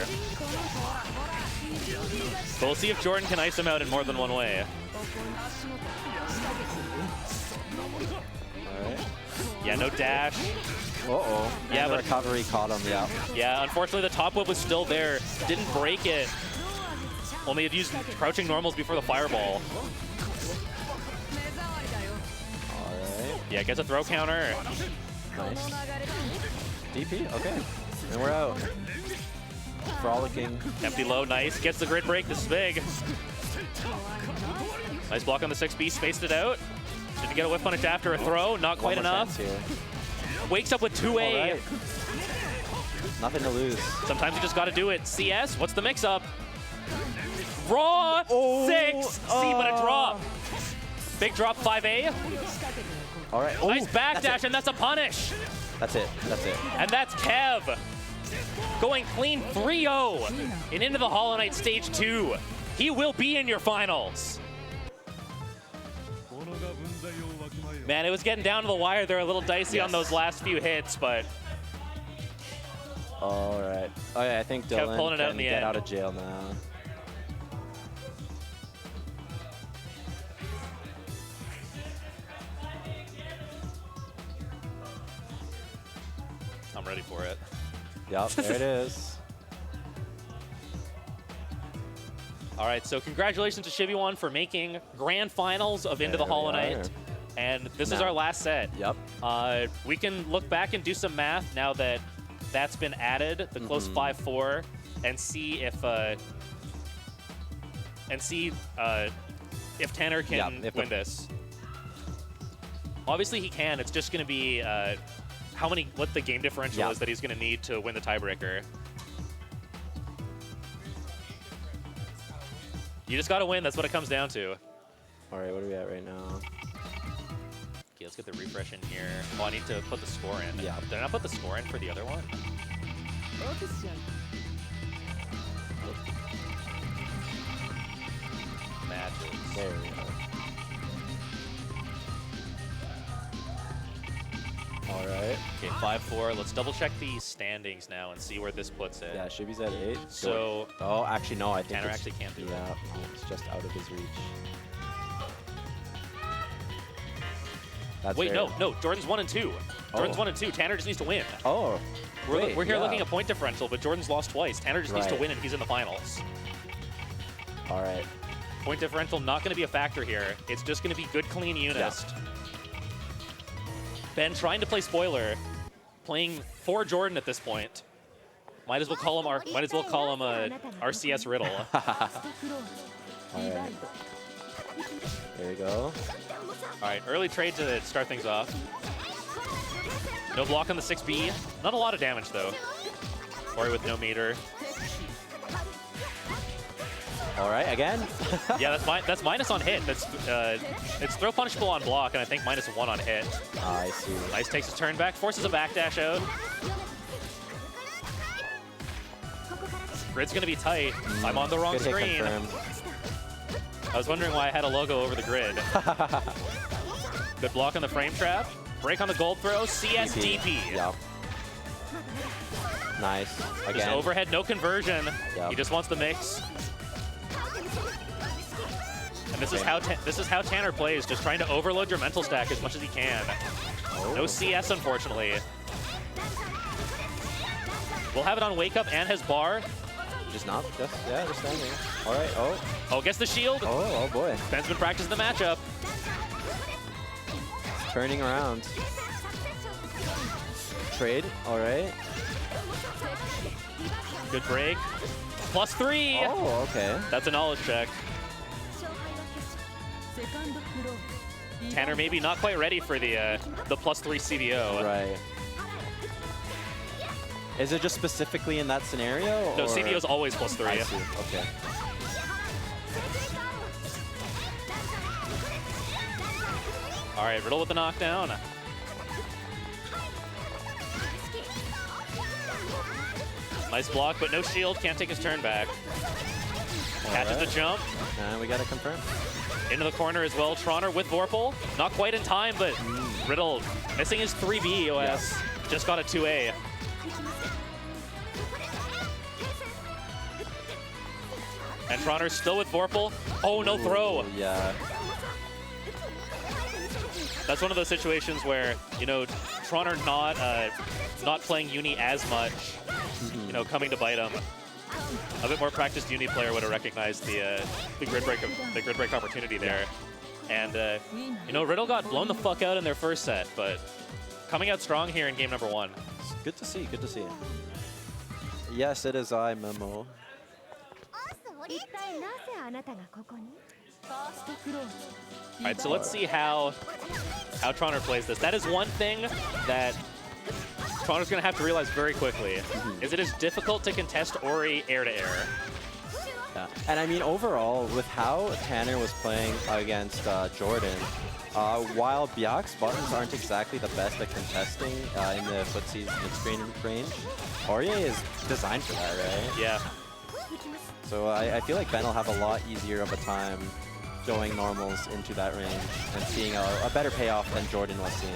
But we'll see if Jordan can ice him out in more than one way. Alright. Yeah, no dash. Uh-oh. Yeah, and the but recovery caught him, yeah. Yeah, unfortunately the top whip was still there. Didn't break it. Only had used crouching normals before the fireball. Alright. Yeah, gets a throw counter. Nice. DP? Okay. And we're out. Frolicking. Empty low, nice. Gets the grid break, this is big. Nice block on the 6B, spaced it out. Didn't get a whip punish after a throw, not quite enough. Wakes up with 2A. Right. Nothing to lose. Sometimes you just gotta do it. CS, what's the mix-up? Raw 6! See, but a drop. Big drop 5A. All right. Nice backdash, and that's a punish. That's it. That's it. And that's Kev. Going clean 3-0 and into the Hollow Knight Stage 2. He will be in your finals. Man, it was getting down to the wire there, a little dicey on those last few hits, but... All right. Oh, yeah, I think Kev Dylan pulling it out can in the get end. out of jail now. I'm ready for it. Yep, there it is. All right, so congratulations to Shibiwan for making grand finals of Into the There Hollow we Knight. are. And this is Now- our last set. Yep. We can look back and do some math now that that's been added, the close 5-4, and see if Tanner can win this. Obviously he can. It's just going to be what the game differential is that he's going to need to win the tiebreaker. You just got to win. That's what it comes down to. All right, what are we at right now? Okay, let's get the refresh in here. Oh, I need to put the score in. Yeah. Did I not put the score in for the other one? Matches. There we go. All right. Okay, 5-4. Let's double check the standings now and see where this puts it. Yeah, Shibi's at 8. So, oh, actually, no. I think Tanner it's- actually can't do it. Yeah, it's just out of his reach. That's Wait, fair. no. Jordan's 1 and 2. Jordan's 1 and 2. Tanner just needs to win. Oh. We're here yeah. looking at point differential, but Jordan's lost twice. Tanner just needs to Right. win and he's in the finals. All right. Point differential not going to be a factor here. It's just going to be good, clean Unist. Ben trying to play spoiler, playing for Jordan at this point. Might as well call him RCS Riddle. All right. There you go. All right, early trade to start things off. No block on the 6B. Not a lot of damage though. Ori with no meter. All right, again. Yeah, that's minus on hit. That's it's throw punishable on block, and I think -1 on hit. I see. Nice takes his turn back, forces a backdash out. Grid's gonna be tight. I'm on the wrong Good hit screen. confirmed. I was wondering why I had a logo over the grid. Good block on the frame trap. Break on the gold throw. CSDP. Yep. Nice. Just Again. overhead, no conversion. Yep. He just wants the mix. And this is how Tanner plays, just trying to overload your mental stack as much as he can. No CS, unfortunately. We'll have it on Wake Up and his bar. Just not. Just standing. All right. Oh. Oh, gets the shield. Oh boy. Ben's been practicing the matchup. Turning around. Trade. All right. Good break. +3. Oh, okay. That's a knowledge check. セカンドクロー Tanner maybe not quite ready for the +3 CBO. Right. Is it just specifically in that scenario? No, or? CBO's always +3. I see. Okay. All right, Riddle with the knockdown. Nice block, but no shield. Can't take his turn back. Catches the jump. And we got to confirm. Into the corner as well. Tronner with Vorpal. Not quite in time, but Riddle missing his 3B OS. Just got a 2A. And Tronner still with Vorpal. Oh, no throw. Ooh, yeah. That's one of those situations where, you know, Tronner not playing Uni as much, you know, coming to bite him. A bit more practiced Uni player would have recognized the grid break opportunity there. And you know, Riddle got blown the fuck out in their first set, but coming out strong here in game number 1. It's good to see. Good to see. Yes, it is I, Memo. 一体なぜあなたがここにファーストクロー All right, so let's see how Tronner plays this. That is one thing that Tronner's going to have to realize very quickly. Is it is difficult to contest Ori air to air. Yeah. And I mean, overall, with how Tanner was playing against Jordan, while Byak's buttons aren't exactly the best at contesting in the footsie's mid-screen range, Aurier is designed for that, right? Yeah. So I feel like Ben will have a lot easier of a time going normals into that range and seeing a better payoff than Jordan was seeing.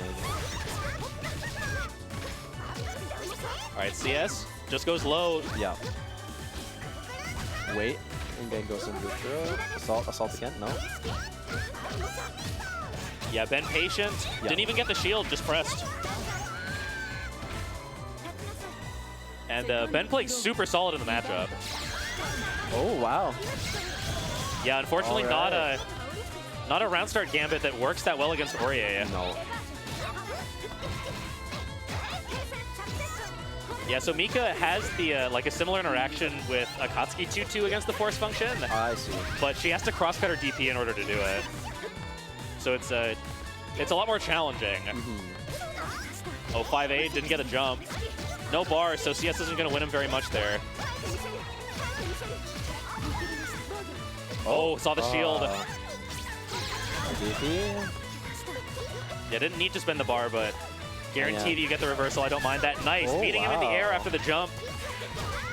All right, CS just goes low. Yeah. Wait, and then goes into the throw. Assault again? No. Yeah, Ben patient. Yeah. Didn't even get the shield, just pressed. And Ben playing super solid in the matchup. Oh, wow. Yeah, unfortunately All right. not a round start gambit that works that well against Aurier. No. Yeah, so Mika has the like a similar interaction with Akatsuki 2-2 against the force function, I see. but she has to cross-cut her DP in order to do it. So it's a lot more challenging. Oh, 5-8, didn't get a jump. No bar, so CS isn't going to win him very much there. Oh, saw the shield. DP? Yeah, didn't need to spend the bar, but guaranteed Yeah. you get the reversal. I don't mind that. Nice. Oh, Meeting him in the air wow. after the jump.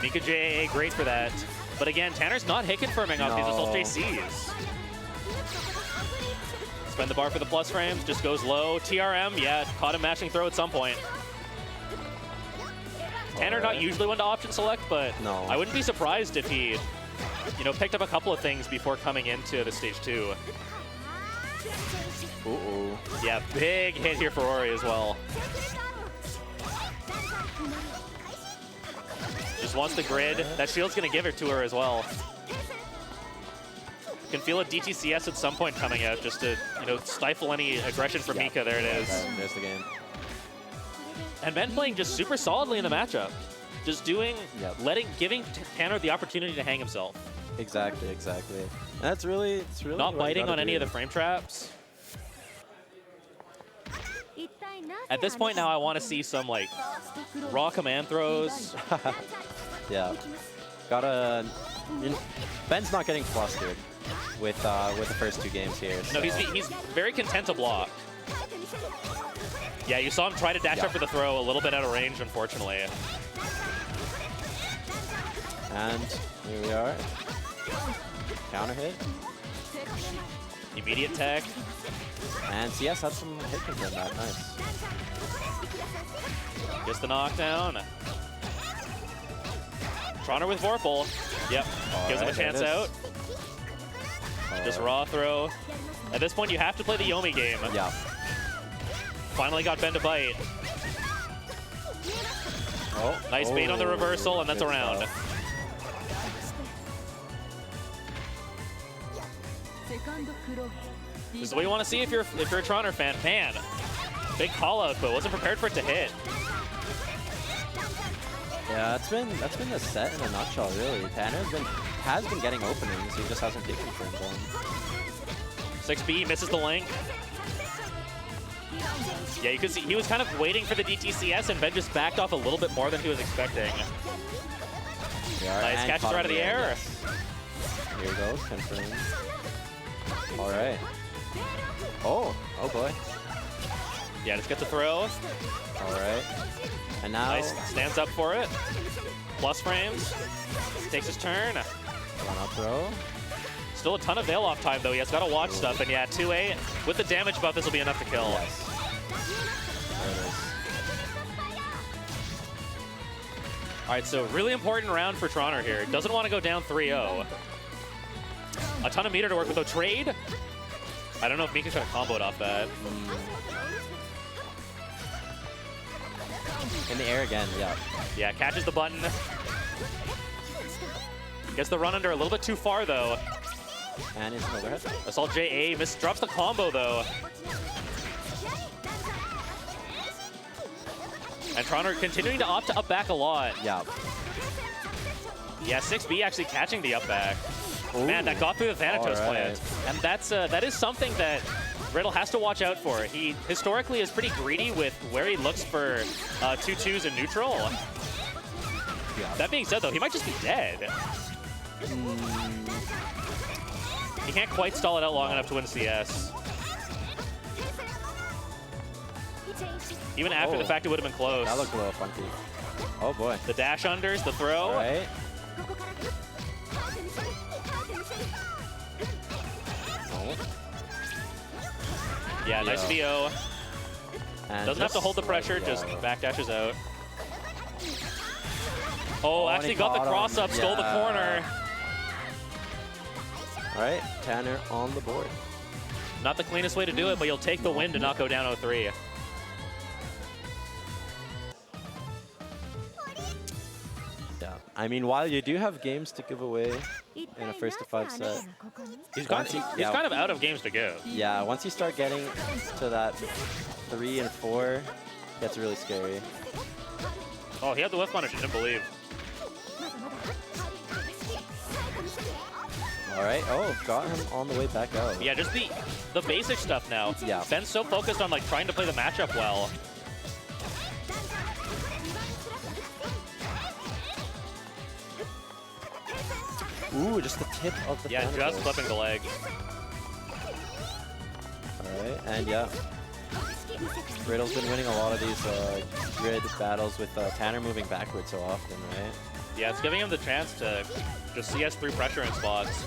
Mika JAA, great for that. But again, Tanner's not hit confirming off these assault No. JCs. Spend the bar for the plus frames, just goes low. TRM, yeah, caught him matching throw at some point. Tanner not Alright. usually one to option select, but No. I wouldn't be surprised if he, you know, picked up a couple of things before coming into the stage 2. Uh-oh. Yeah, big hit here for Ori as well. Just wants the grid. That shield's gonna give it to her as well. Can feel a DTCS at some point coming out just to, you know, stifle any aggression from Mika. There it is. There's the game. And Ben playing just super solidly in the matchup. Just doing, Yep. giving Tanner the opportunity to hang himself. Exactly, exactly. And that's really, it's really Not what you biting gotta on any of do. the frame traps. 一体なぜ At this point now, I want to see some, like, raw command throws. Yeah. Gotta. Ben's not getting flustered with the first 2 games here. No, so- he's very content to block. Yeah, you saw him try to dash Yeah. up for the throw, a little bit out of range, unfortunately. And here we are. Counter hit. Immediate tech. And CS had some hit confirm that. Nice. Gets the knockdown. Tronner with Vorpal. Yep, gives him a Alright, there chance it is. out. Just raw throw. At this point, you have to play the Yomi game. Yeah. Finally got Ben to bite. Oh, Nice bait on the reversal, and that's good a round. stuff. This is what you want to see if you're a Toronto fan. Man, big call out, but wasn't prepared for it to hit. Yeah, that's been the set in a nutshell, really. Tanner has been getting openings, he just hasn't taken for them. 6B misses the link. Yeah, you could see he was kind of waiting for the DTCS, and Ben just backed off a little bit more than he was expecting. Yeah, Nice catches her out of the air. Here goes, confirmed. All right. Oh boy. Yeah, just gets a throw. All right. And now Nice, stands up for it. Plus frames. Takes his turn. run up throw. Still a ton of veil off time though. He has got to watch stuff, and yeah, 2A with the damage buff, this will be enough to kill. Yes. There it is. All right, so really important round for Toronto here. Doesn't want to go down 3-0. A ton of meter to work with though. Trade. I don't know if Mika's trying to combo it off that. In the air again, yeah. Yeah, catches the button. Gets the run under a little bit too far though. And it's an overhead. Assault JA drops the combo though. And Toronto continuing to opt to up back a lot. Yeah. Yeah, 6B actually catching the up back. Ooh. Man, that got through the Thanatos All right. plant. And that is something that Riddle has to watch out for. He historically is pretty greedy with where he looks for 2-2s in neutral. Yeah. That being said though, he might just be dead. He can't quite stall it out long enough to win CS. Even after the fact it would have been close. That looked a little funky. Oh boy. The dash unders, the throw. All right. Yeah, nice VO. And Doesn't have to hold the pressure, just back dashes out. Oh, actually got the cross up, stole the corner. All right, Tanner on the board. Not the cleanest way to do it, but you'll take the win to not go down 0-3. Yeah. I mean, while you do have games to give away in a first to 5 set, He's kind of out of games to go. yeah, once you start getting to that 3 and 4, it gets really scary. Oh, he had the whiff punish, I didn't believe. All right. Oh, got him on the way back out. Yeah, just the basic stuff now. Yeah. Ben's so focused on like trying to play the matchup well. Ooh, just the tip of the Yeah, Thanatos. just clipping the leg. All right, and yeah. Riddle's been winning a lot of these grid battles with Tanner moving backwards so often, right? Yeah, it's giving him the chance to just CS through pressure in spots.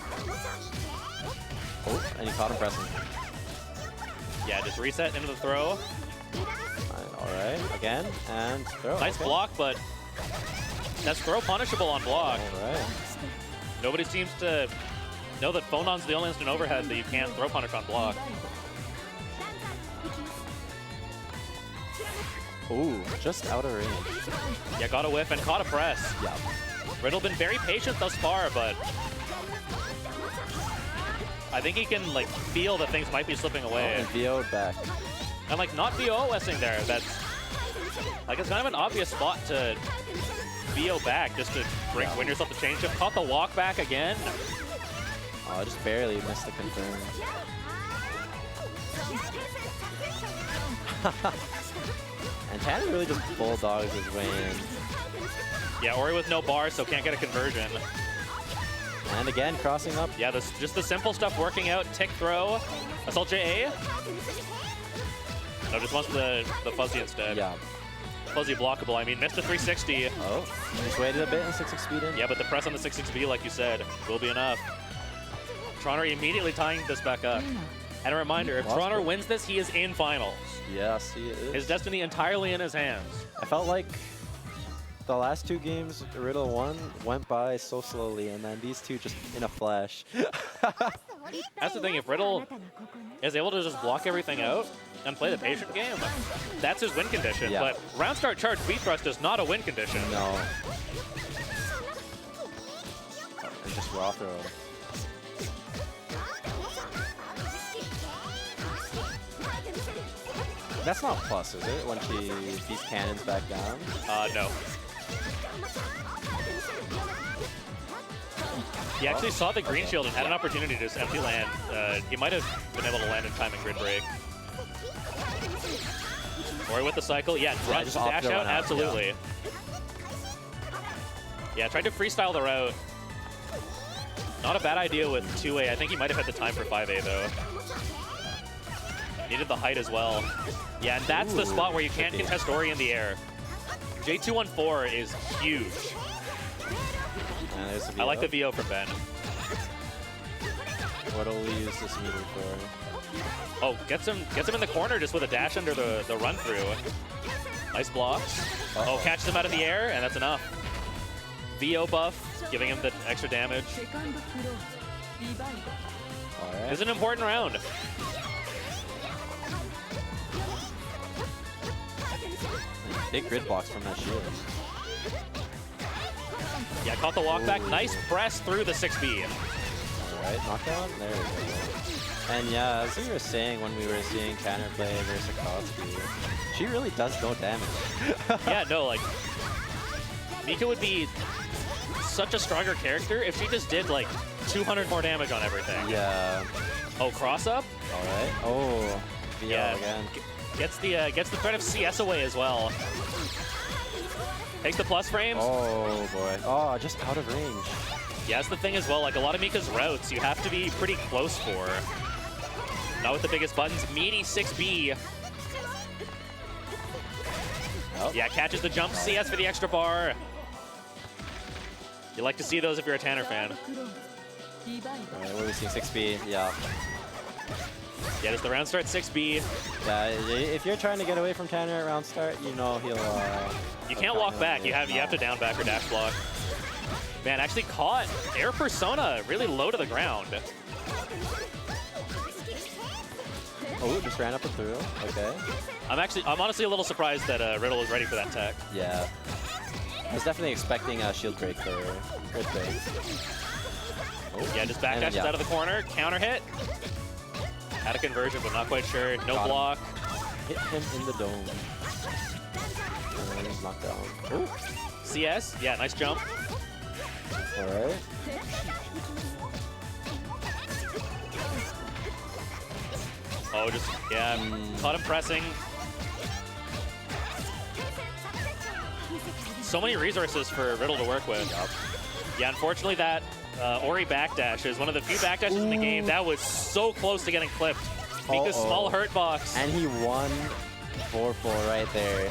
Oh, and he caught him pressing. Yeah, just reset into the throw. All right, again, and throw. Nice okay. block, but that's throw punishable on block. All right. Nobody seems to know that Phonon's the only instant overhead that you can't throw punish on block. Ooh, just out of range. Yeah, got a whiff and caught a press. Yeah. Riddle been very patient thus far, but I think he can like feel that things might be slipping away. And VO'd back. And like not VOSing there. That's like it's kind of an obvious spot to VO back just to win yourself the change up. Caught the walk back again. Oh, just barely missed the confirm. And Tanner really just bulldogs his way in. Yeah, Ori with no bar, so can't get a conversion. And again, crossing up. Yeah, this just the simple stuff working out. Tick throw. Assault JA. No, just wants the fuzzy instead. Yeah. Fuzzy blockable. I mean, missed a 360. Oh, just waited a bit and 6-6 speed in. Yeah, but the press on the 6-6B, like you said, will be enough. Toronto immediately tying this back up. And a reminder, if Lost Toronto it. wins this, he is in finals. Yes, he is. His destiny entirely in his hands. I felt like the last 2 games Riddle won went by so slowly, and then these 2 just in a flash. That's the thing, if Riddle is able to just block everything out and play the patient game, that's his win condition. Yeah. But round start charge beat thrust is not a win condition. No. And just raw throw. That's not plus, is it? When she beats cannons back down? No. He actually saw the green shield and had an opportunity to just empty land. He might have been able to land in time in grid break. Or with the cycle. Yeah, run, just dash off out, out, absolutely. Yeah, tried to freestyle the route. Not a bad idea with 2A. I think he might have had the time for 5A, though. Needed the height as well. Yeah, and that's the spot where you can't contest Ori in the air. J214 is huge. I like the VO from Ben. What will we use this meter for? Oh, gets him in the corner just with a dash under the run through. Nice blocks. Oh, catches him out of the air, and that's enough. VO buff, giving him the extra damage. セカンドクローズリバイド Alright. This is an important round. Big grid blocks from that shield. Yeah, caught the walk back. Nice press through the 6B. Alright, knockdown? There we go. And yeah, as we were saying when we were seeing Tanner play versus Akatsuki, she really does no damage. Yeah, no, like, Mika would be such a stronger character if she just did like 200 more damage on everything. Yeah. Oh, cross up. Alright. Oh, VO Yeah. again. Gets the threat of CS away as well. Takes the plus frames. Oh boy. Oh, just out of range. Yeah, that's the thing as well. Like a lot of Mika's routes, you have to be pretty close for. Not with the biggest buttons. Meaty 6B. Oh. Yeah, catches the jump CS for the extra bar. You like to see those if you're a Tanner fan. クローズリバイド Alright, what are we seeing? 6B. Yeah. Yeah, does the round start 6B? Yeah, if you're trying to get away from Tanner at round start, you know he'll... You can't walk back. You have to down back or dash block. Man, actually caught Air Persona really low to the ground. Oh, just ran up and through. Okay. I'm honestly a little surprised that Riddle was ready for that tech. Yeah. I was definitely expecting a shield break there. Grid break. Oh. Yeah, just back And then, dashes yeah. out of the corner, counter hit. Had a conversion, but not quite sure. No Got him. block. Hit him in the dome. And then he's knocked down. Oh, CS, yeah, nice jump. alright. Oh, just, yeah, caught him pressing. So many resources for Riddle to work with. Yeah, unfortunately that Ori backdash is one of the few backdashes in the game that was so close to getting clipped. Mika's Uh-oh. small hurt box. And he won 4-4 right there.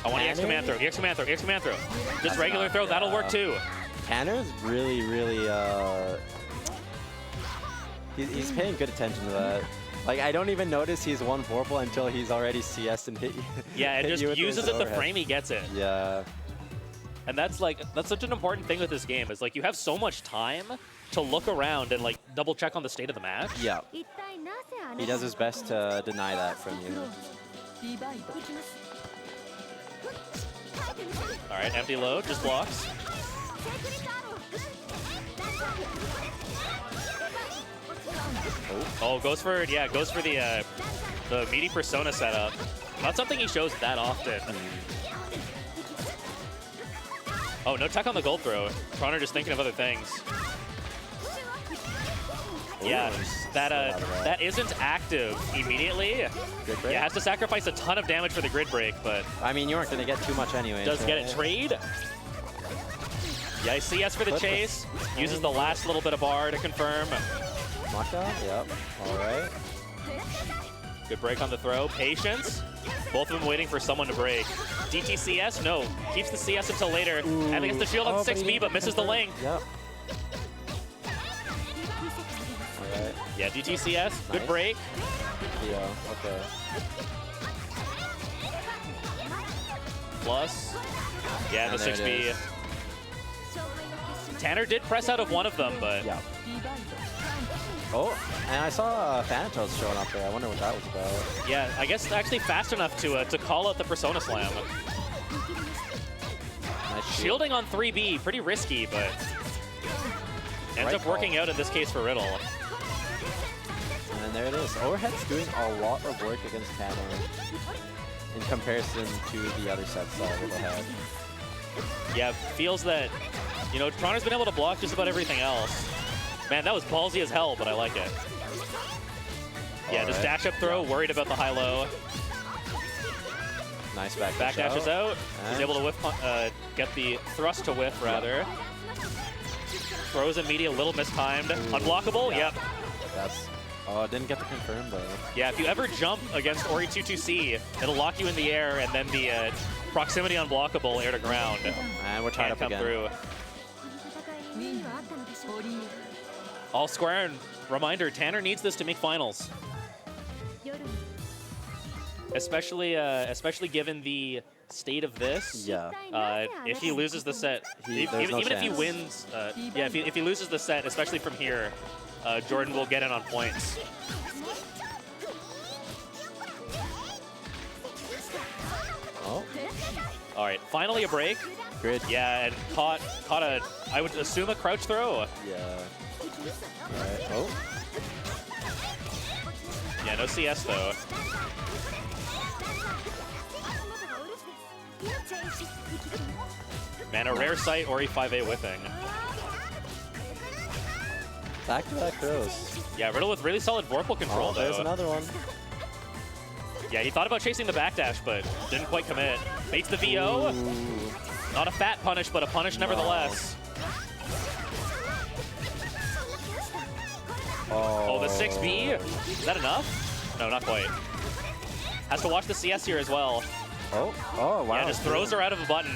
I want EX command throw, EX command throw, EX command throw. Just regular throw, that'll work too. Tanner's really, he's paying good attention to that. Like, I don't even notice he's won 4-4 until he's already CS and hit you. Yeah, it hit just you with uses his it the overhead. frame he gets it. Yeah. And that's such an important thing with this game is like you have so much time to look around and like double check on the state of the match. Yeah. 一体なぜあなた He does his best to deny that from クロ you. ーズリバイド All right, empty load, just blocks. Oh, goes for the meaty persona setup. Not something he shows that often. Oh, no tech on the gold throw. Troner just thinking of other things. Yeah, that isn't active immediately. Grid break? Yeah, has to sacrifice a ton of damage for the grid break, but I mean, you weren't going to get too much anyway. does get it trade. Yeah, CS for the chase. Uses the last little bit of bar to confirm. Knockdown? Yep. Alright. Good break on the throw. Patience. Both of them waiting for someone to break. DTCS? No. Keeps the CS until later. I think it's the shield on Oh, 6B, but misses the link. Yep. Alright. Yeah, DTCS. Good Nice. break. Yeah, okay. Plus. Yeah, the And there it 6B. is. Tanner did press out of one of them, but Yeah. リバイド Oh, and I saw Thanatos showing up there. I wonder what that was about. yeah, I guess actually fast enough to call out the Persona Slam. Nice shield. Shielding on 3B, pretty risky, but ends Right up working call. out in this case for Riddle. And then And there it is. Overhead's doing a lot of work against Tanner in comparison to the other sets that Riddle had. Yeah, feels that, you know, Toronto's been able to block just about everything else. Man, that was ballsy as hell, but I like it. Yeah, just dash up throw, worried about the high-low. Nice back Dashes out. He's And- able to whiff, get the thrust to whiff, rather. Throws immediate, a little mistimed. Unblockable? Yeah. Yep. That's... Oh, didn't get the confirm, though. Yeah, if you ever jump against Ori 22C, it'll lock you in the air, and then the proximity unblockable air to ground And we're tied can't up come again. through. ウィンはあったのでしょう。 All square, and reminder, Tanner needs this to make finals. 夜に Especially given the state of this. Yeah. If he loses the set, there's no even if he chance. wins, yeah, if he loses the set, especially from here, Jordan will get in on points. Oh, All right, finally a break. grid. Yeah, and caught a, I would assume a crouch throw. Yeah. Alright. Oh. Yeah, no CS though. Man, a rare sight, Ori 5A whiffing. Back-to-back throws. Yeah, Riddle with really solid Vorpal control Oh, there's though. another one. Yeah, he thought about chasing the backdash, but didn't quite commit. Baits the VO. Ooh. Not a fat punish, but a punish nevertheless. Oh, the 6B? Is that enough? No, not quite. Has to watch the CS here as well. Oh, oh, wow. Yeah, just throws her out of a button.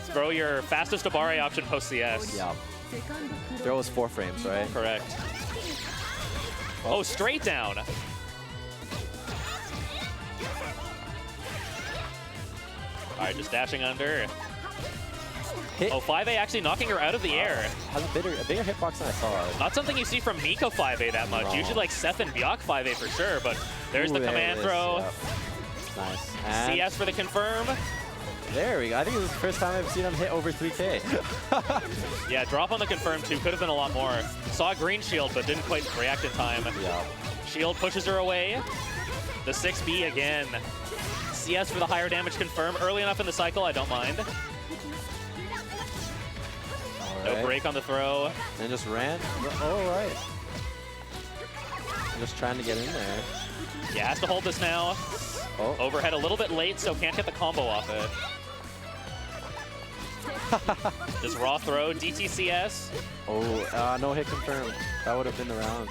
Throw your fastest Abare option post CS. Yeah. セカンドクロー Throw was 4 frames, right? Correct. Oh, straight down. All right, just dashing under. Hit. Oh, 5A actually knocking her out of the air. Has a bigger hitbox than I thought. Not something you see from Miko 5A that much. No. Usually like Seth and Byac 5A for sure, but there's Ooh, the there command it is, throw. yep. Nice. And CS for the confirm. there we go. I think this is the first time I've seen him hit over 3K. Yeah, drop on the confirm too. Could have been a lot more. Saw a green shield, but didn't quite react in time. Yeah. Shield pushes her away. The 6B again. CS for the higher damage confirm. Early enough in the cycle, I don't mind. No Alright. break on the throw. And just ran. Oh, right. Just trying to get in there. Yeah, has to hold this now. Oh. Overhead a little bit late, so can't get the combo off it. Just raw throw, DTCS. Oh, no hit confirmed. That would have been the round.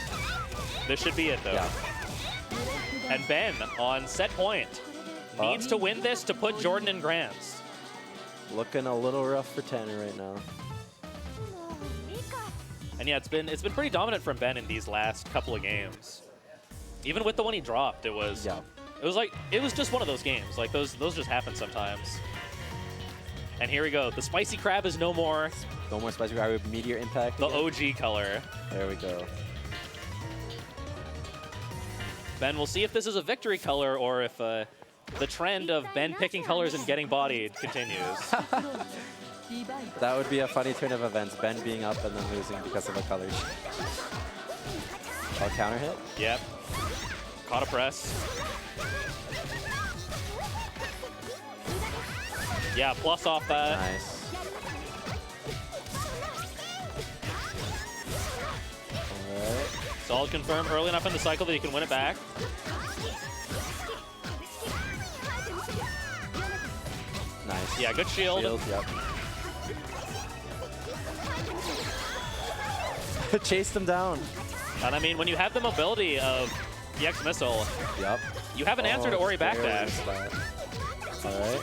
This should be it, though. Yeah. And Ben on set point. Needs to win this to put Jordan in Grants. Looking a little rough for Tanner right now. And yeah, it's been pretty dominant from Ben in these last couple of games. Even with the one he dropped, it was Yeah. it was just one of those games. Like those just happen sometimes. And here we go. The spicy crab is no more. No more spicy crab with meteor impact. The again. OG color. There we go. Ben, we'll see if this is a victory color or if the trend of Ben picking colors and getting bodied continues. リバイド That would be a funny turn of events. Ben being up and then losing because of a color change. Oh, counter hit? Yep. Caught a press. Yeah, plus off that. Nice. Alright. Solid confirm early enough in the cycle that he can win it back. Nice. Yeah, good shield. Yep. Chased him down. And I mean, when you have the mobility of the X missile, Yep. you have an answer to Ori backdash. Alright.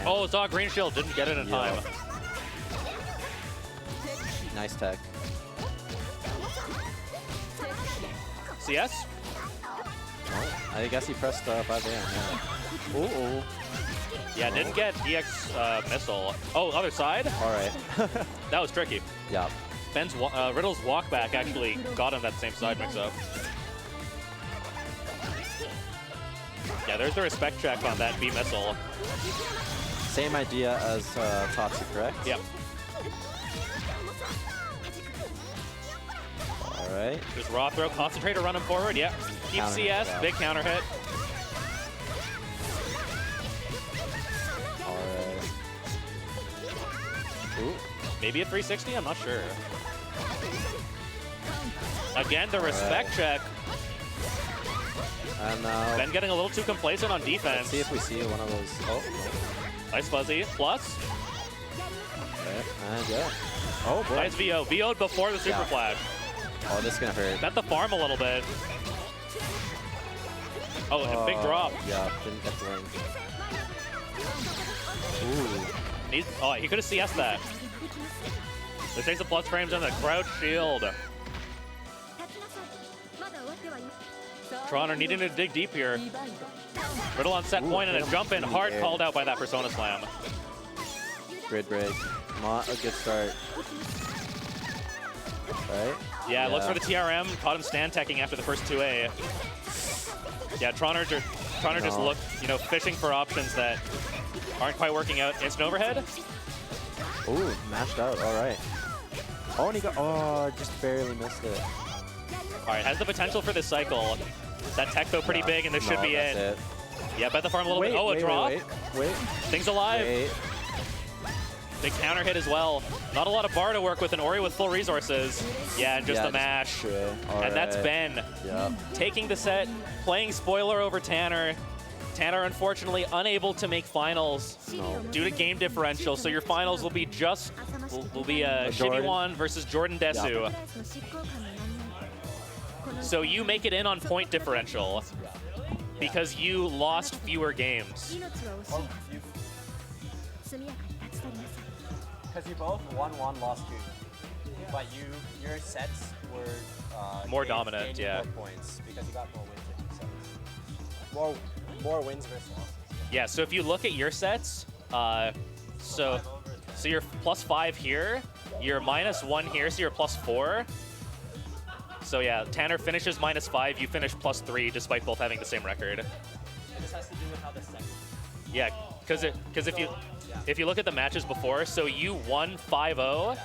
Oh, saw a green shield, didn't get it in Yeah. time. Nice tech. CS? Oh, I guess he pressed 5 a.m. Yeah. Ooh. Yeah, didn't get EX missile. Oh, other side? Alright. That was tricky. Yep. Ben's Riddle's walk back actually got him that same side mix-up. Yeah, there's the respect check on that B missile. Same idea as Tatsu, correct? Yep. All right. There's raw throw, concentrator running forward. Yep. Keep Counter hit, CS, yeah. big counter hit. All right. Ooh. Maybe a 360, I'm not sure. Again, the respect check. And now, Ben getting a little too complacent on let's defense. see if we see one of those. Oh, no. Nice fuzzy. Plus, Okay. And yeah. Oh, boy. nice VO. VO'd before the super Yeah. flag. Oh, this is going to hurt. Bent the farm a little bit. Oh, and big drop. Yeah, didn't get the range. Ooh. Oh, he could have CS'd that. This takes the plus frames on the crouch shield. Toronto needing to dig deep here. Riddle on set point and a jump in. Hard Yeah. called out by that Persona Slam. Grid break. Not a good start. Right? Yeah, looks for the TRM. Caught him stand teching after the first 2A. Yeah, Toronto just No. looked, fishing for options that aren't quite working out. Instant overhead. Ooh, mashed out. All right. Oh, and he got. Oh, just barely missed it. All right, has the potential for this cycle. That tech though pretty Yeah. big, and this should No, be that's it. Yeah, bet the farm a little Wait, bit. Oh, wait, a drop. Wait. Things alive. Wait. Big counter hit as well. Not a lot of bar to work with, an Ori with full resources. Yeah, and just Yeah, the mash. True. All And that's right. Ben Yeah. taking the set, playing spoiler over Tanner. Tanner, unfortunately, unable to make finals No. due to game differential. So your finals will be will be Jordan. Shibiwan versus Jordan Desu. So you make it in on point differential because you lost fewer games. Because you both won one, lost two. But your sets were More dominant, gained yeah. more points because you got more wins in your sets. More wins versus losses. Yeah, so if you look at your sets, so you're +5 here, you're -1 here, so you're +4. So yeah, Tanner finishes -5, you finish +3, despite both having the same record. It just has to do with how the second. Yeah, because if you look at the matches before, so you won 5-0,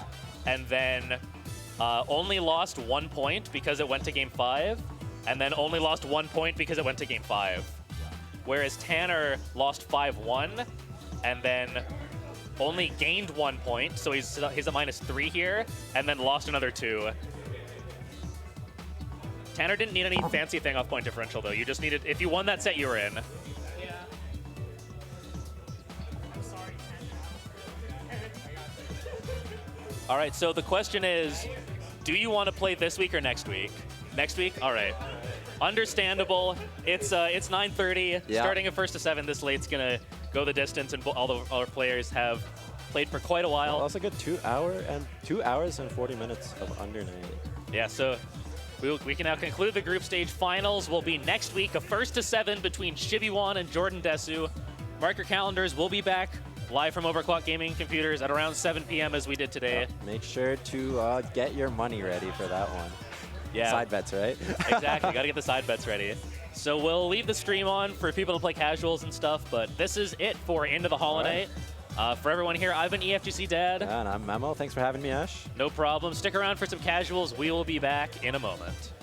and then only lost 1 point because it went to game 5, and then only lost 1 point because it went to game 5. Whereas Tanner lost 5-1, and then only gained 1 point, so he's a -3 here, and then lost another 2. Tanner didn't need any fancy thing off point differential, though. You just needed, if you won that set, you were in. All right, so the question is, do you want to play this week or next week? Next week? All right. Understandable. It's 9:30. Yeah. Starting at 1st to 7 this late's going to go the distance, and all the other players have played for quite a while. Well, that's a good 2 hours and 40 minutes of Under Night. Yeah, so we can now conclude the group stage finals. Will be next week, a 1st to 7 between Shibiwan and Jordan Desu. Mark your calendars. We'll be back live from Overclock Gaming Computers at around 7 p.m. as we did today. Make sure to get your money ready for that one. Yeah, Side bets, right? exactly. Got to get the side bets ready. So we'll leave the stream on for people to play casuals and stuff, but this is it for Into the Hollow All right. Night. For everyone here, I've been EFGC Dad. And I'm Memo. Thanks for having me, Ash. No problem. Stick around for some casuals. We will be back in a moment.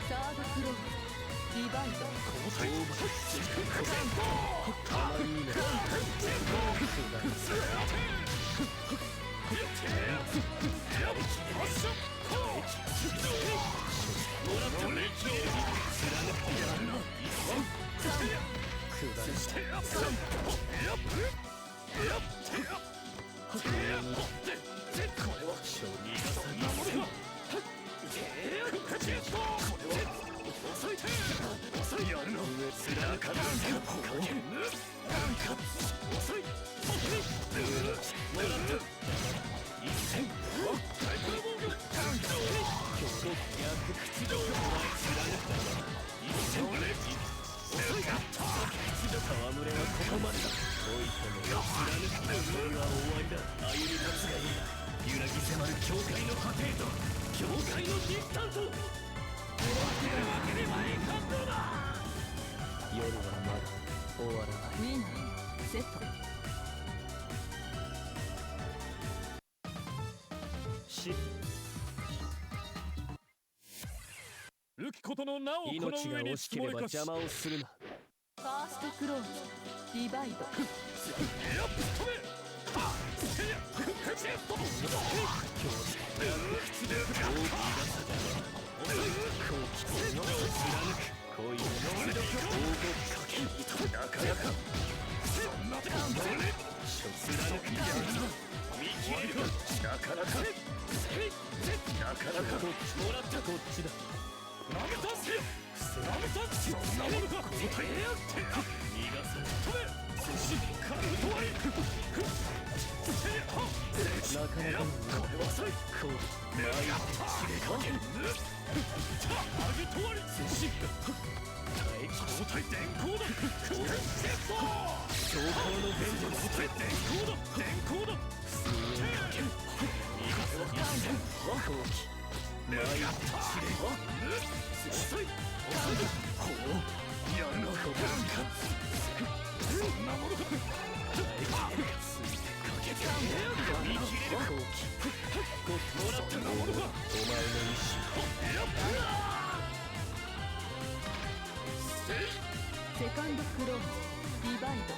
サードクローディバイドウィンセット浮くことの名をこの上に積もりかしファーストクローディバイドセカンドクローディバイド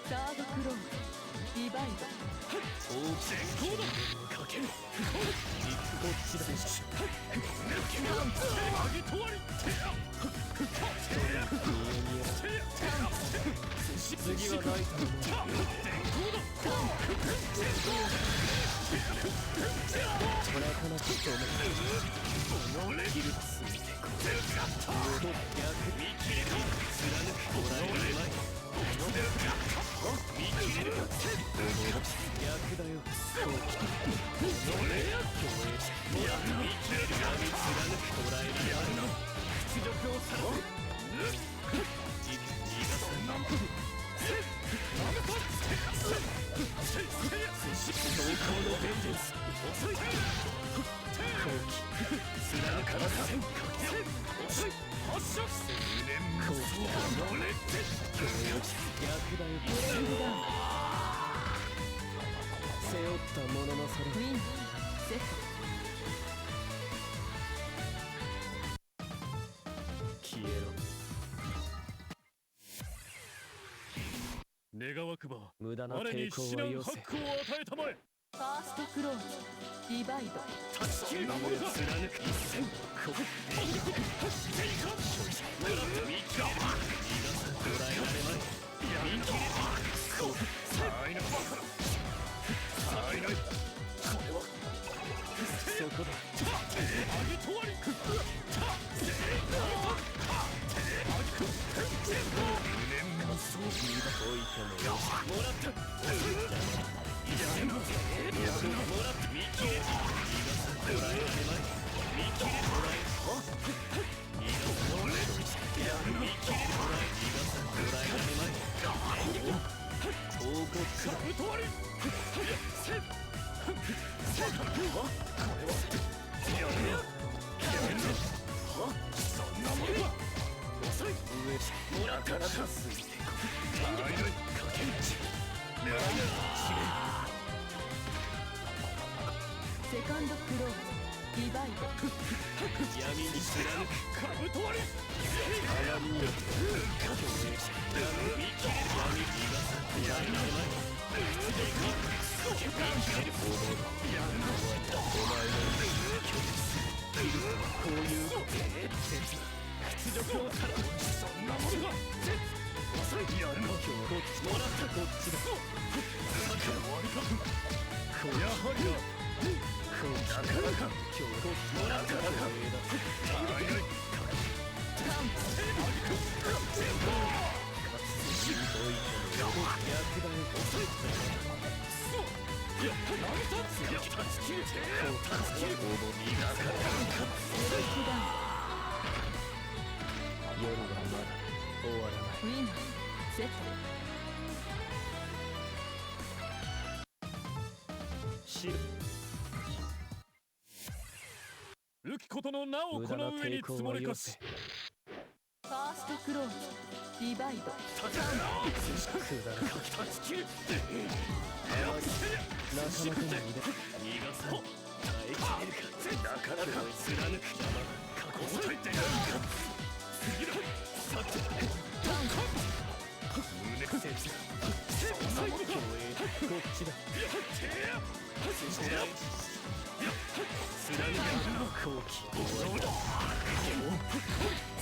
サードクローディバイドウィンセット消えろ願わくば無駄な我に抵抗至難はよせ。ハックを与えたまえ。ファーストクローズディバイド断ち切り守るか貫く一戦ここ走っていこう狙って見切れる捉えられまい見切れるこう才能才能これはそこだ。上げとわりもらったやるのもらって見切れ捉えられまい見切れ捉え逃がすやるの見切れ捉えられまい統合かぶとわりせっこれはやるのそんなものは遅いもらったらついてこかけんちセカンドクローズディバイド闇に貫くカブト割り鏡によって共栄者見切れる闇に逃がすやるなるまい口でいこう見切れるやるなお前の拒絶こういうこと屈辱をからそんなものが遅いやるのこっちもらったこっちださっきの終わりかやはりななかなか今日もなかなか夜はまだ終わらない。ウィンセット知る。浮きことの名をこの上に積もれかしファーストクローズディバイドくだら断ち切る仲間との身で逃がそう耐えきれるかなかなか貫く過去を耐えてやるか次ださて胸くせそんなものかこっちだ。貫く後期終わりだ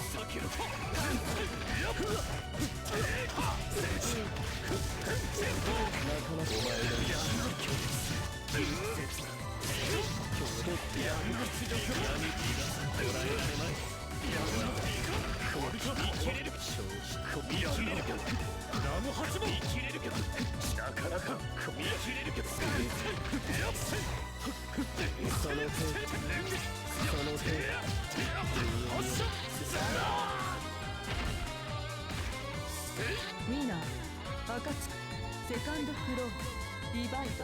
避けろ仲間とお前の意志の拒絶切な闇の強く闇に逃がす捉えられまい闇の見切れる見切れるけど名も恥も見切れるけどなかなか見切れるけどその手ウィナー赤月セカンドクローズディバイド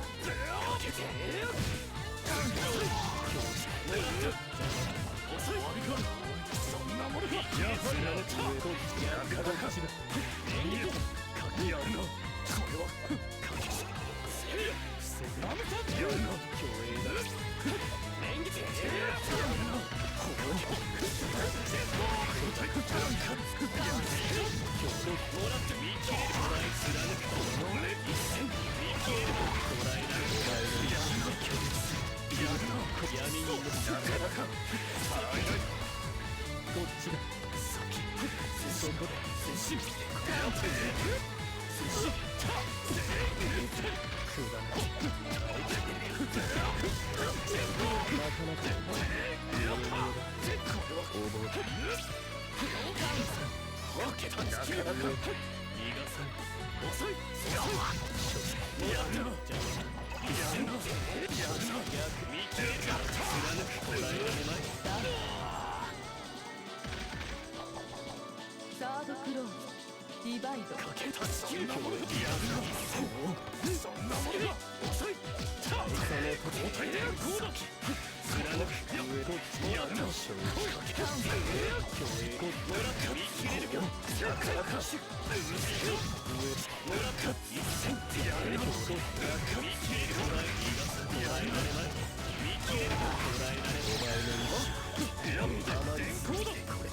遅いそんなものかやはりなかなか演技かやるなこれはやめたやるな競泳だ演技やるなこれはもらって見切れる捉え貫く俺一戦見切れる捉えられるやるな拒絶やるな闇になかなかこっちだ。そこで接しくだらなかなかサードクローズディバイドかけたスキルのものやるなそんなものが遅い交代でこうだ貫くやるなかけたスキルもらった見切れるかなかなかもらった一戦やるな見切れるかやられない見切れるか捉えられお前の意志やっ電光だこれ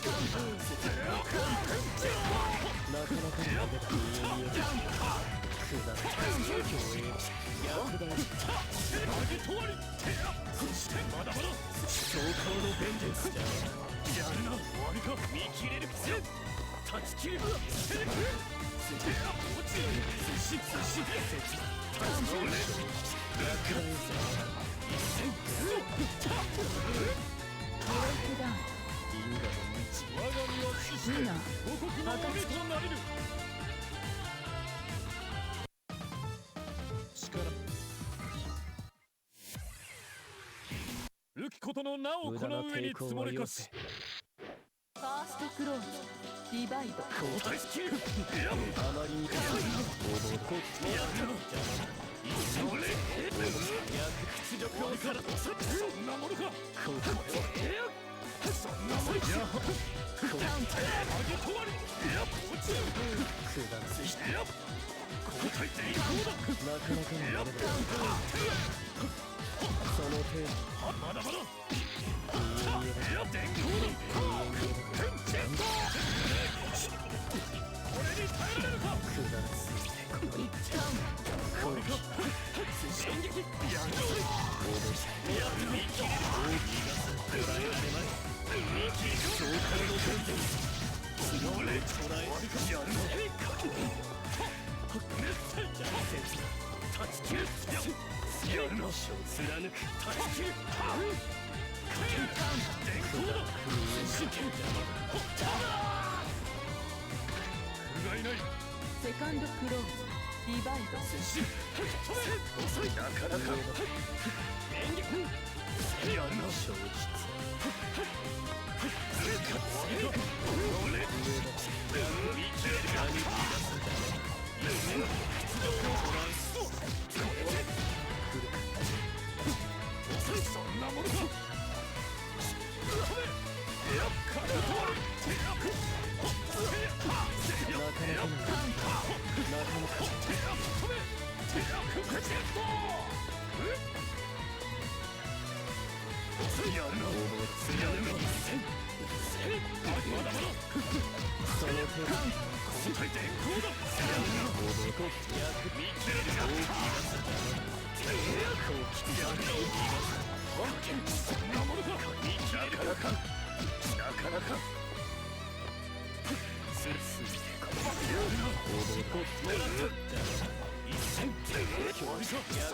なかなかの腕だ見え見えくだらない競泳役だよ上げとわりそしてまだまだ消化のベンジェンスじゃやるな終わりか見切れる断ち切る落ちる寿司断ち切れ落第一戦ブレイクダウン因果の道我が身は死してルナ五国の鬼となれる力浮きことの名をこの上に積もれかしファーストクローズディバイド交代スキルあまりに遅いこっちやるのそれ屈辱をからそんなものかこれはそんなものや上げとわり落ちるくだらせして交代でいこうだなかなかのあれだその程度まだまだ電光だこれに耐えられるかくだらせ一旦これか進撃やるぞやる見切れる捉えられない見切り消化のベンジェンスそれ捉えるかやるのめったいじゃ断ち切るやるの貫く断ち切る電光だ真剣ほった不甲斐ないセカンドクローズディバイド遅いなかなか演劇やるな正直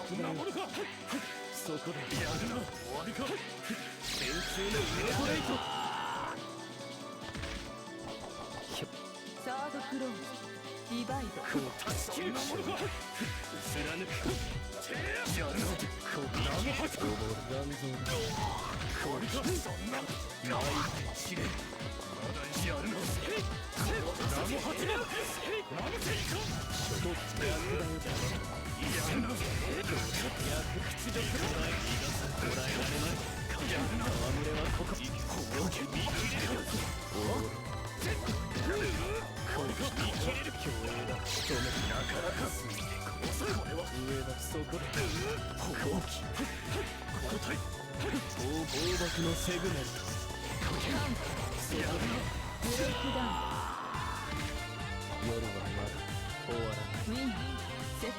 そんなものかそこでやるな終わりか天空のウェブレイトサードクローズディバイド断ち切るなものか貫くやるなこんなもはつく残像だこれかそんなない試練まだやるな何も発言なめていかんどっちが役だよやるな屈辱もないもらえられないやるな戯れはここほうけ見切れるこれが見切れる競泳だ止めなかなかこれは上だそこで放棄交代大爆のセグメントやるなブレイクダウン夜はまだ終わらないウィンセット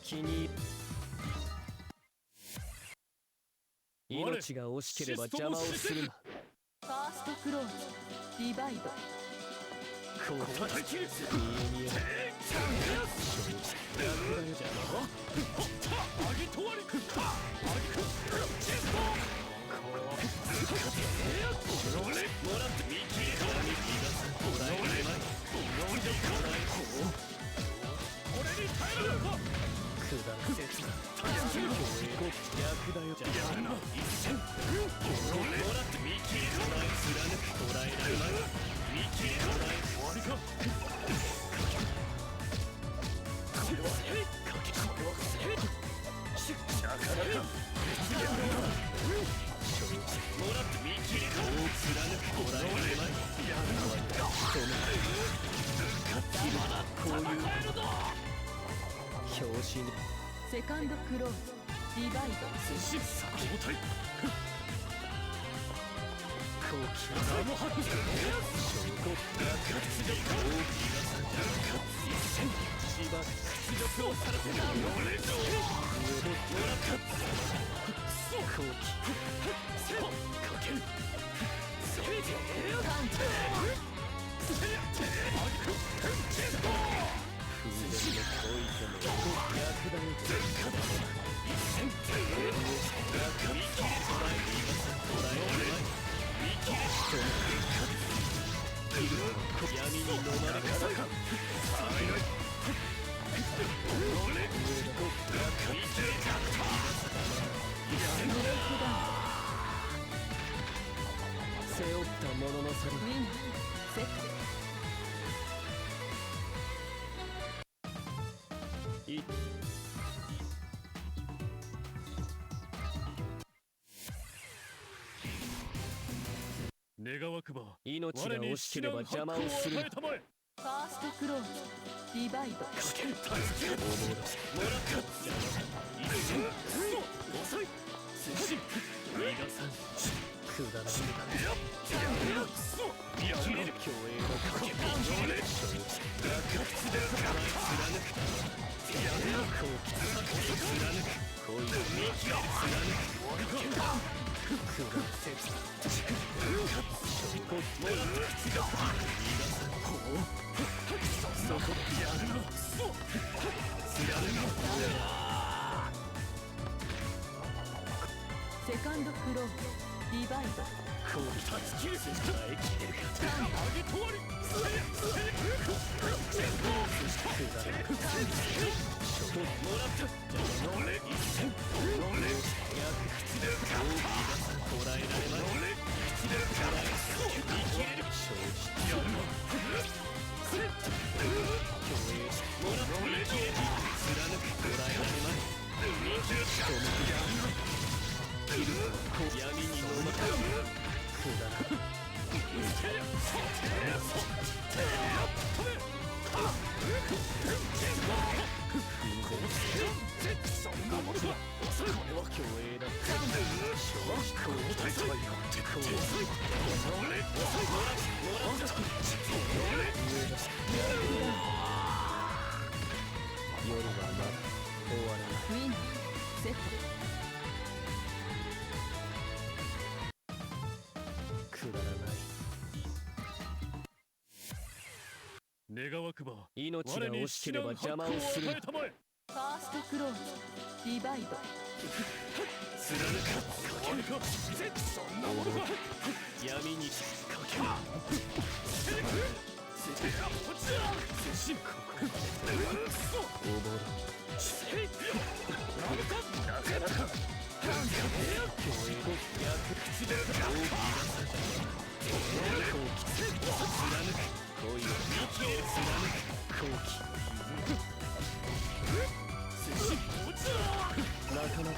気に命が惜しければ邪魔をするなファーストクローズディバイド交代切る見え見え上げとわりくった上げくチェストこれはもらって見切れたら見切り出すもらえないもらえないこれに耐えられるかくだらせつな役だよやるな一戦もらって見切れたら貫く死ぬセカンドクローズディバイド交代後期ナモハッ証拠しば屈辱をさらせた俺と後期かけるカウンタ風前の恋との役立て闇に飲まれかさか背負ったものの差ウィンセットい願わくば命が惜しければ邪魔をするなファーストクローズディバイドくだらない競泳のかけセカンドクローズディバイド闇に飲まくだら競泳だ夜はまだ終わらないウィンセットくだらない願わくば命が惜しければ邪魔をするなファーストクローズディバイド闇にかけるなかなか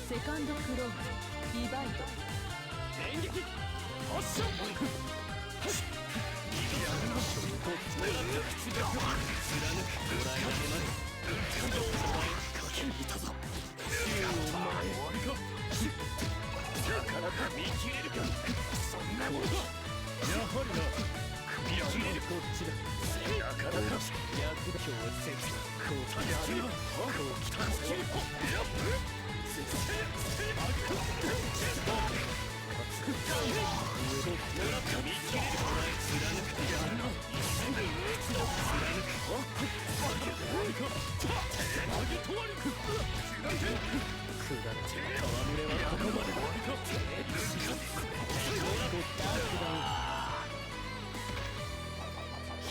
セカンドクローズディバイド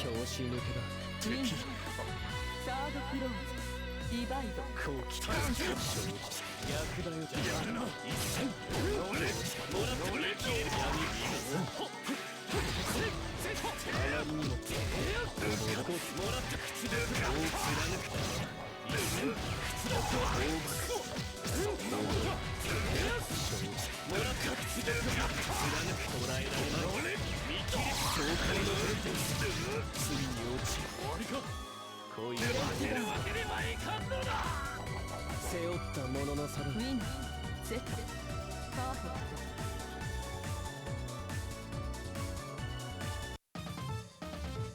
拍子抜けだウィンサードクローズディバイド後期正直逆だよやるな一戦俺もらってくれ闇にももらった口でを貫く一戦靴だと大爆もらった口で貫く捉えられない見切り境界のエンデンスついに落ち終わりか恋が出るわけにはいかんのだ背負ったものの差だウィンセットパーフェク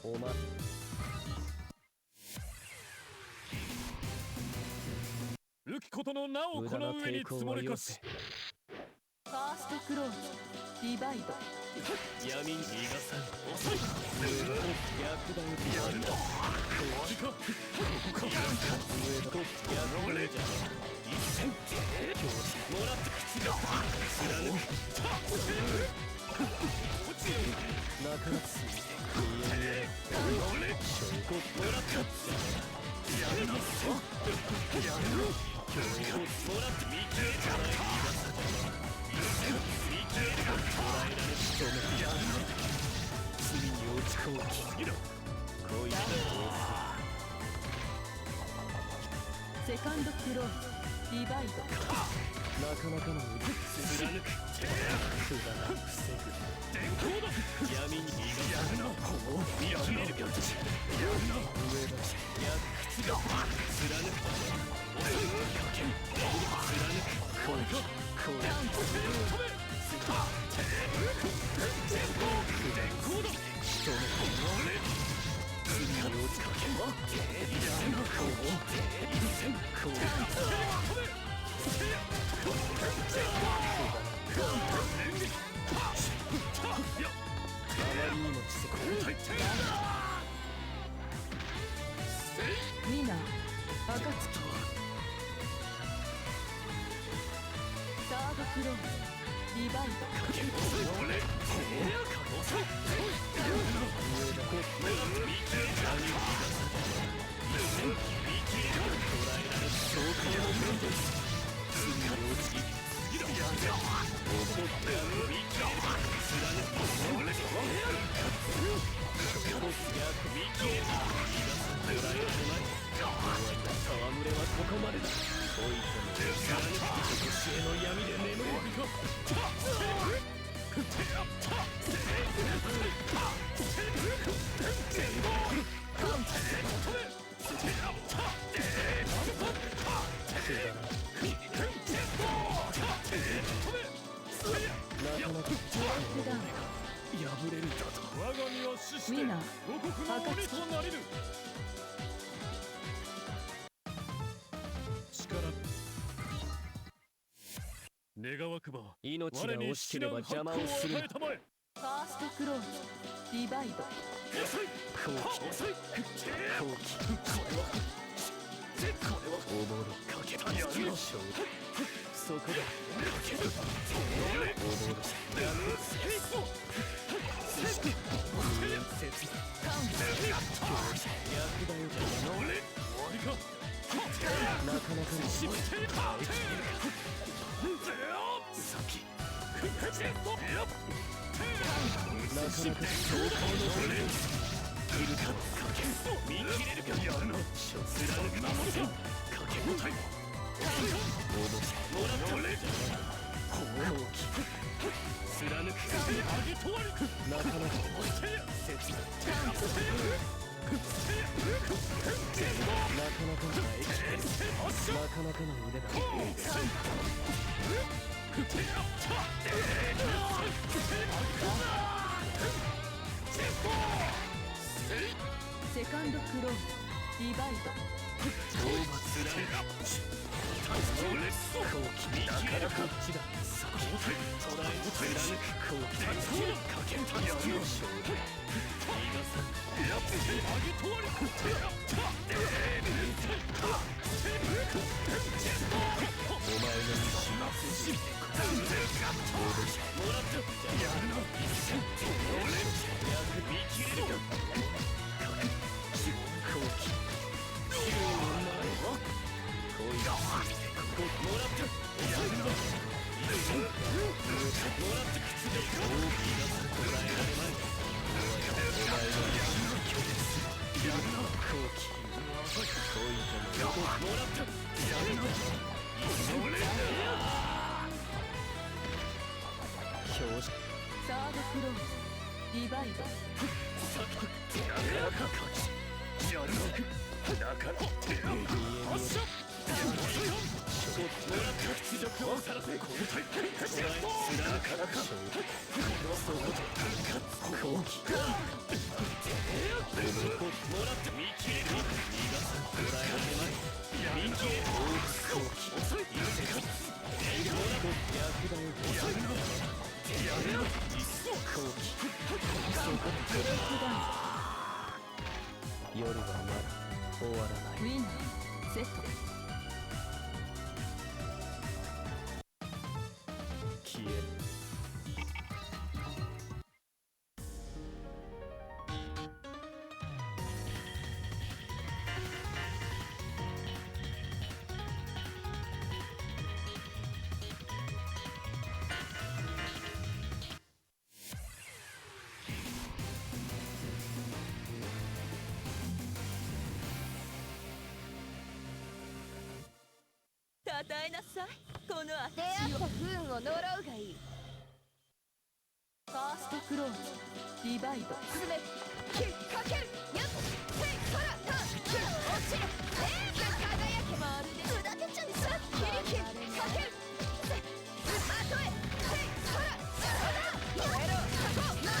トお前浮くことのなおこの上に積もれかしファーストクローズディバイド闇に逃がさん遅い逆だよやるんだ終わりかここか上だ逆だよ一戦もらった口が貫くなかなかすぎ見え証拠もらったやるなやるなもらって見切れじゃない逃がさん見切れが捉えられ仕留めやるな罪に落ち込む気だ恋がセカンドクローズディバイドなかなかの腕貫くくだら防ぐ電光だ闇に逃がやるな見切れるかやるな上だ靴が貫くかけん貫くこれかこれ電光だ仕留め罪に落ちかけんやるなこう一戦こうウィナー暁サードクローズディバイド戯れはここまでだおいても貫く腰への闇で眠れ破れるだと我が身は死してウィナー五国の鬼となりぬ力願わくば命が我に惜しければ至難邪魔をするな八方を与えたまえファーストクローズディバイド後期おもろかけたやるの勝負そこだおもろやるそして面接逆だよなかなかのしぶてた先なかなか強行の切るかかけ見切れるかやるな貫く守るかかけ応えもらったれ放浪機貫く上げとわりなかなか切ななかなかなかなかの腕だセカンドクローズディバイド討伐られた後期だからこっちだ捉え貫く後期かけたやるの勝負逃がさん上げとわりお前の意志は不死もらったやるの一戦俺見切れるかって靴で行こう。逃がさこらえられまい。お前は拒絶する。やるな好機恋とのもらったやるなそれだ表示サードクローズディバイドやるなかやるなだから発射もらった屈辱をさらせ交代貫かかそう好機もらって見切れか逃がさんこらえられまい見切れ好機遅いいせかもらって逆だよ遅いやるな好機夜はまだ終わらないウィンナーセット消えるたたえなさいこの出会った不運を呪うがいい。ファーストクローズディバイドすべてかけるやっせいそらたキ落ちる輝けまるでうだてちゃんですキリキかけるせあとへせいそらそらやめろ過去前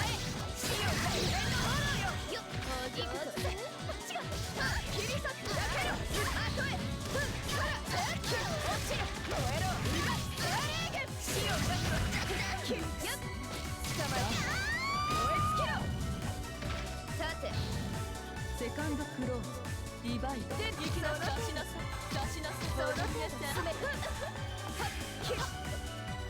しよう上の炎よよっいくぞせ違う切り裂くだけろあとへそらキ落ちる燃えろ今セーゲンしようキリやっ捕まえ燃え尽きろさてセカンドクローズディバイド電気の出しなさい出しなさいその手詰めはっキュッ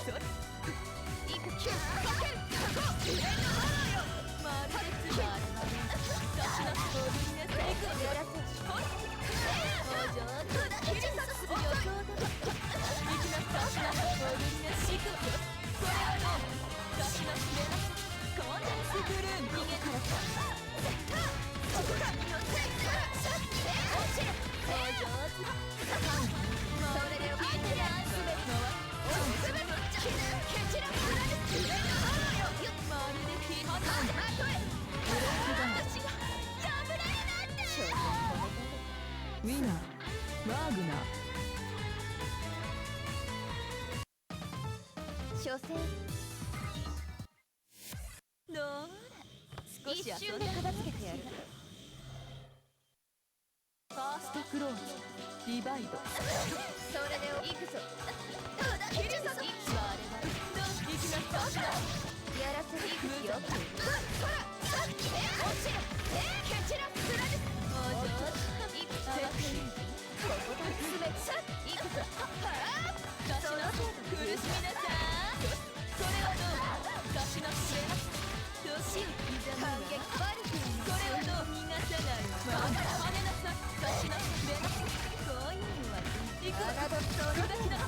それいくキュッかける過去上の炎よまるでつまるまる出しなさい踊りなさいいくぞやらせほいお上手切り裂く予想だ行きなさい出しなさい踊りなさいこれはね出しなさいコンデンスブルーム逃げたらそこだせいさっ落ちるお上手それで相手やすべておすべて蹴散らすられ上の炎よまるでピーあとへ私が破られなんだウィナーワーグナー所詮どうら少し一遊んで瞬で片付けてやるファーストクローズディバイドそれで行くぞ切り裂く我々行きなさいやらせていくよほらさっき落ちる蹴散らすられお上手いくぜここで詰めさいくぞ出しなさい苦しみなさいそれはどう出しなさいどうしよう刻むわ感激バルクこれはどう逃がさないわ跳ねなさい出しなさいこういうのは行くぞ砕きな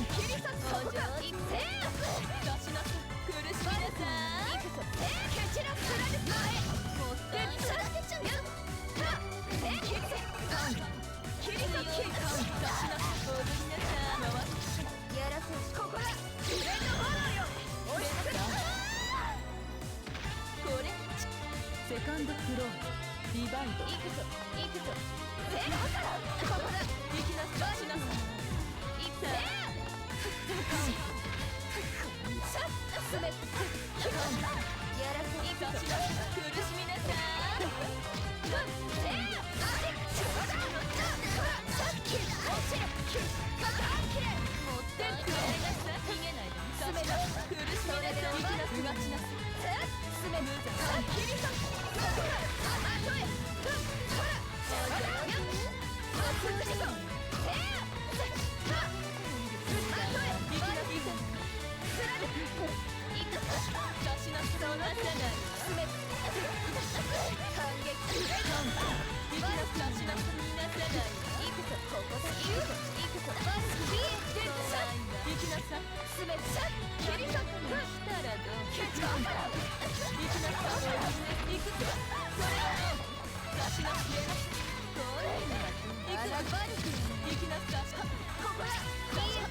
切り裂くそこだいくぜ出しなさい苦しみなさいいくぞ蹴散らすられもったいないさってちゃうよ切り裂く切り裂く出しなさい踊りなさいやらせここだ上の炎よ押しつけこれセカンドクローズディバイド行くぞ行くぞせここだ行きなさい出しなさい行くぜさっ進めやらせ行くぞ出しなさい苦しみなさい持ってくれなさい逃げないで出しなさい苦しみなさい行きなさいうがちなさい切り裂く行きなさい行くぞそれは出しなしれなこういうのが行くぞ行きなさいここだいいよ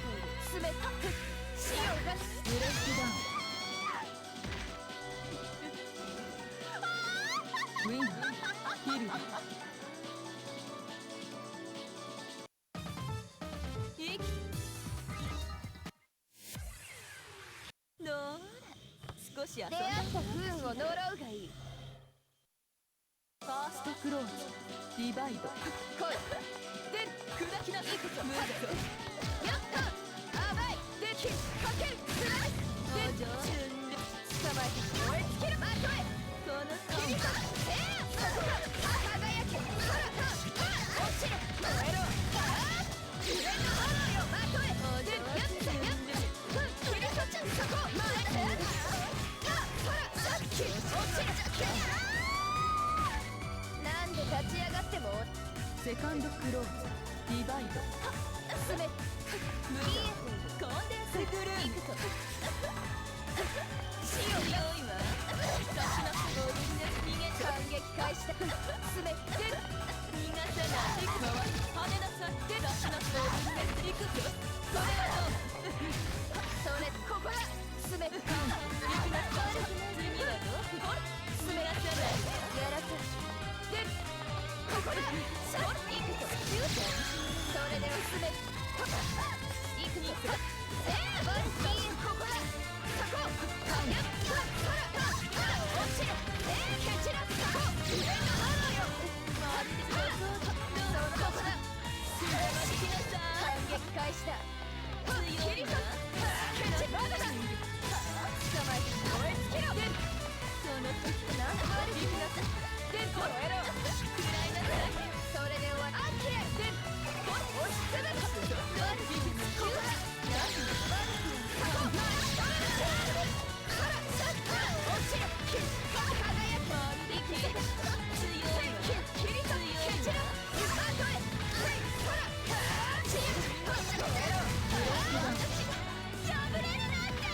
進めたシオがブレイクダウンウィンヒルいきどうだ少し遊んだ出会った不運を呪うがいいファーストクローズディバイド来いで砕きなさい無駄やった甘いできかけるスライスお上手捕まえて燃え尽きるまとえこの切り裂くそこだ輝け空落ちる燃えろ自然の炎よまとえでやったやった切り裂くそこ燃えて空さっき落ちるなんで立ち上がってもセカンドクローズディバイド進め無駄コンデンスクルーンシオ強いわ出しなさい逃げ反撃開始だ進めて逃がさない行くぞ跳ねなさい出しなさい行くぞそれはどうそれここだ進め行きなさい次はどうほら進め逃がさないやらかでここださあ行くぞそれでは進め行くぞバルキーここだそこやった落ちる蹴散らすそこ上の炎よ回ってくださいここだ行きなさ反い撃開始だ強いわ蹴散らす捕まえて燃え尽きろその時なんバルキーなさいでこえろ食らいなさいそれで終わりあきれで押しつぶすバルキーここだバルキーそこ落ちる輝く生きて強いわ切り裂け散らまとえほらチーム破れるなんて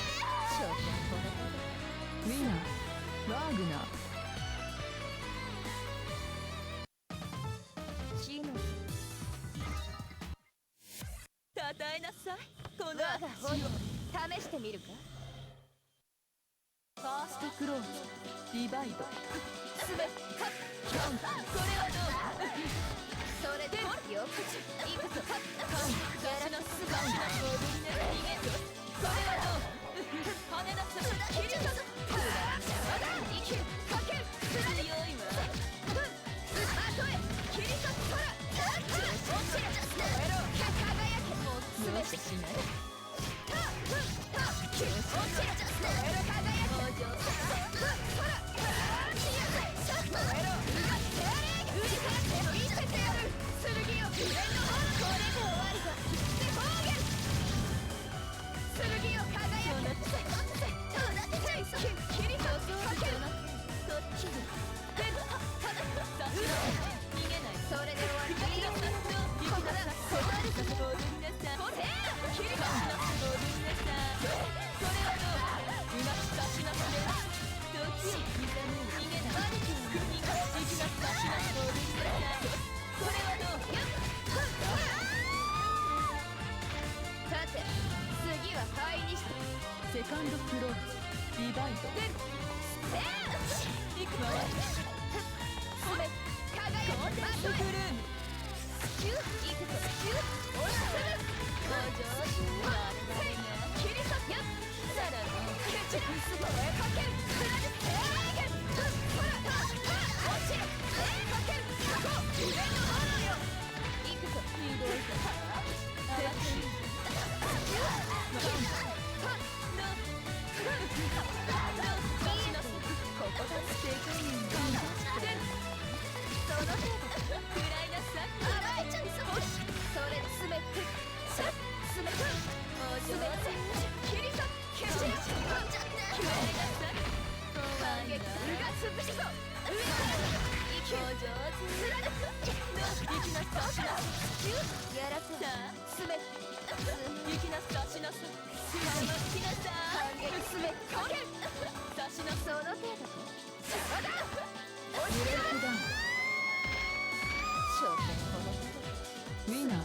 ウィナーワーグナーチームたたえなさいこの我が足を試してみるかファーストクローズディバイドすべかキャンこれはどうそれでよくいくぞやらなすがな逃げぞこれはどう跳ねなさい切り裂く生きるかける強いわまとえ切り裂く空落ちる燃えろ輝けもうしない落ちる燃えろ輝け登場セカンドクローズディバイド行くわよコンデンスブルームシュー行くぞシュー押しつぶ登場切り裂けさらに蹴散らす声かけるスライスほら落ちるかけるそこ上の炎よ行くぞひどいかここだ正解その程度食らいなさい甘いちゃんそれ詰めて詰めて登場切り裂け散らし食らいなさい反撃が潰しそう上から登場貫く行きなさいやらせさあ詰め行きなさいしなさい行きなさい反撃詰めかける差ししなその程度か邪魔だ落ちろ証拠この程度ウィナー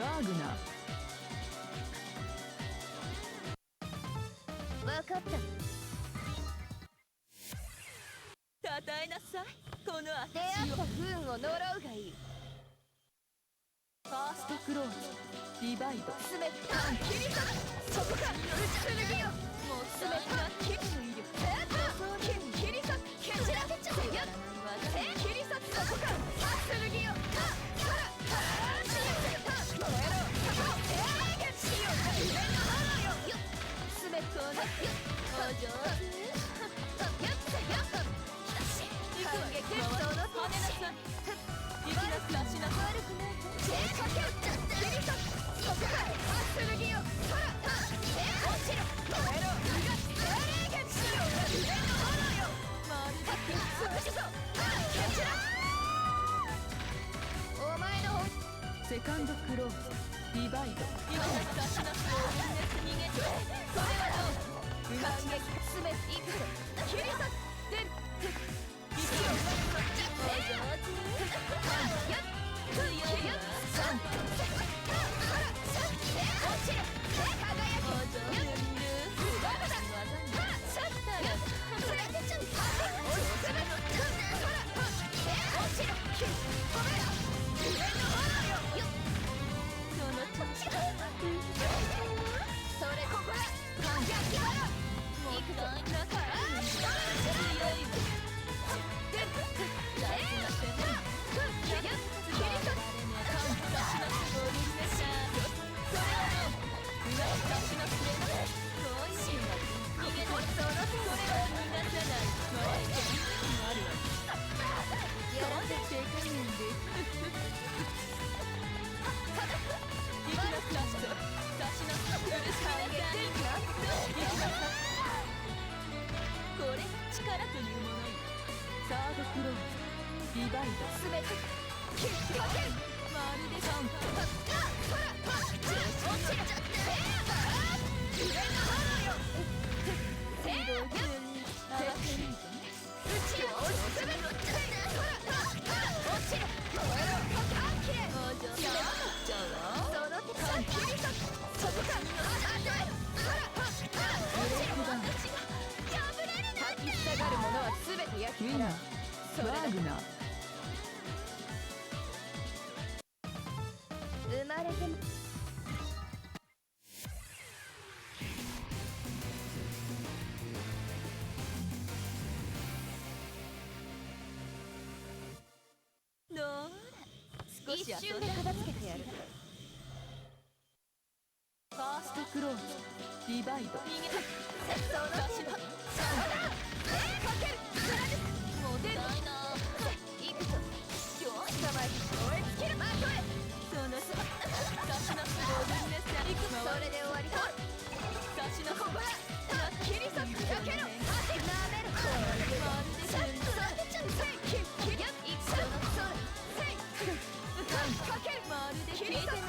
ワーグナー分かったたたえなさいこの出会足をった不運を呪うがいいファーストクローズディバイド冷たい切り裂くそこか剣よもう冷たい切り切り裂く蹴散らせちゃうよ切り裂くそこか剣よ燃えろしよう夢の花よ冷たいお上手反撃その跳ねなさい悪くない切り裂くそこか剣よ落ちろ燃えろしよう夢の花よまるで潰しそう蹴散らお前の方セカンドクローズディバイド今だったしなすを逃げてそれはどう反撃すべていくぞ切り裂くで息をお上手やっ強いよ3落ちろ輝きお上手やっバカだシャッターやっ連れてちゃう押しつぶす落ちろごめん夢の花よよっその調子だそれここだ焼き払うもう行くぞ大なから強いこれ力というものよサードクローズディバイドすべて切り分けるまるで3ウィナーワーグナー生まれてもどうだ少し一遊んで瞬で片付けてやるファーストクローズディバイド逃げたその出しだかける貫くもったいな行くぞ捕まえ燃え尽きるまとえその差出しなすごめんなさいそれで終わりか出しなここだ切り裂くかけろ足なめろまるでシャッと当てちゃうせい切りやっいくぞそれせいかけるまるで切り裂く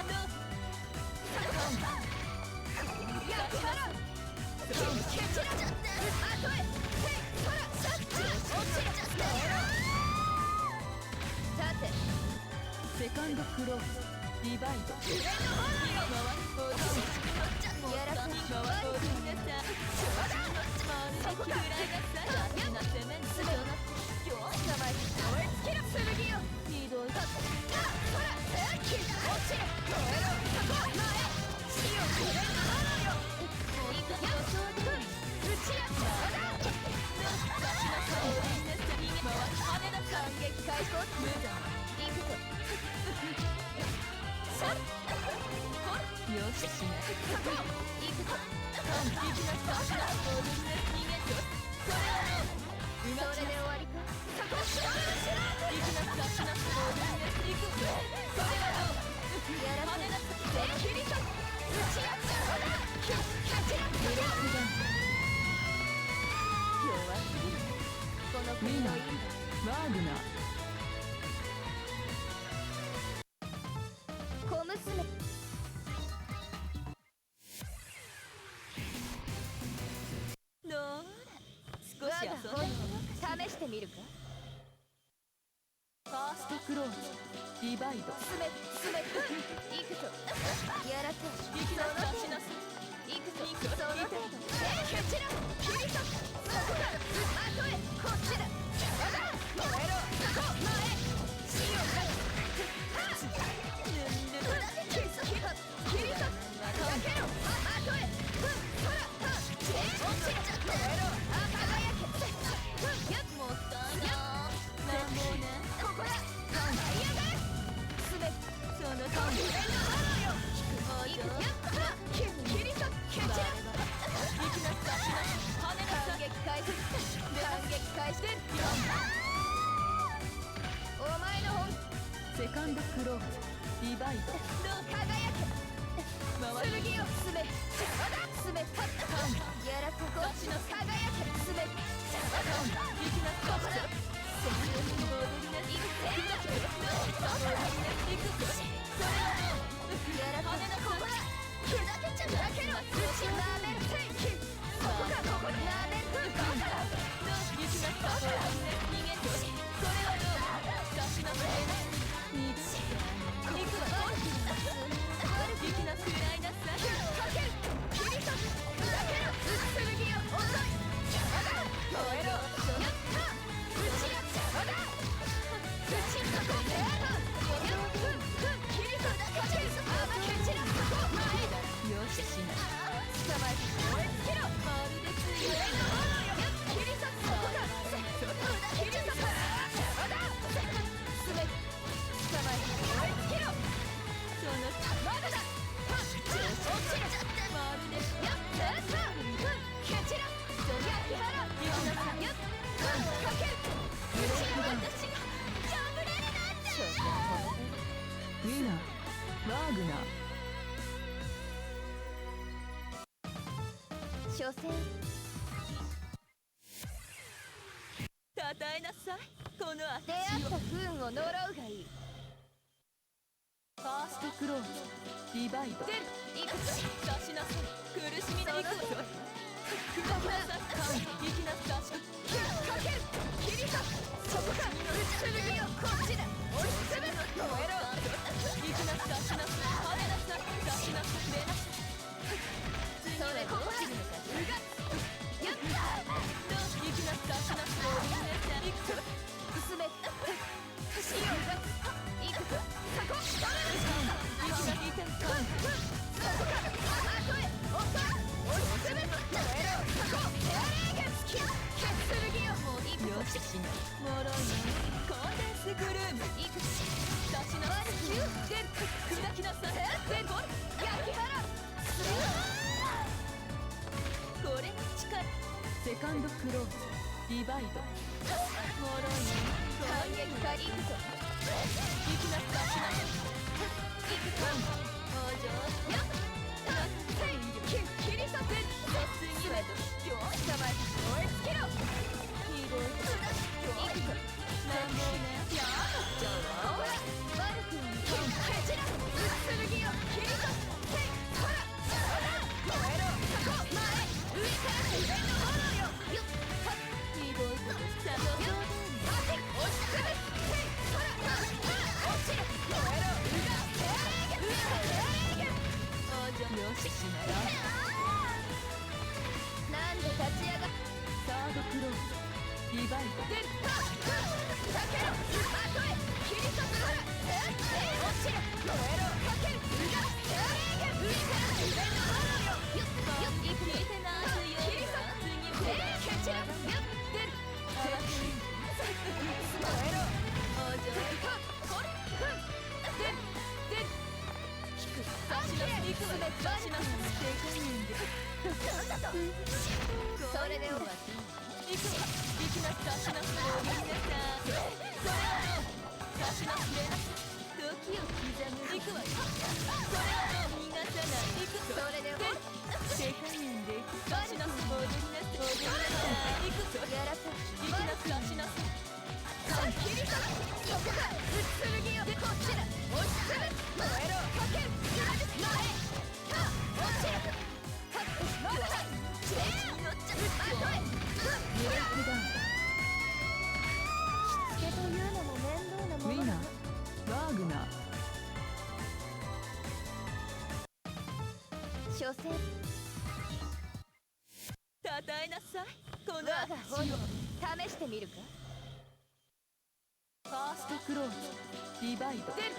やってやる蹴散らちゃってあとへせいほらシャッと落ちちゃってさてセカンドクローズディバイド上の方だよ回るやらせ回るごめんなさいまるで嫌いなさいなせめんすべ捕まえ燃え尽きる剣よひどいほら落ちる燃えろそこ前死をくれる花よもういいかやっ打ちやっ反撃開始無駄行くぞさっよししない行くぞ完璧な差しなごめんな逃げとそれで終わりかそこ知らんいくな差しなごめんな行くぞそれはどうやらせな切り裂く打ちやっちゃうキャチラッブレイクダウン弱すぎるこの国のいいんだワーグナー小娘どうだ少てみるか。ファーストクローズディバイド進め行くぞ。やらかし行きなさいしなさい行くぞ。その程度。こちら切り裂く。そこから後へこっちだ。まだ燃えろ。そこ前死をかけ。切り裂く。かけろ。後へほら落ちろ。燃えろ。輝け。やっもったいななんもねここだ。舞い上がれ。進めそのととりおいやった切り裂く。蹴散ら行きなさいしなさい跳ねなさ反い撃開始。反撃開始。お前の本セカンドクローズディバイド輝け。回り剣を進め。進めたやらここっちの輝け。進め行きなさいここだ。そんなに戻りなさい行くぞやらこ跳ねなさいここだ。砕けちゃだけのなめる天気。ここかここなめるバカだ。行きなさい逃げてそれはどう出しなさい二度行くぞ行きなさいらいなさいかける切り裂く。砕けろ剣を遅い。邪魔だ。燃えろ。やった打ちや邪魔だ。打ちそこで切り裂く。かける蹴散らそこ前よししな捕まえて燃え尽きろ。まるでつい上のものよ。切り裂く。そこか切り裂く。邪魔だ。進め捕まえて燃え尽きろ。そのまだだ。落ちる。まるでやった蹴散ら焼き払う。やっかける。打ち私が破れるなんて。ウィナーワーグナー所詮たたえなさいこの出会私をった不運を呪うがいい。ファーストクローズディバイド出る。いくぞ。出しなさい苦しみの行くぞください行きなさいかける切り裂く。そこか剣よこっちだ。押しつぶす。燃えろ。行きなさいしなさい跳ねなさい出しなさい出なさいそれここだ。うがやった行きなさいしなさい行くぞ進め死をうがいくぞ。そこ止める。行きなさいそこか後へ押しつぶす。燃えろ。そこ手荒い剣剣よもういくぞ。よししなもろいねコンデンスグルームいくぞ。出しなさい砕きなさいでこ焼き払う。これが力セカンドクローズディバイドもろいね反撃かいくぞ。行きなさいしなさいいくぞ。お嬢やっ切り裂く。次はど捕まえて燃え尽きろ。ひどいいくぞ。なんもねやほら悪くに蹴散ら剣を切り裂く。ほら燃えろ。そこ前上から自然の炎よ。よっはっひどいことしたよよっ押しつぶす。ほら落ちる。燃えろ。うが手荒い剣お嬢よししならなんで立ち上がっサードクローズディバイドてかけろ。後へ切り裂く。ほら落ちる。燃えろ。かける。うが手荒い剣上から自然の炎よ。よっ聞いてないよ切り裂く。次蹴散らよっ出る。燃えろ。お嬢これ出る。引く。出しなさい行くわ出しなさい手加減でなんだと。それで終わった。行くわ行きなさい出しなさいみんなさそれはどう出しなさい時を刻む行くわそれはどう逃がさない行くぞそれで終わった。手加減で出しなさい戻りなさい戻りなさい行くぞやらせ。行きなさい出しなさい切り裂く。そこだ。剣よこっちだ。押しつぶす。燃えろ。かける。前落ちる。まだだ。乗っちゃう。後へ。ブレイクダウン戦たたえなさいこの我が足を炎試してみるかファーストクローズディバイド出る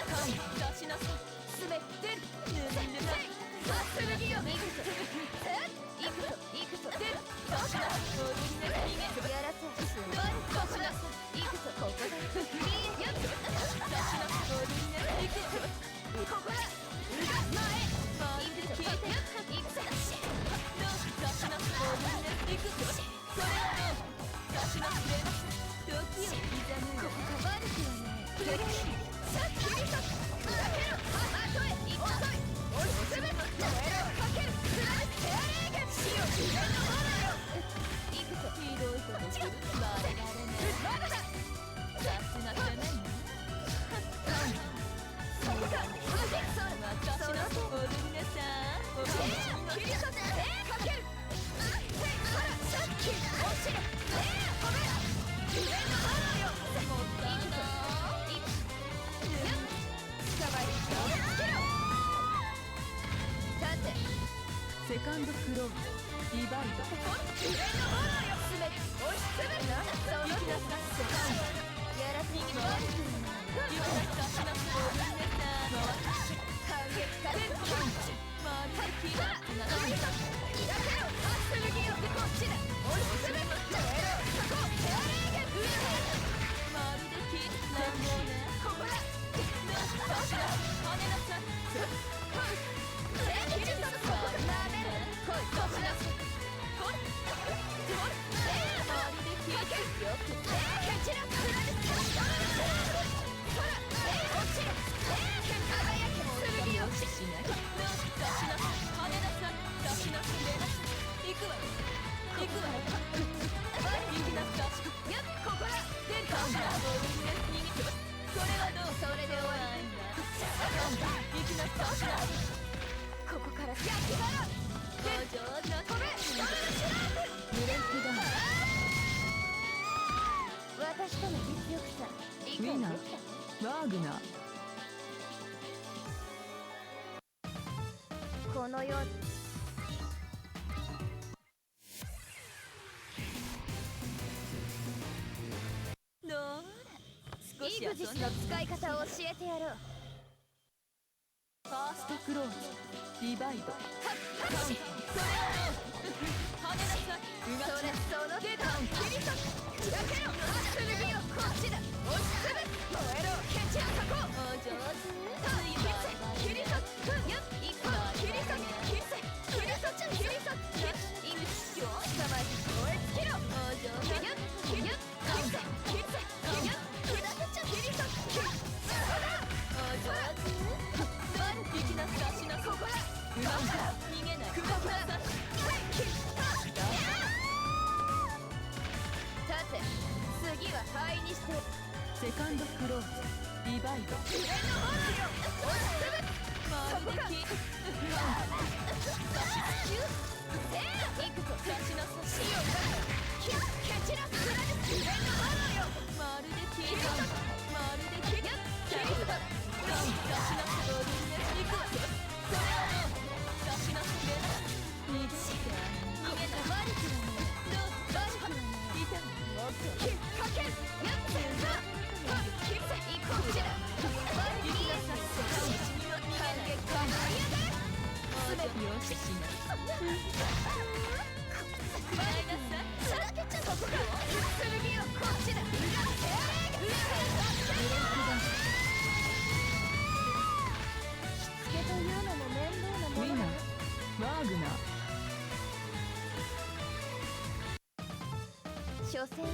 神出しなさいすべ出るぬるぬるさすがによ行くぞ行くぞ行くぞ出る出しなさい踊りなさい逃げろやらせす出しなさい行くぞここだよっ出しなさい踊りなさい行くぞここだ前まるで消えて行くぞ出しなさい踊りなさい行くぞそれはどう出しなさい時を刻むここか悪くはない距離さっきりと砕けろ後へ遅い押し詰め燃えろかける貫く手荒いが死を自分のものよ行くぞひどいことするバレられないまだださすが攻めんなそこか私の踊りなさい切り裂くかけるほらさっき落ちる褒めろ自分のものよもったいな行く捕まえるつけろ立てセカンドクローズディバイド自分のものよすべて押しつぶすなその気なさやらせに悪くはない私の踊りなさい感激かけるまるで気がつながる切り裂く砕けろまっすぐぎよこっちだ押しつぶす燃えろそこ手荒いが上まるで気なんもねここだ私の跳ねなさい切り裂くここなめる来いこしなすこれまるでかけるよく蹴散らすほら落ちる輝け剣よしない出しなさい跳ねなさい出しなさい出なさい行くわよ行くわよ行きなさいよっここだ出るか私の踊りな逃げてそれはどうそれで終わり行きなさいここから先だろお上手なごめん無連気だ私との実力差理解できたワーグナーこの世どうら少しイグジスの使い方を教えてやろうファーストクローズディバイドそれはどう跳ねなさいうがそれその手段切り裂く砕けろまっすぐよこっちだ押しつぶす燃えろ蹴散らさこうお上手切り裂くよっ一本切り裂く切り裂く切り裂く切り裂くイグジスを捕まえて燃え尽きろお上手切り切り切り裂く切り裂く切り裂くお上手行きなさいしなここだ逃げないここださ立て次は灰にしてセカンドクローズディバイド自分のものよ押しつぶすまるで気行くぞ出しなさい死を蹴散らす自分のものよまるで気まるで気切り裂く出しなさい踊りなさい行くわよそれはどう出しなさい逃げ逃げない悪くはないどう悪くはない痛いもっとかけるやっせ切り裂くこっちだ悪く行きなさい感激か舞い上がれよししない食らいなさいさらけちゃここか剣よこっちだ手荒いがしつけというのも面倒なものだよワーグナー所詮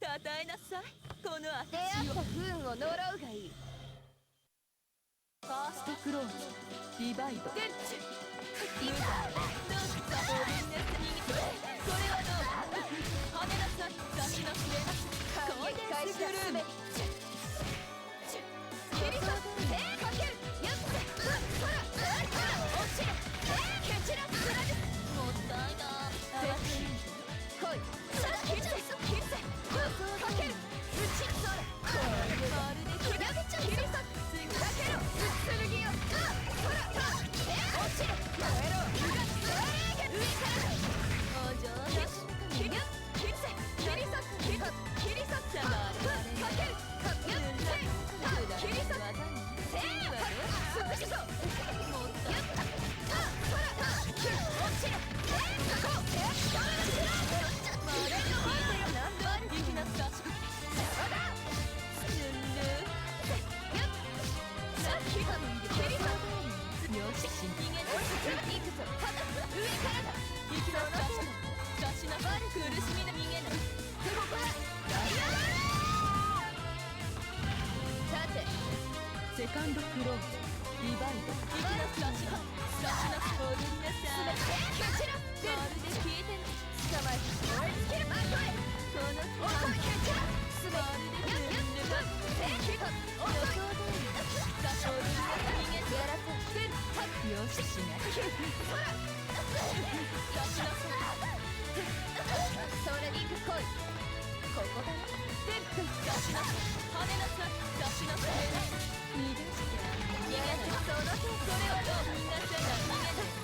たたえなさいこの出会私をった不運を呪うがいいファーストクローズディバイド出る無駄どうぞ踊りなさい逃げてそれはどう返しだ滑り切り裂手かけるやっせほら落ちる蹴散らすらもったいな来いさあ切り裂切り裂かける打ちそれまるで切り裂切り裂かけろ剣よほら落ちるやめろ上からお上手切り裂切り裂切り裂切り裂かけるやっせ切り裂せー潰しそうやったほら落ちるこうまるで何度息なすかそうだスルーやっさっき切り裂よし逃げない行くぞ上からだ息なすかしなさい苦しみで逃げないここはさてセカンドクローズリバイド息なすかしな踊りなさい蹴散らまるで聞いてる捕まえ追いつけるまとえこの遅い蹴散らまるで蹴る遅い踊りなさ逃げてやらせよししないほら出しなさいそれに行く来いここだ出しなさい跳ねなさい出しなさい逃がして逃げないその手それはどうみんなせいだ逃げない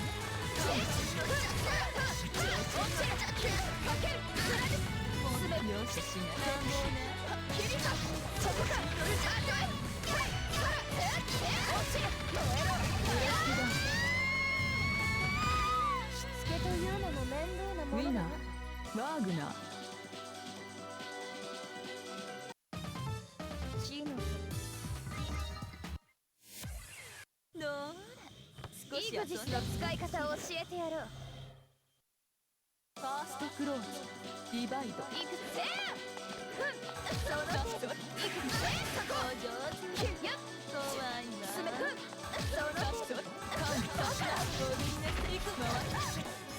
かけるすべてよししない切り裂そこかあとへ落ちる燃えろしつけというのも面倒なものだなワーグナーチーノどうだ少しイグジスの使い方を教えてやろうファーストクローズディバイドいくぜその程度いくぜお上手やっ怖いわその程度カウンターしなゴミになっていく回る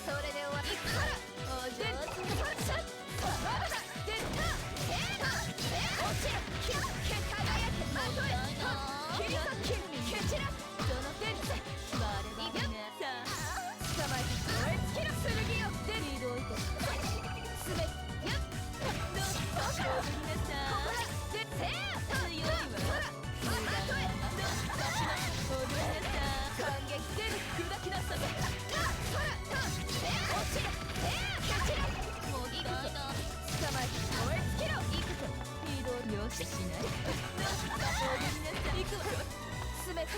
それで終わりいくからお上手出た落ちる輝けまとえ切り裂き蹴散らその出てバレバレねさあ捕まえて燃え尽きろ剣よ出リード置いてすべやっどうしようみんなさでせー強いわまとえどうしな踊りなさ感激出る砕きなさほら落ちる蹴散らもういくぞ捕まえて燃え尽きろいくぞリードよししない踊りなさいくわよすべて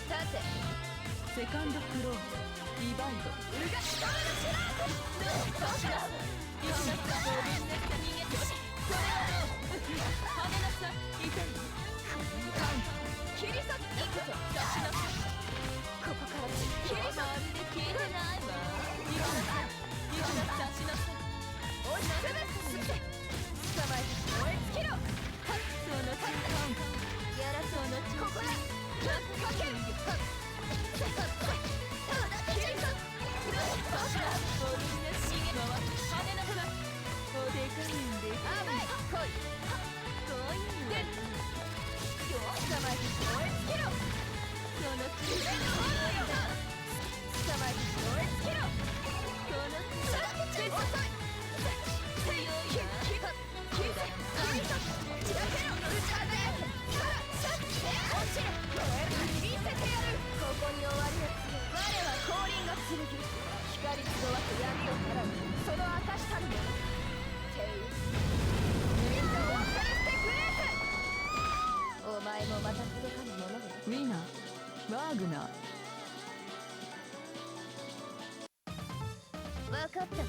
さてセカンドクローズリバイドうがしかめのしらどうしな行きなさい踊りなさい逃げてほしいそれはどう跳ねなさい痛いカウント切り裂きいくぞ出しなさいここから切り裂まるで聞いてないわ行きなさい行きなさい出しなさいおいすべて捕まえて燃え尽きろそのカウントやらそのここだかける切り裂ボルミナシゲ回跳ねなさいおでかいんで甘い来いこういうで捕まえて燃え尽きろその上の方よ捕まえて燃え尽きろこのさっ遅い強いわ切り裂散らけろ輝けさあ落ちる見せてやるここに終わりを我は降臨の剣光集わす闇を払うその証たるものテイみんな忘れてくれお前もまた届かぬものだウィナーワーグナー分かったか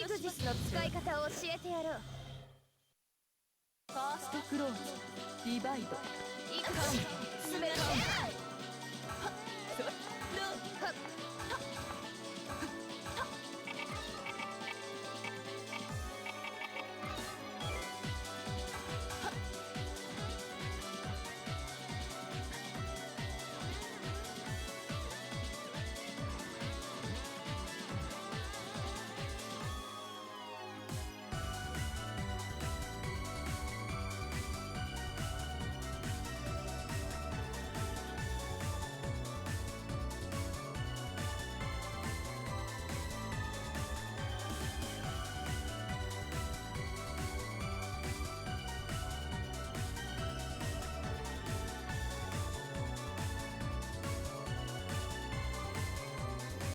イグジスの使い方を教えてやろう。ファーストクローズディバイドいくぞ。進めろ。